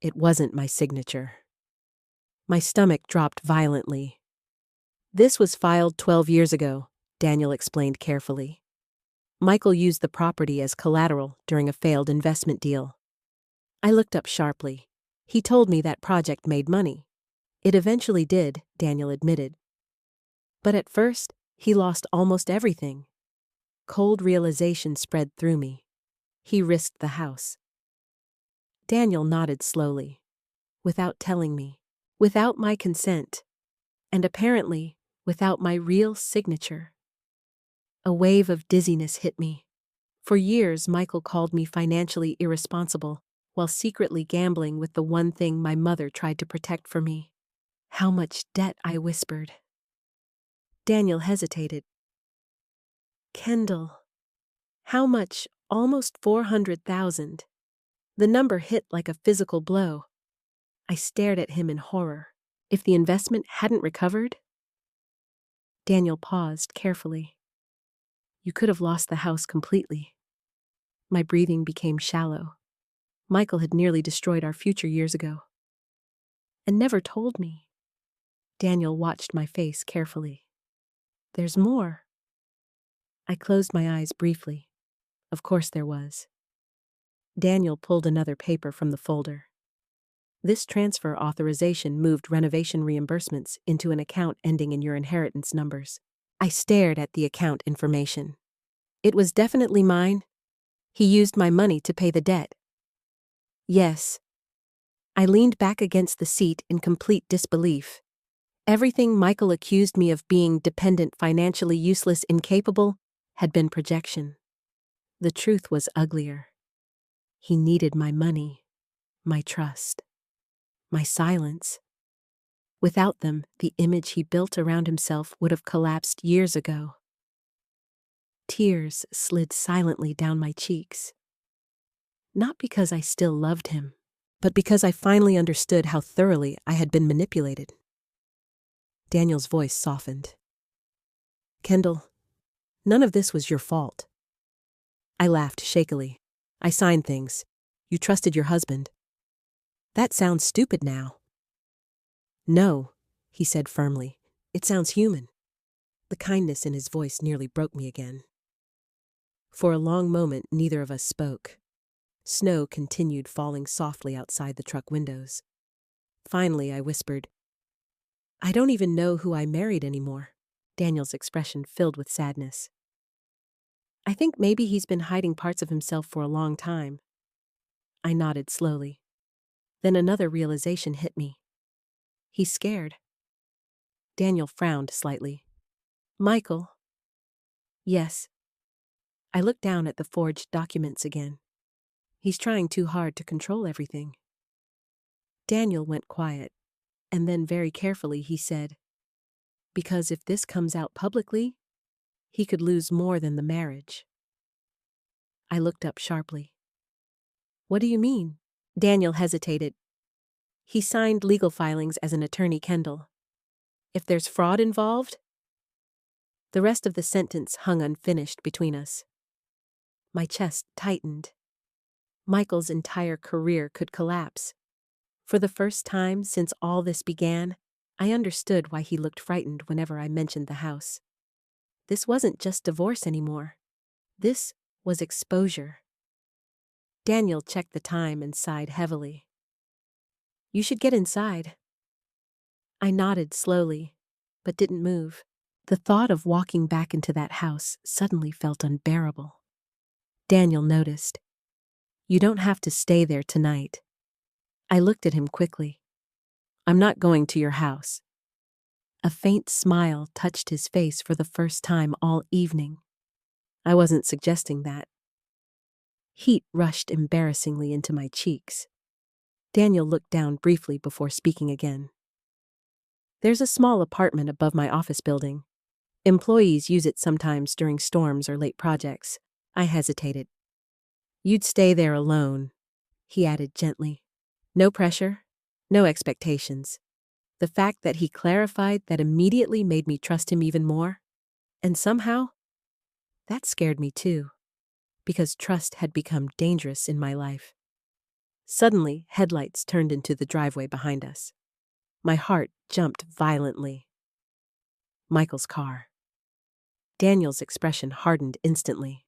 it wasn't my signature. My stomach dropped violently. "This was filed 12 years ago," Daniel explained carefully. "Michael used the property as collateral during a failed investment deal." I looked up sharply. "He told me that project made money." "It eventually did," Daniel admitted. "But at first, he lost almost everything." Cold realization spread through me. He risked the house. Daniel nodded slowly, without telling me, without my consent, and apparently without my real signature. A wave of dizziness hit me. For years, Michael called me financially irresponsible, while secretly gambling with the one thing my mother tried to protect for me. "How much debt?" I whispered. Daniel hesitated. "Kendall." "How much?" "Almost 400,000. The number hit like a physical blow. I stared at him in horror. If the investment hadn't recovered? Daniel paused carefully. "You could have lost the house completely." My breathing became shallow. Michael had nearly destroyed our future years ago. And never told me. Daniel watched my face carefully. There's more. I closed my eyes briefly. Of course there was. Daniel pulled another paper from the folder. This transfer authorization moved renovation reimbursements into an account ending in your inheritance numbers. I stared at the account information. It was definitely mine. He used my money to pay the debt. Yes. I leaned back against the seat in complete disbelief. Everything Michael accused me of being dependent, financially useless, incapable, had been projection. The truth was uglier. He needed my money, my trust, my silence. Without them, the image he built around himself would have collapsed years ago. Tears slid silently down my cheeks. Not because I still loved him, but because I finally understood how thoroughly I had been manipulated. Daniel's voice softened. Kendall, none of this was your fault. I laughed shakily. I signed things. You trusted your husband. That sounds stupid now. No, he said firmly. It sounds human. The kindness in his voice nearly broke me again. For a long moment, neither of us spoke. Snow continued falling softly outside the truck windows. Finally, I whispered, I don't even know who I married anymore. Daniel's expression filled with sadness. I think maybe he's been hiding parts of himself for a long time. I nodded slowly. Then another realization hit me. He's scared. Daniel frowned slightly. Michael. Yes. I looked down at the forged documents again. He's trying too hard to control everything. Daniel went quiet, and then very carefully he said, because if this comes out publicly, he could lose more than the marriage. I looked up sharply. What do you mean? Daniel hesitated. He signed legal filings as an attorney, Kendall. If there's fraud involved? The rest of the sentence hung unfinished between us. My chest tightened. Michael's entire career could collapse. For the first time since all this began, I understood why he looked frightened whenever I mentioned the house. This wasn't just divorce anymore. This was exposure. Daniel checked the time and sighed heavily. You should get inside. I nodded slowly, but didn't move. The thought of walking back into that house suddenly felt unbearable. Daniel noticed. You don't have to stay there tonight. I looked at him quickly. I'm not going to your house. A faint smile touched his face for the first time all evening. I wasn't suggesting that. Heat rushed embarrassingly into my cheeks. Daniel looked down briefly before speaking again. There's a small apartment above my office building. Employees use it sometimes during storms or late projects. I hesitated. You'd stay there alone, he added gently. No pressure, no expectations. The fact that he clarified that immediately made me trust him even more. And somehow, that scared me too, because trust had become dangerous in my life. Suddenly, headlights turned into the driveway behind us. My heart jumped violently. Michael's car. Daniel's expression hardened instantly.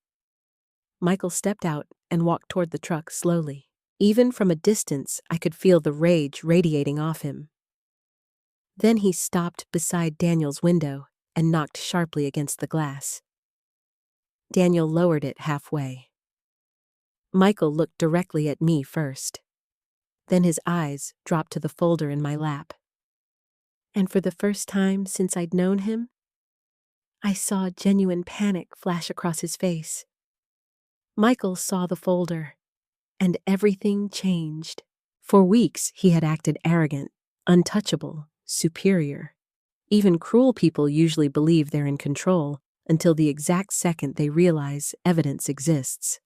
Michael stepped out and walked toward the truck slowly. Even from a distance, I could feel the rage radiating off him. Then he stopped beside Daniel's window and knocked sharply against the glass. Daniel lowered it halfway. Michael looked directly at me first. Then his eyes dropped to the folder in my lap. And for the first time since I'd known him, I saw genuine panic flash across his face. Michael saw the folder, and everything changed. For weeks, he had acted arrogant, untouchable, superior. Even cruel people usually believe they're in control until the exact second they realize evidence exists.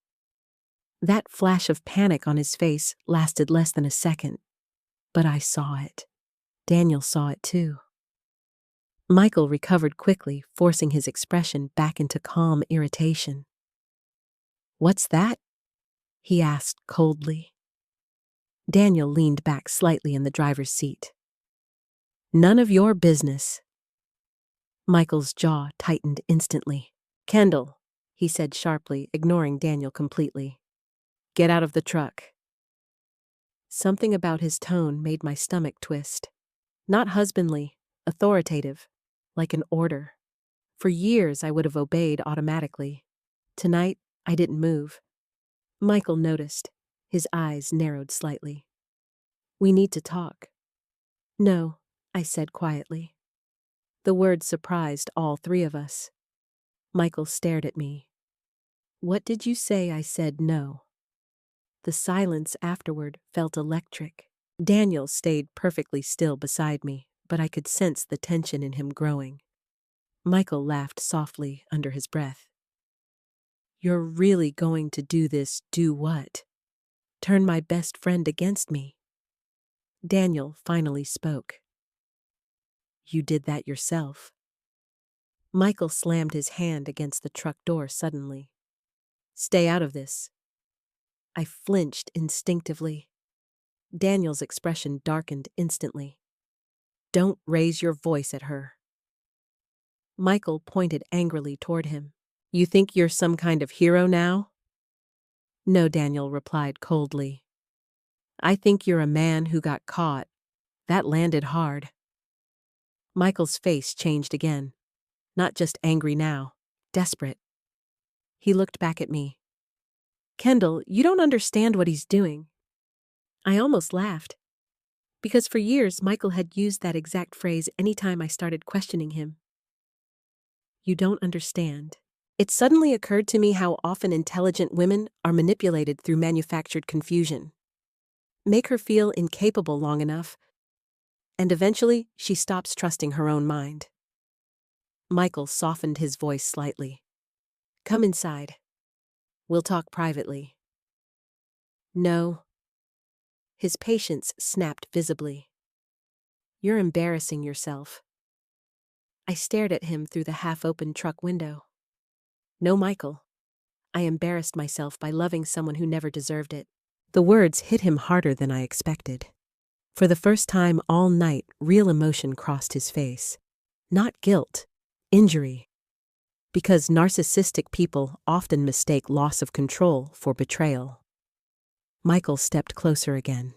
That flash of panic on his face lasted less than a second, but I saw it. Daniel saw it too. Michael recovered quickly, forcing his expression back into calm irritation. What's that? He asked coldly. Daniel leaned back slightly in the driver's seat. None of your business. Michael's jaw tightened instantly. Kendall, he said sharply, ignoring Daniel completely. Get out of the truck. Something about his tone made my stomach twist. Not husbandly, authoritative, like an order. For years I would have obeyed automatically. Tonight, I didn't move. Michael noticed. His eyes narrowed slightly. We need to talk. No, I said quietly. The word surprised all three of us. Michael stared at me. What did you say? I said no. The silence afterward felt electric. Daniel stayed perfectly still beside me, but I could sense the tension in him growing. Michael laughed softly under his breath. You're really going to do this? Do what? Turn my best friend against me? Daniel finally spoke. You did that yourself. Michael slammed his hand against the truck door suddenly. Stay out of this. I flinched instinctively. Daniel's expression darkened instantly. Don't raise your voice at her. Michael pointed angrily toward him. You think you're some kind of hero now? No, Daniel replied coldly. I think you're a man who got caught. That landed hard. Michael's face changed again. Not just angry now, desperate. He looked back at me. Kendall, you don't understand what he's doing. I almost laughed. Because for years, Michael had used that exact phrase anytime I started questioning him. You don't understand. It suddenly occurred to me how often intelligent women are manipulated through manufactured confusion. Make her feel incapable long enough, and eventually she stops trusting her own mind. Michael softened his voice slightly. Come inside. We'll talk privately. No. His patience snapped visibly. You're embarrassing yourself. I stared at him through the half-open truck window. No, Michael. I embarrassed myself by loving someone who never deserved it. The words hit him harder than I expected. For the first time all night, real emotion crossed his face. Not guilt, injury. Because narcissistic people often mistake loss of control for betrayal. Michael stepped closer again.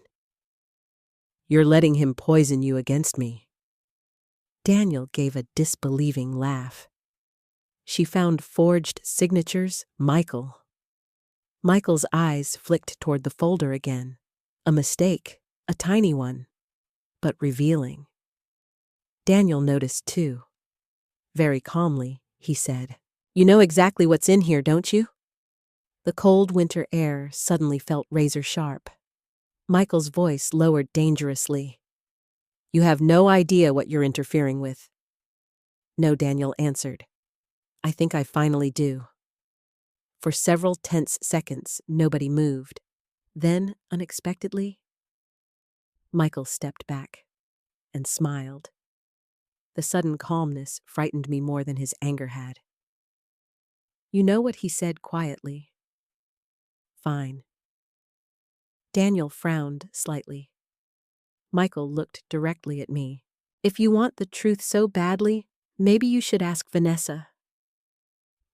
You're letting him poison you against me. Daniel gave a disbelieving laugh. She found forged signatures, Michael. Michael's eyes flicked toward the folder again. A mistake, a tiny one, but revealing. Daniel noticed too. Very calmly, he said, You know exactly what's in here, don't you? The cold winter air suddenly felt razor sharp. Michael's voice lowered dangerously. You have no idea what you're interfering with. No, Daniel answered. I think I finally do. For several tense seconds, nobody moved. Then, unexpectedly, Michael stepped back and smiled. The sudden calmness frightened me more than his anger had. You know what he said quietly? Fine. Daniel frowned slightly. Michael looked directly at me. If you want the truth so badly, maybe you should ask Vanessa.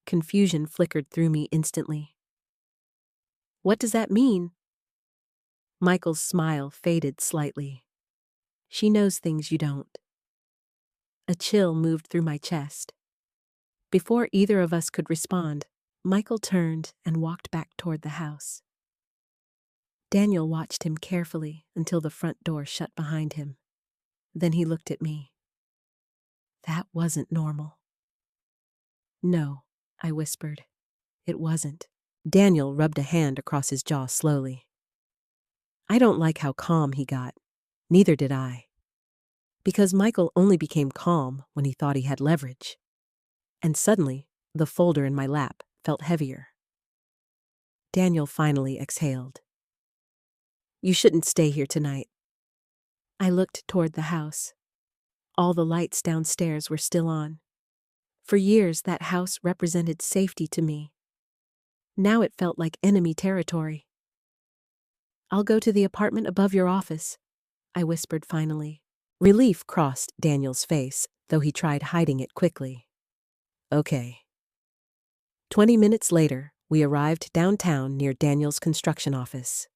Confusion flickered through me instantly. What does that mean? Michael's smile faded slightly. She knows things you don't. A chill moved through my chest. Before either of us could respond, Michael turned and walked back toward the house. Daniel watched him carefully until the front door shut behind him. Then he looked at me. That wasn't normal. No, I whispered. It wasn't. Daniel rubbed a hand across his jaw slowly. I don't like how calm he got. Neither did I. Because Michael only became calm when he thought he had leverage. And suddenly, the folder in my lap felt heavier. Daniel finally exhaled. You shouldn't stay here tonight. I looked toward the house. All the lights downstairs were still on. For years, that house represented safety to me. Now it felt like enemy territory. I'll go to the apartment above your office, I whispered finally. Relief crossed Daniel's face, though he tried hiding it quickly. Okay. 20 minutes later, we arrived downtown near Daniel's construction office.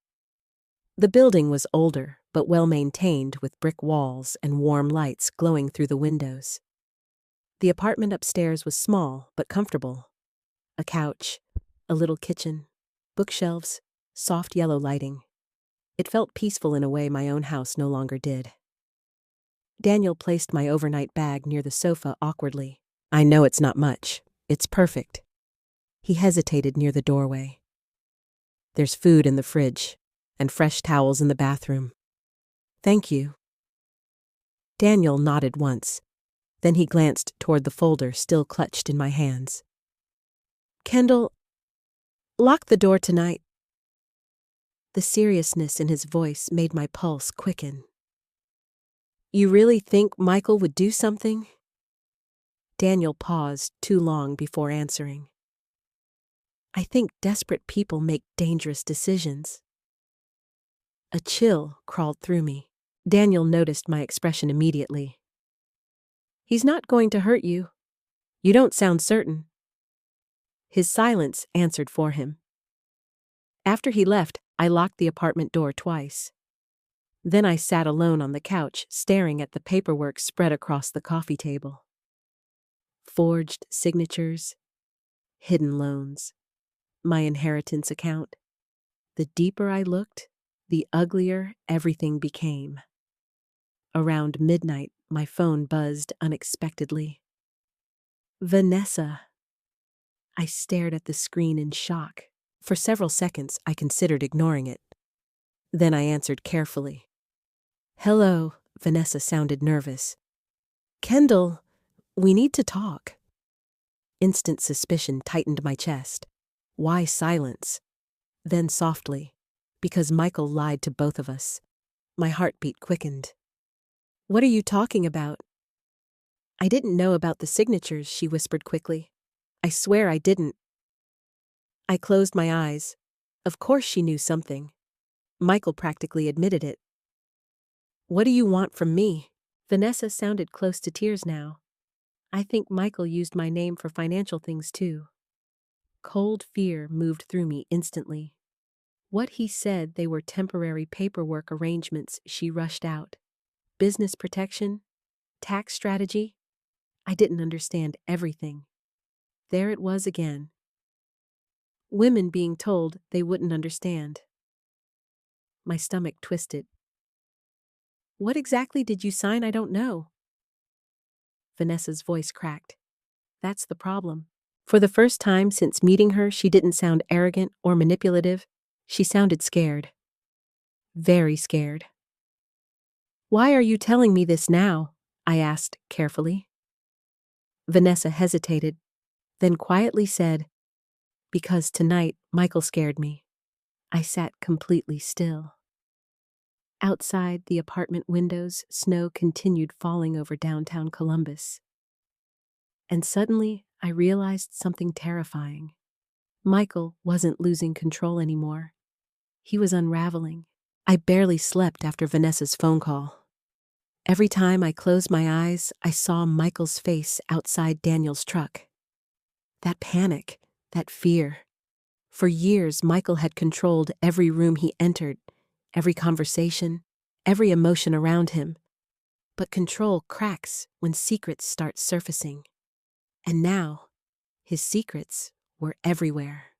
The building was older, but well-maintained with brick walls and warm lights glowing through the windows. The apartment upstairs was small but comfortable. A couch, a little kitchen, bookshelves, soft yellow lighting. It felt peaceful in a way my own house no longer did. Daniel placed my overnight bag near the sofa awkwardly. I know it's not much. It's perfect. He hesitated near the doorway. There's food in the fridge, and fresh towels in the bathroom. Thank you. Daniel nodded once. Then he glanced toward the folder still clutched in my hands. Kendall, lock the door tonight. The seriousness in his voice made my pulse quicken. You really think Michael would do something? Daniel paused too long before answering. I think desperate people make dangerous decisions. A chill crawled through me. Daniel noticed my expression immediately. He's not going to hurt you. You don't sound certain. His silence answered for him. After he left, I locked the apartment door twice. Then I sat alone on the couch, staring at the paperwork spread across the coffee table. Forged signatures, hidden loans, my inheritance account. The deeper I looked, the uglier everything became. Around midnight, my phone buzzed unexpectedly. Vanessa. I stared at the screen in shock. For several seconds, I considered ignoring it. Then I answered carefully. Hello, Vanessa sounded nervous. Kendall, we need to talk. Instant suspicion tightened my chest. Why silence? Then softly, because Michael lied to both of us. My heartbeat quickened. What are you talking about? I didn't know about the signatures, she whispered quickly. I swear I didn't. I closed my eyes. Of course she knew something. Michael practically admitted it. What do you want from me? Vanessa sounded close to tears now. I think Michael used my name for financial things too. Cold fear moved through me instantly. What he said they were temporary paperwork arrangements, she rushed out. Business protection? Tax strategy? I didn't understand everything. There it was again. Women being told they wouldn't understand. My stomach twisted. What exactly did you sign? I don't know. Vanessa's voice cracked. That's the problem. For the first time since meeting her, she didn't sound arrogant or manipulative. She sounded scared. Very scared. Why are you telling me this now? I asked carefully. Vanessa hesitated, then quietly said, because tonight Michael scared me. I sat completely still. Outside the apartment windows, snow continued falling over downtown Columbus. And suddenly, I realized something terrifying. Michael wasn't losing control anymore. He was unraveling. I barely slept after Vanessa's phone call. Every time I closed my eyes, I saw Michael's face outside Daniel's truck. That panic, that fear. For years, Michael had controlled every room he entered, every conversation, every emotion around him. But control cracks when secrets start surfacing. And now, his secrets were everywhere.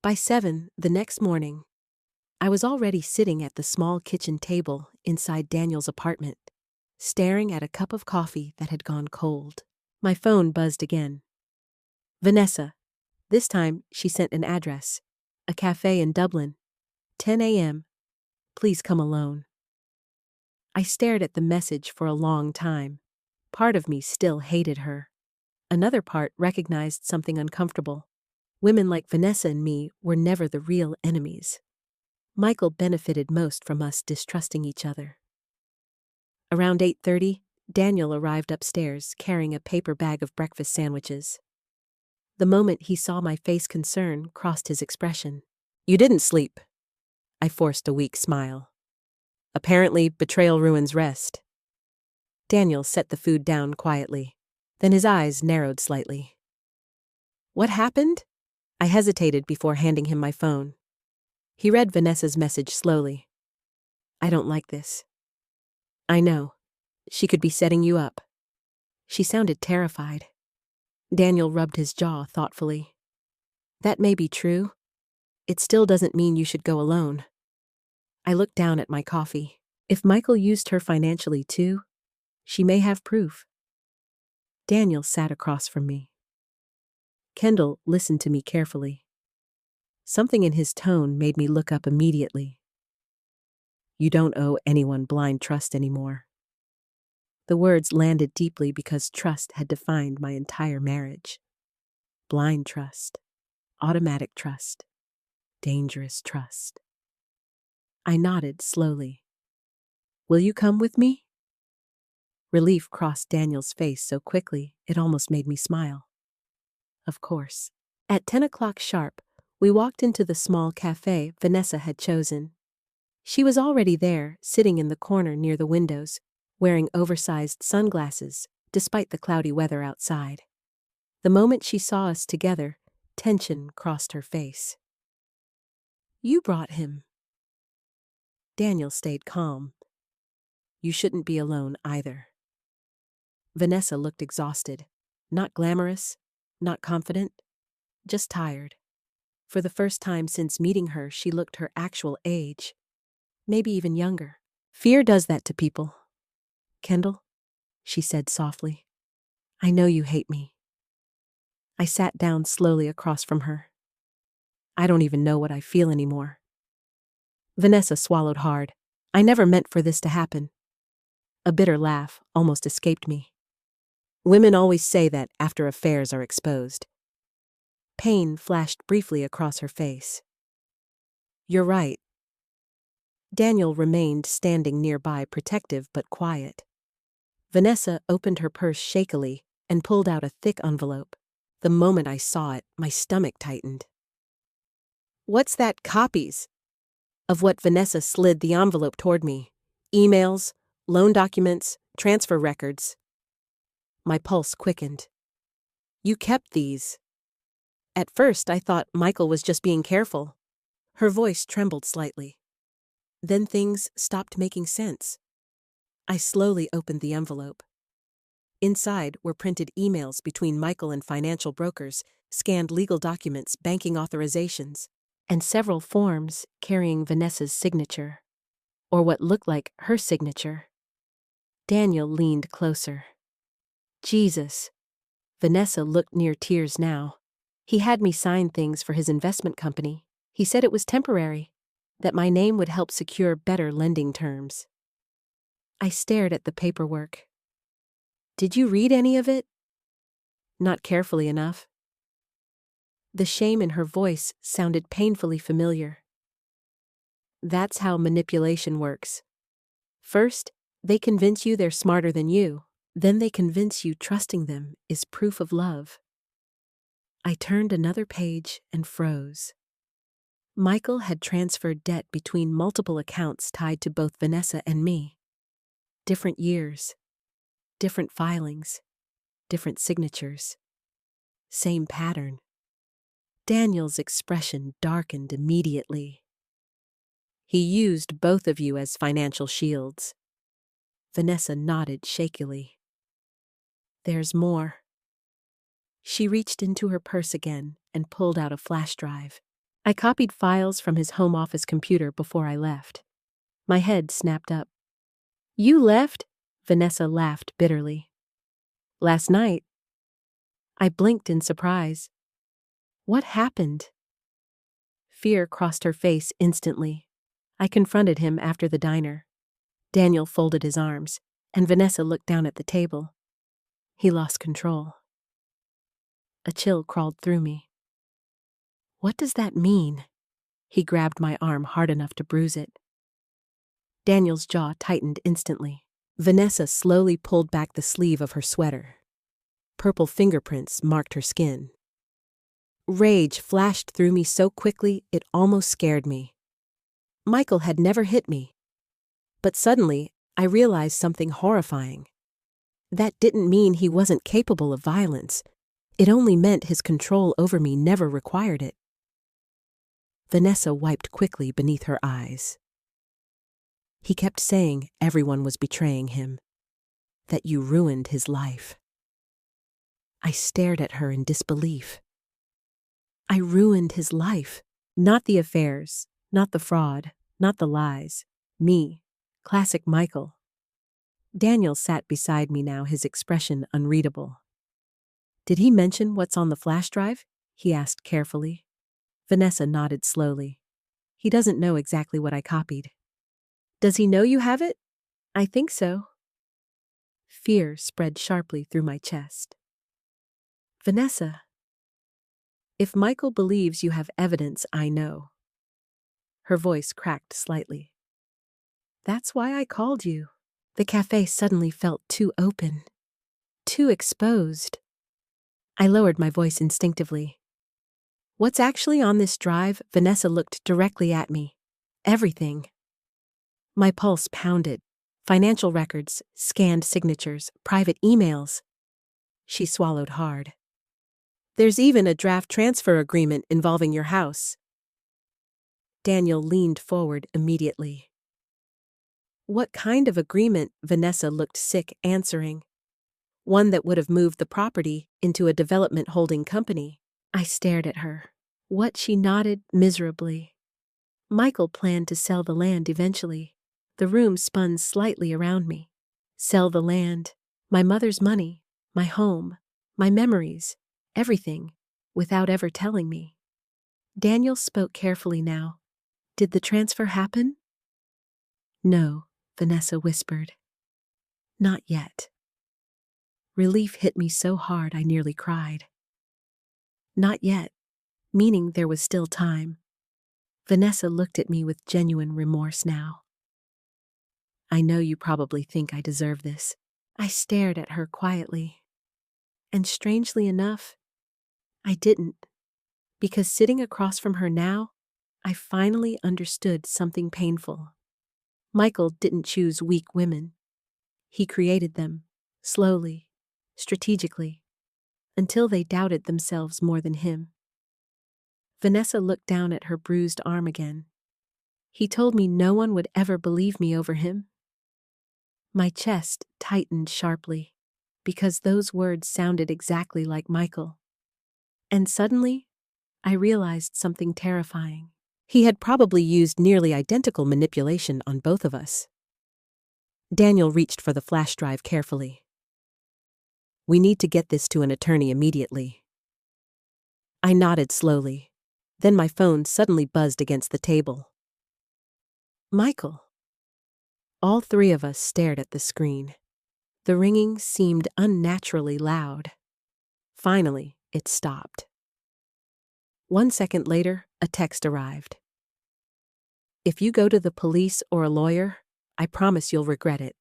By 7 the next morning, I was already sitting at the small kitchen table inside Daniel's apartment, staring at a cup of coffee that had gone cold. My phone buzzed again. Vanessa. This time, she sent an address. A cafe in Dublin. 10 a.m. Please come alone. I stared at the message for a long time. Part of me still hated her. Another part recognized something uncomfortable. Women like Vanessa and me were never the real enemies. Michael benefited most from us distrusting each other. Around 8:30, Daniel arrived upstairs carrying a paper bag of breakfast sandwiches. The moment he saw my face, concern crossed his expression. You didn't sleep. I forced a weak smile. Apparently, betrayal ruins rest. Daniel set the food down quietly. Then his eyes narrowed slightly. What happened? I hesitated before handing him my phone. He read Vanessa's message slowly. I don't like this. I know. She could be setting you up. She sounded terrified. Daniel rubbed his jaw thoughtfully. That may be true. It still doesn't mean you should go alone. I looked down at my coffee. If Michael used her financially too, she may have proof. Daniel sat across from me. Kendall listened to me carefully. Something in his tone made me look up immediately. You don't owe anyone blind trust anymore. The words landed deeply because trust had defined my entire marriage. Blind trust, automatic trust, dangerous trust. I nodded slowly. Will you come with me? Relief crossed Daniel's face so quickly it almost made me smile. Of course. At 10 o'clock sharp, we walked into the small cafe Vanessa had chosen. She was already there, sitting in the corner near the windows, wearing oversized sunglasses, despite the cloudy weather outside. The moment she saw us together, tension crossed her face. You brought him. Daniel stayed calm. You shouldn't be alone either. Vanessa looked exhausted, not glamorous, not confident, just tired. For the first time since meeting her, she looked her actual age, maybe even younger. Fear does that to people. Kendall, she said softly, I know you hate me. I sat down slowly across from her. I don't even know what I feel anymore. Vanessa swallowed hard. I never meant for this to happen. A bitter laugh almost escaped me. Women always say that after affairs are exposed. Pain flashed briefly across her face. You're right. Daniel remained standing nearby, protective but quiet. Vanessa opened her purse shakily and pulled out a thick envelope. The moment I saw it, my stomach tightened. What's that? Copies of what? Vanessa slid the envelope toward me. Emails, loan documents, transfer records. My pulse quickened. You kept these. At first, I thought Michael was just being careful. Her voice trembled slightly. Then things stopped making sense. I slowly opened the envelope. Inside were printed emails between Michael and financial brokers, scanned legal documents, banking authorizations, and several forms carrying Vanessa's signature, or what looked like her signature. Daniel leaned closer. Jesus. Vanessa looked near tears now. He had me sign things for his investment company. He said it was temporary, that my name would help secure better lending terms. I stared at the paperwork. Did you read any of it? Not carefully enough. The shame in her voice sounded painfully familiar. That's how manipulation works. First, they convince you they're smarter than you. Then they convince you trusting them is proof of love. I turned another page and froze. Michael had transferred debt between multiple accounts tied to both Vanessa and me. Different years, different filings, different signatures. Same pattern. Daniel's expression darkened immediately. He used both of you as financial shields. Vanessa nodded shakily. There's more. She reached into her purse again and pulled out a flash drive. I copied files from his home office computer before I left. My head snapped up. You left? Vanessa laughed bitterly. Last night. I blinked in surprise. What happened? Fear crossed her face instantly. I confronted him after the diner. Daniel folded his arms, and Vanessa looked down at the table. He lost control. A chill crawled through me. What does that mean? He grabbed my arm hard enough to bruise it. Daniel's jaw tightened instantly. Vanessa slowly pulled back the sleeve of her sweater. Purple fingerprints marked her skin. Rage flashed through me so quickly it almost scared me. Michael had never hit me. But suddenly, I realized something horrifying. That didn't mean he wasn't capable of violence. It only meant his control over me never required it. Vanessa wiped quickly beneath her eyes. He kept saying everyone was betraying him, that you ruined his life. I stared at her in disbelief. I ruined his life. Not the affairs, not the fraud, not the lies. Me, classic Michael. Daniel sat beside me now, his expression unreadable. Did he mention what's on the flash drive? He asked carefully. Vanessa nodded slowly. He doesn't know exactly what I copied. Does he know you have it? I think so. Fear spread sharply through my chest. Vanessa, if Michael believes you have evidence, I know. Her voice cracked slightly. That's why I called you. The cafe suddenly felt too open, too exposed. I lowered my voice instinctively. What's actually on this drive? Vanessa looked directly at me. Everything. My pulse pounded. Financial records, scanned signatures, private emails. She swallowed hard. There's even a draft transfer agreement involving your house. Daniel leaned forward immediately. What kind of agreement? Vanessa looked sick, answering. One that would have moved the property into a development holding company. I stared at her. What? She nodded miserably. Michael planned to sell the land eventually. The room spun slightly around me. Sell the land, my mother's money, my home, my memories, everything, without ever telling me. Daniel spoke carefully now. Did the transfer happen? No, Vanessa whispered. Not yet. Relief hit me so hard I nearly cried. Not yet, meaning there was still time. Vanessa looked at me with genuine remorse now. I know you probably think I deserve this. I stared at her quietly. And strangely enough, I didn't. Because sitting across from her now, I finally understood something painful. Michael didn't choose weak women. He created them, slowly, strategically, until they doubted themselves more than him. Vanessa looked down at her bruised arm again. He told me no one would ever believe me over him. My chest tightened sharply, because those words sounded exactly like Michael. And suddenly, I realized something terrifying. He had probably used nearly identical manipulation on both of us. Daniel reached for the flash drive carefully. We need to get this to an attorney immediately. I nodded slowly. Then my phone suddenly buzzed against the table. Michael. All three of us stared at the screen. The ringing seemed unnaturally loud. Finally, it stopped. 1 second later, a text arrived. If you go to the police or a lawyer, I promise you'll regret it.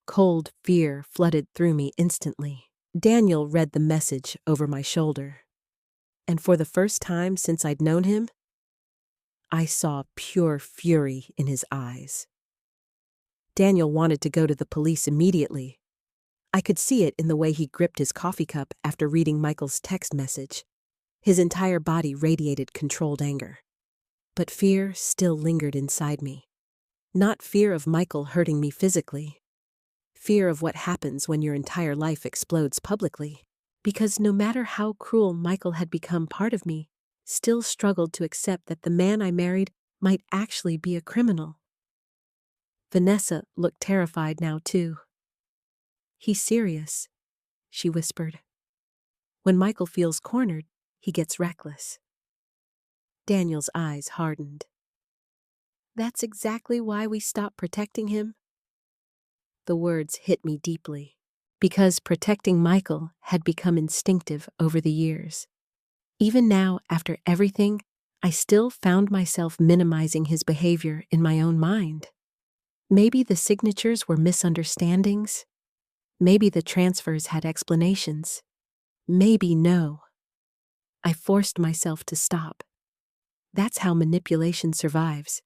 Cold fear flooded through me instantly. Daniel read the message over my shoulder. And for the first time since I'd known him, I saw pure fury in his eyes. Daniel wanted to go to the police immediately. I could see it in the way he gripped his coffee cup after reading Michael's text message. His entire body radiated controlled anger. But fear still lingered inside me. Not fear of Michael hurting me physically. Fear of what happens when your entire life explodes publicly. Because no matter how cruel Michael had become, part of me still struggled to accept that the man I married might actually be a criminal. Vanessa looked terrified now too. He's serious, she whispered. When Michael feels cornered, he gets reckless. Daniel's eyes hardened. That's exactly why we stopped protecting him. The words hit me deeply, because protecting Michael had become instinctive over the years. Even now, after everything, I still found myself minimizing his behavior in my own mind. Maybe the signatures were misunderstandings. Maybe the transfers had explanations. Maybe no. I forced myself to stop. That's how manipulation survives,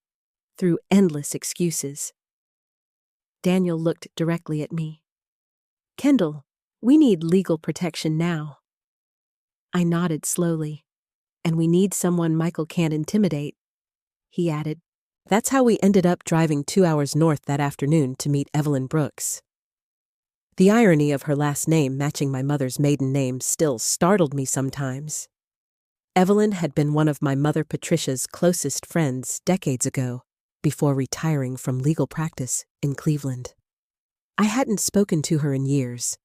through endless excuses. Daniel looked directly at me. Kendall, we need legal protection now. I nodded slowly. And we need someone Michael can't intimidate, he added. That's how we ended up driving 2 hours north that afternoon to meet Evelyn Brooks. The irony of her last name matching my mother's maiden name still startled me sometimes. Evelyn had been one of my mother Patricia's closest friends decades ago, before retiring from legal practice in Cleveland. I hadn't spoken to her in years,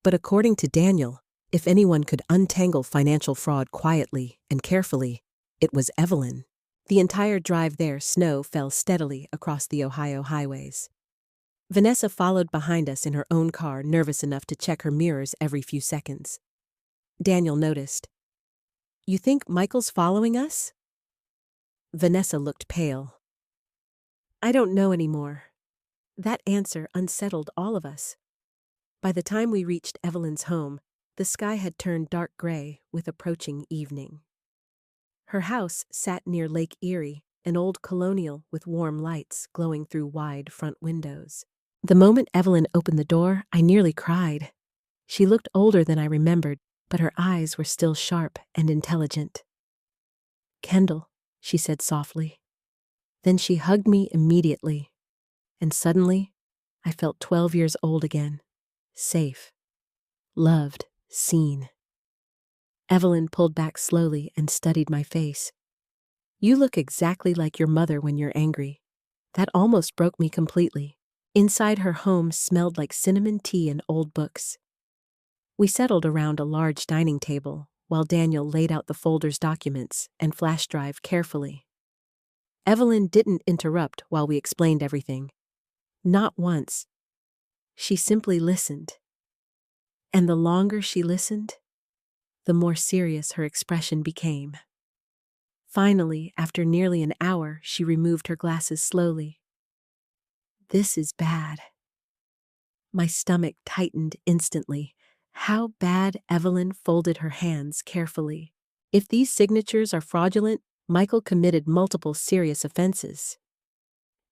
but according to Daniel, if anyone could untangle financial fraud quietly and carefully, it was Evelyn. The entire drive there, snow fell steadily across the Ohio highways. Vanessa followed behind us in her own car, nervous enough to check her mirrors every few seconds. Daniel noticed. You think Michael's following us? Vanessa looked pale. I don't know anymore. That answer unsettled all of us. By the time we reached Evelyn's home, the sky had turned dark gray with approaching evening. Her house sat near Lake Erie, an old colonial with warm lights glowing through wide front windows. The moment Evelyn opened the door, I nearly cried. She looked older than I remembered, but her eyes were still sharp and intelligent. Kendall, she said softly. Then she hugged me immediately, and suddenly I felt 12 years old again, safe, loved, seen. Evelyn pulled back slowly and studied my face. You look exactly like your mother when you're angry. That almost broke me completely. Inside her home smelled like cinnamon tea and old books. We settled around a large dining table while Daniel laid out the folder's documents and flash drive carefully. Evelyn didn't interrupt while we explained everything. Not once. She simply listened. And the longer she listened, the more serious her expression became. Finally, after nearly an hour, she removed her glasses slowly. This is bad. My stomach tightened instantly. How bad? Evelyn folded her hands carefully. If these signatures are fraudulent, Michael committed multiple serious offenses.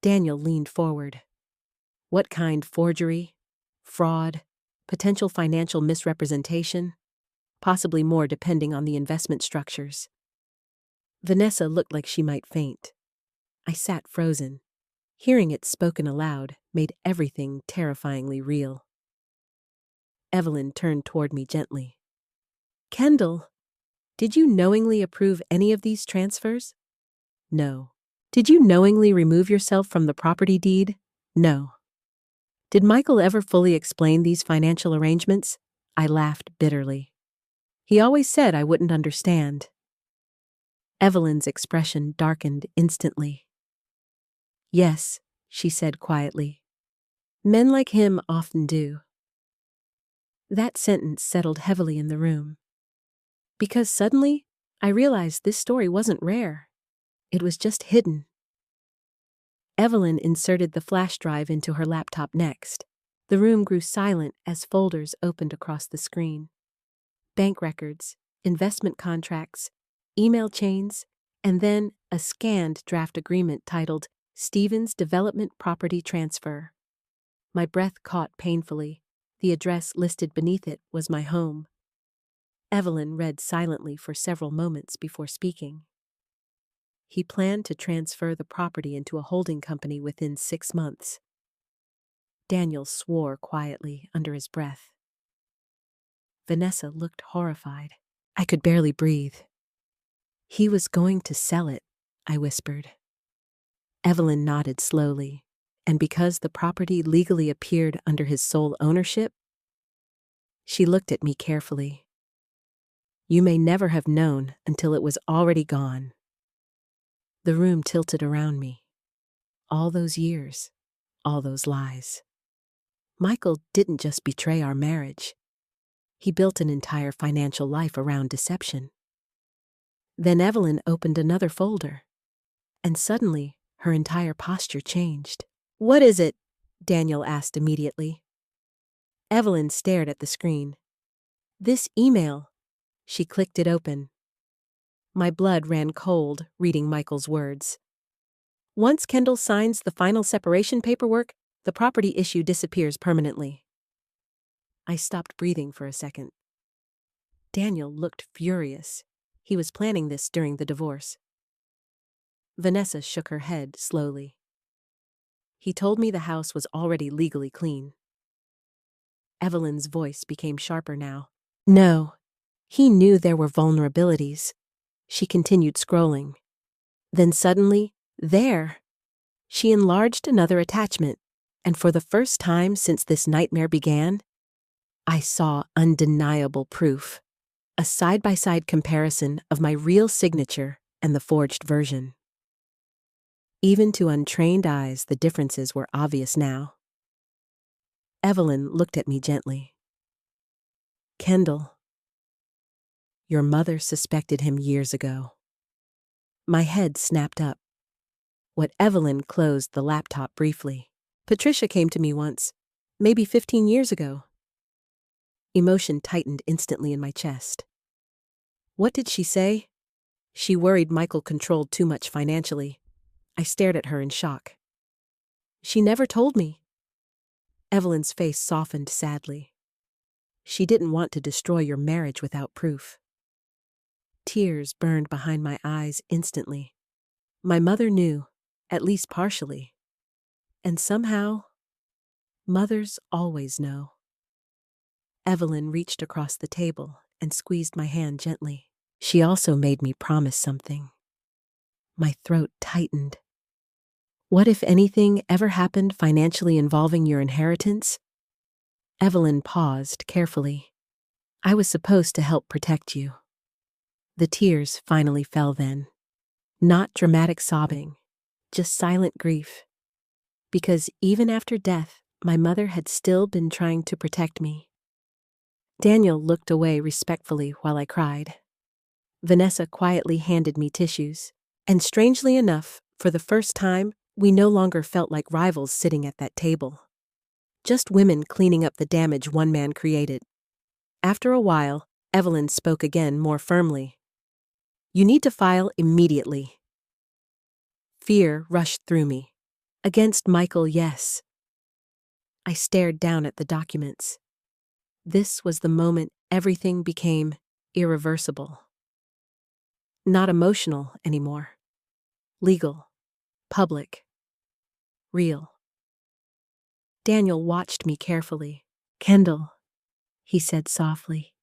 Daniel leaned forward. What kind? Forgery? Fraud? Potential financial misrepresentation? Possibly more depending on the investment structures. Vanessa looked like she might faint. I sat frozen. Hearing it spoken aloud made everything terrifyingly real. Evelyn turned toward me gently. Kendall, did you knowingly approve any of these transfers? No. Did you knowingly remove yourself from the property deed? No. Did Michael ever fully explain these financial arrangements? I laughed bitterly. He always said I wouldn't understand. Evelyn's expression darkened instantly. Yes, she said quietly. Men like him often do. That sentence settled heavily in the room. Because suddenly, I realized this story wasn't rare. It was just hidden. Evelyn inserted the flash drive into her laptop next. The room grew silent as folders opened across the screen. Bank records, investment contracts, email chains, and then a scanned draft agreement titled Stevens Development Property Transfer. My breath caught painfully. The address listed beneath it was my home. Evelyn read silently for several moments before speaking. He planned to transfer the property into a holding company within 6 months. Daniel swore quietly under his breath. Vanessa looked horrified. I could barely breathe. He was going to sell it, I whispered. Evelyn nodded slowly, and because the property legally appeared under his sole ownership, she looked at me carefully. You may never have known until it was already gone. The room tilted around me. All those years, all those lies. Michael didn't just betray our marriage. He built an entire financial life around deception. Then Evelyn opened another folder, and suddenly her entire posture changed. What is it? Daniel asked immediately. Evelyn stared at the screen. This email. She clicked it open. My blood ran cold reading Michael's words. Once Kendall signs the final separation paperwork, the property issue disappears permanently. I stopped breathing for a second. Daniel looked furious. He was planning this during the divorce. Vanessa shook her head slowly. He told me the house was already legally clean. Evelyn's voice became sharper now. No, he knew there were vulnerabilities. She continued scrolling. Then suddenly, there! She enlarged another attachment, and for the first time since this nightmare began, I saw undeniable proof. A side-by-side comparison of my real signature and the forged version. Even to untrained eyes, the differences were obvious now. Evelyn looked at me gently. Kendall, your mother suspected him years ago. My head snapped up. What Evelyn closed the laptop briefly. Patricia came to me once, maybe 15 years ago. Emotion tightened instantly in my chest. What did she say? She worried Michael controlled too much financially. I stared at her in shock. She never told me. Evelyn's face softened sadly. She didn't want to destroy your marriage without proof. Tears burned behind my eyes instantly. My mother knew, at least partially. And somehow, mothers always know. Evelyn reached across the table and squeezed my hand gently. She also made me promise something. My throat tightened. What if anything ever happened financially involving your inheritance? Evelyn paused carefully. I was supposed to help protect you. The tears finally fell then. Not dramatic sobbing, just silent grief. Because even after death, my mother had still been trying to protect me. Daniel looked away respectfully while I cried. Vanessa quietly handed me tissues. And strangely enough, for the first time, we no longer felt like rivals sitting at that table. Just women cleaning up the damage one man created. After a while, Evelyn spoke again more firmly. You need to file immediately. Fear rushed through me. Against Michael, yes. I stared down at the documents. This was the moment everything became irreversible. Not emotional anymore. Legal. Public. Real. Daniel watched me carefully. Kendall, he said softly.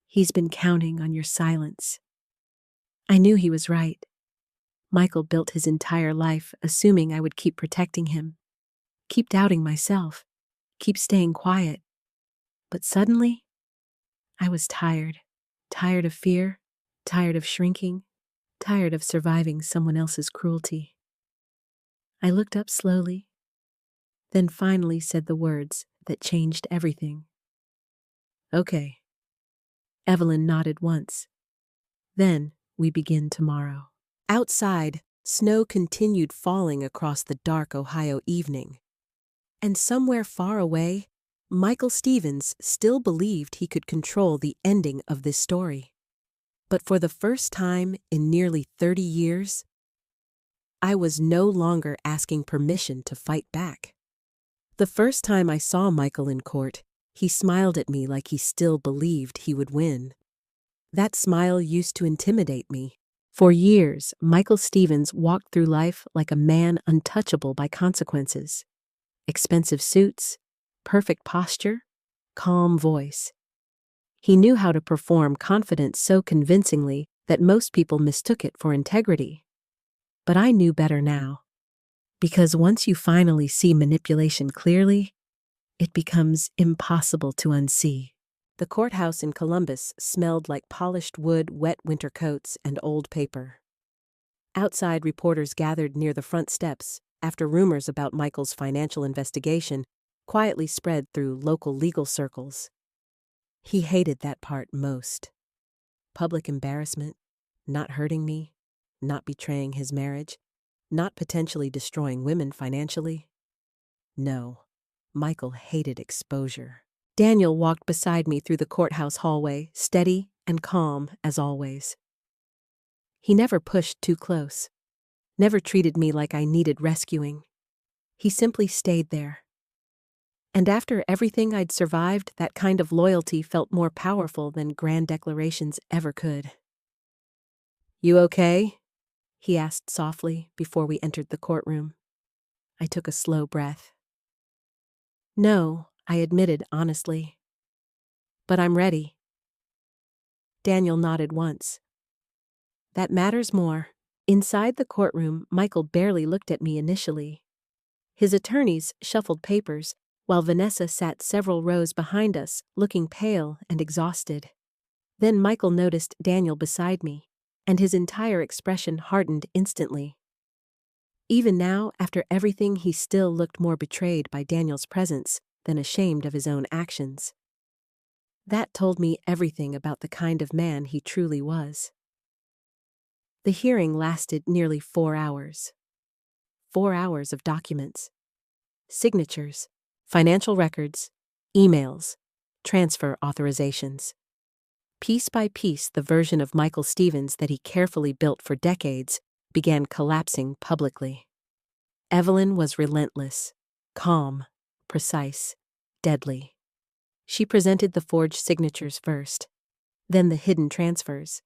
He's been counting on your silence. I knew he was right. Michael built his entire life assuming I would keep protecting him, keep doubting myself, keep staying quiet. But suddenly, I was tired. Tired of fear, tired of shrinking, tired of surviving someone else's cruelty. I looked up slowly, then finally said the words that changed everything. Okay. Evelyn nodded once. Then we begin tomorrow. Outside, snow continued falling across the dark Ohio evening. And somewhere far away, Michael Stevens still believed he could control the ending of this story. But for the first time in nearly 30 years, I was no longer asking permission to fight back. The first time I saw Michael in court, he smiled at me like he still believed he would win. That smile used to intimidate me. For years, Michael Stevens walked through life like a man untouchable by consequences. Expensive suits, perfect posture, calm voice. He knew how to perform confidence so convincingly that most people mistook it for integrity. But I knew better now. Because once you finally see manipulation clearly, it becomes impossible to unsee. The courthouse in Columbus smelled like polished wood, wet winter coats, and old paper. Outside, reporters gathered near the front steps after rumors about Michael's financial investigation quietly spread through local legal circles. He hated that part most. Public embarrassment, not hurting me, not betraying his marriage, not potentially destroying women financially. No, Michael hated exposure. Daniel walked beside me through the courthouse hallway, steady and calm as always. He never pushed too close, never treated me like I needed rescuing. He simply stayed there. And after everything I'd survived, that kind of loyalty felt more powerful than grand declarations ever could. "You okay?" he asked softly before we entered the courtroom. I took a slow breath. "No," I admitted honestly. "But I'm ready." Daniel nodded once. "That matters more." Inside the courtroom, Michael barely looked at me initially. His attorneys shuffled papers, while Vanessa sat several rows behind us, looking pale and exhausted. Then Michael noticed Daniel beside me, and his entire expression hardened instantly. Even now, after everything, he still looked more betrayed by Daniel's presence than ashamed of his own actions. That told me everything about the kind of man he truly was. The hearing lasted nearly 4 hours. 4 hours of documents, signatures, financial records, emails, transfer authorizations. Piece by piece, the version of Michael Stevens that he carefully built for decades began collapsing publicly. Evelyn was relentless, calm, precise, deadly. She presented the forged signatures first, then the hidden transfers,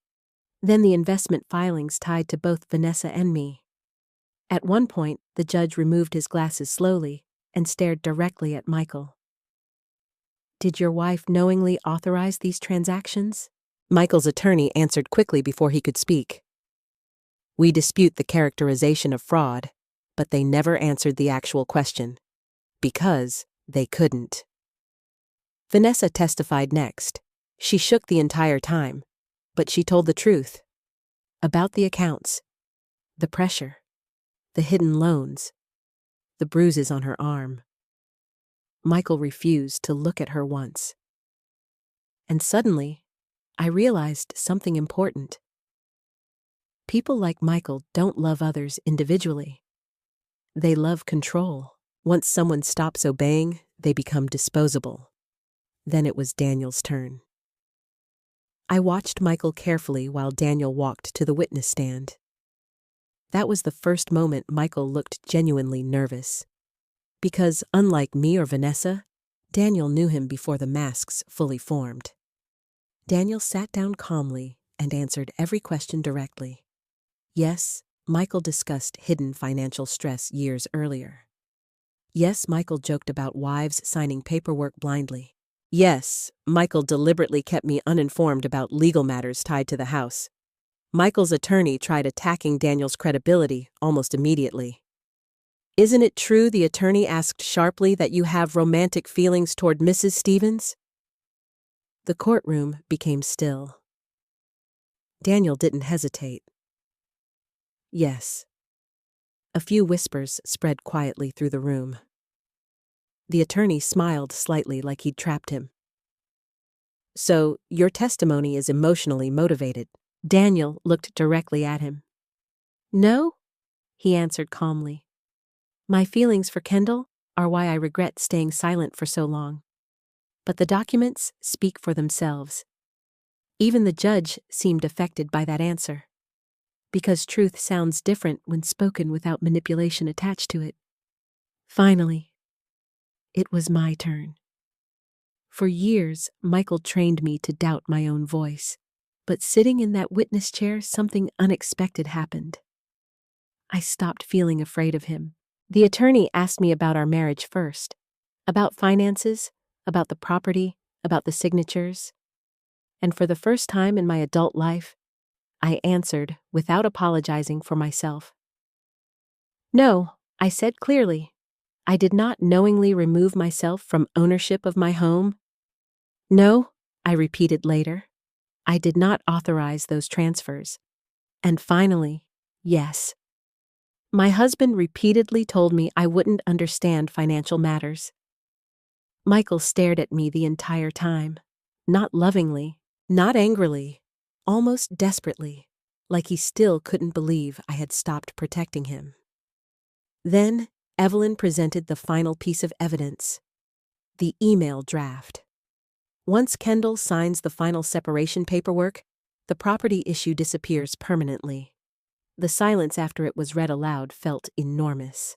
then the investment filings tied to both Vanessa and me. At one point, the judge removed his glasses slowly and stared directly at Michael. "Did your wife knowingly authorize these transactions?" Michael's attorney answered quickly before he could speak. "We dispute the characterization of fraud, but they never answered the actual question. Because they couldn't." Vanessa testified next. She shook the entire time, but she told the truth. About the accounts, the pressure, the hidden loans, the bruises on her arm. Michael refused to look at her once. And suddenly, I realized something important. People like Michael don't love others individually. They love control. Once someone stops obeying, they become disposable. Then it was Daniel's turn. I watched Michael carefully while Daniel walked to the witness stand. That was the first moment Michael looked genuinely nervous. Because, unlike me or Vanessa, Daniel knew him before the masks fully formed. Daniel sat down calmly and answered every question directly. Yes, Michael discussed hidden financial stress years earlier. Yes, Michael joked about wives signing paperwork blindly. Yes, Michael deliberately kept me uninformed about legal matters tied to the house. Michael's attorney tried attacking Daniel's credibility almost immediately. "Isn't it true," the attorney asked sharply, "that you have romantic feelings toward Mrs. Stevens?" The courtroom became still. Daniel didn't hesitate. "Yes." A few whispers spread quietly through the room. The attorney smiled slightly like he'd trapped him. "So, your testimony is emotionally motivated." Daniel looked directly at him. "No," he answered calmly. "My feelings for Kendall are why I regret staying silent for so long. But the documents speak for themselves." Even the judge seemed affected by that answer. Because truth sounds different when spoken without manipulation attached to it. Finally, it was my turn. For years, Michael trained me to doubt my own voice. But sitting in that witness chair, something unexpected happened. I stopped feeling afraid of him. The attorney asked me about our marriage first. About finances, about the property, about the signatures. And for the first time in my adult life, I answered without apologizing for myself. "No," I said clearly. "I did not knowingly remove myself from ownership of my home." "No," I repeated later. "I did not authorize those transfers." And finally, yes. My husband repeatedly told me I wouldn't understand financial matters. Michael stared at me the entire time. Not lovingly, not angrily, almost desperately, like he still couldn't believe I had stopped protecting him. Then, Evelyn presented the final piece of evidence. The email draft. Once Kendall signs the final separation paperwork, The property issue disappears permanently. The silence after it was read aloud felt enormous.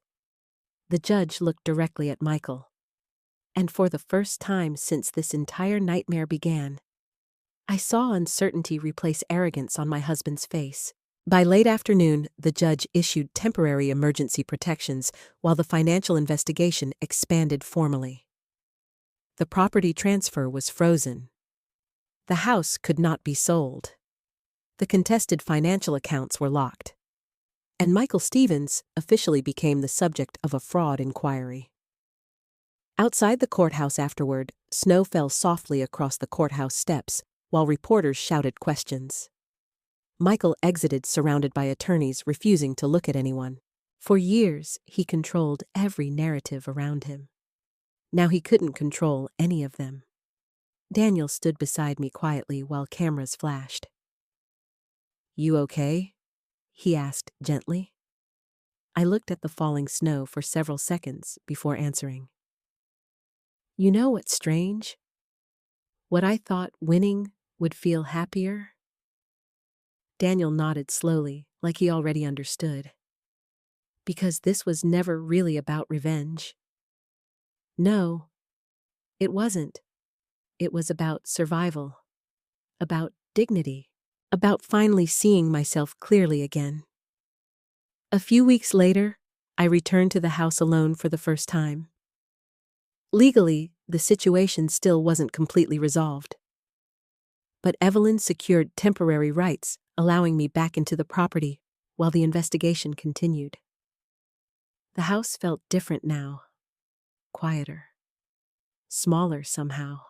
The judge looked directly at Michael. And for the first time since this entire nightmare began, I saw uncertainty replace arrogance on my husband's face. By late afternoon, the judge issued temporary emergency protections while the financial investigation expanded formally. The property transfer was frozen. The house could not be sold. The contested financial accounts were locked. And Michael Stevens officially became the subject of a fraud inquiry. Outside the courthouse afterward, snow fell softly across the courthouse steps while reporters shouted questions. Michael exited surrounded by attorneys refusing to look at anyone. For years, he controlled every narrative around him. Now he couldn't control any of them. Daniel stood beside me quietly while cameras flashed. "You okay?" he asked gently. I looked at the falling snow for several seconds before answering. "You know what's strange? What I thought winning would feel happier?" Daniel nodded slowly, like he already understood. "Because this was never really about revenge." "No, it wasn't. It was about survival, about dignity, about finally seeing myself clearly again." A few weeks later, I returned to the house alone for the first time. Legally, the situation still wasn't completely resolved. But Evelyn secured temporary rights, allowing me back into the property while the investigation continued. The house felt different now, quieter, smaller somehow.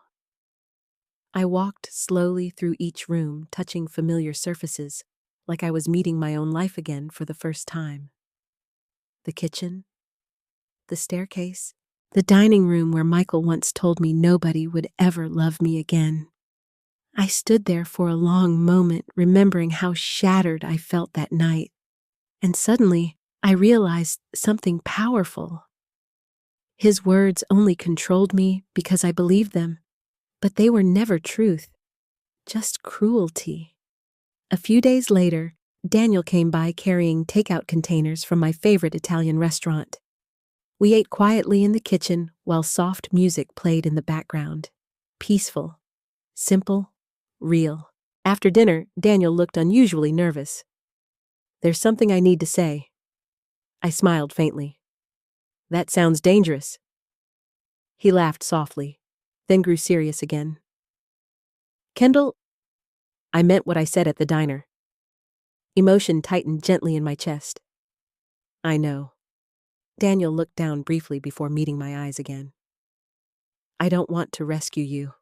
I walked slowly through each room, touching familiar surfaces, like I was meeting my own life again for the first time. The kitchen, the staircase, the dining room where Michael once told me nobody would ever love me again. I stood there for a long moment, remembering how shattered I felt that night. And suddenly, I realized something powerful. His words only controlled me because I believed them, but they were never truth, just cruelty. A few days later, Daniel came by carrying takeout containers from my favorite Italian restaurant. We ate quietly in the kitchen while soft music played in the background. Peaceful, simple, real. After dinner, Daniel looked unusually nervous. "There's something I need to say." I smiled faintly. "That sounds dangerous." He laughed softly, then grew serious again. "Kendall, I meant what I said at the diner." Emotion tightened gently in my chest. "I know." Daniel looked down briefly before meeting my eyes again. "I don't want to rescue you."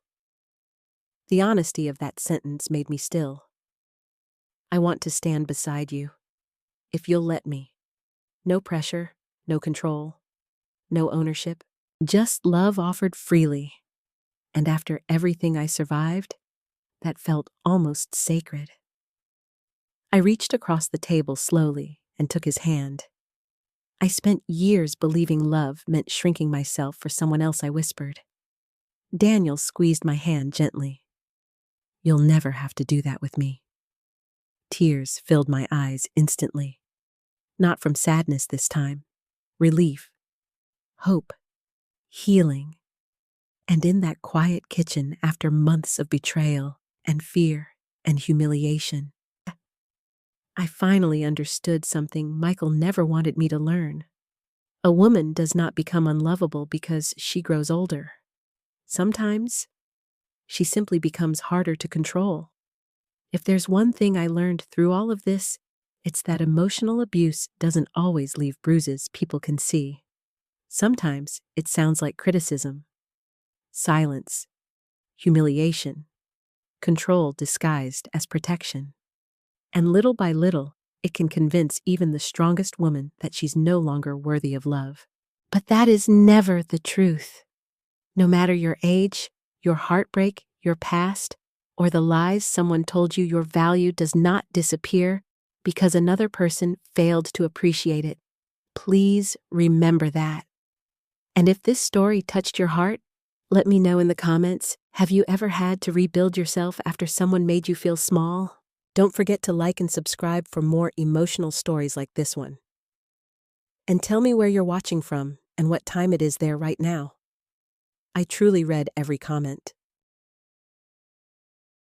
The honesty of that sentence made me still. "I want to stand beside you, if you'll let me. No pressure, no control, no ownership, just love offered freely. And after everything I survived, that felt almost sacred." I reached across the table slowly and took his hand. I spent years believing love meant shrinking myself for someone else, I whispered. Daniel squeezed my hand gently. "You'll never have to do that with me." Tears filled my eyes instantly. Not from sadness this time. Relief, hope, healing. And in that quiet kitchen, after months of betrayal and fear and humiliation, I finally understood something Michael never wanted me to learn. A woman does not become unlovable because she grows older. Sometimes, she simply becomes harder to control. If there's one thing I learned through all of this, it's that emotional abuse doesn't always leave bruises people can see. Sometimes it sounds like criticism, silence, humiliation, control disguised as protection. And little by little, it can convince even the strongest woman that she's no longer worthy of love. But that is never the truth. No matter your age, your heartbreak, your past, or the lies someone told you, your value does not disappear because another person failed to appreciate it. Please remember that. And if this story touched your heart, let me know in the comments. Have you ever had to rebuild yourself after someone made you feel small? Don't forget to like and subscribe for more emotional stories like this one. And tell me where you're watching from and what time it is there right now. I truly read every comment.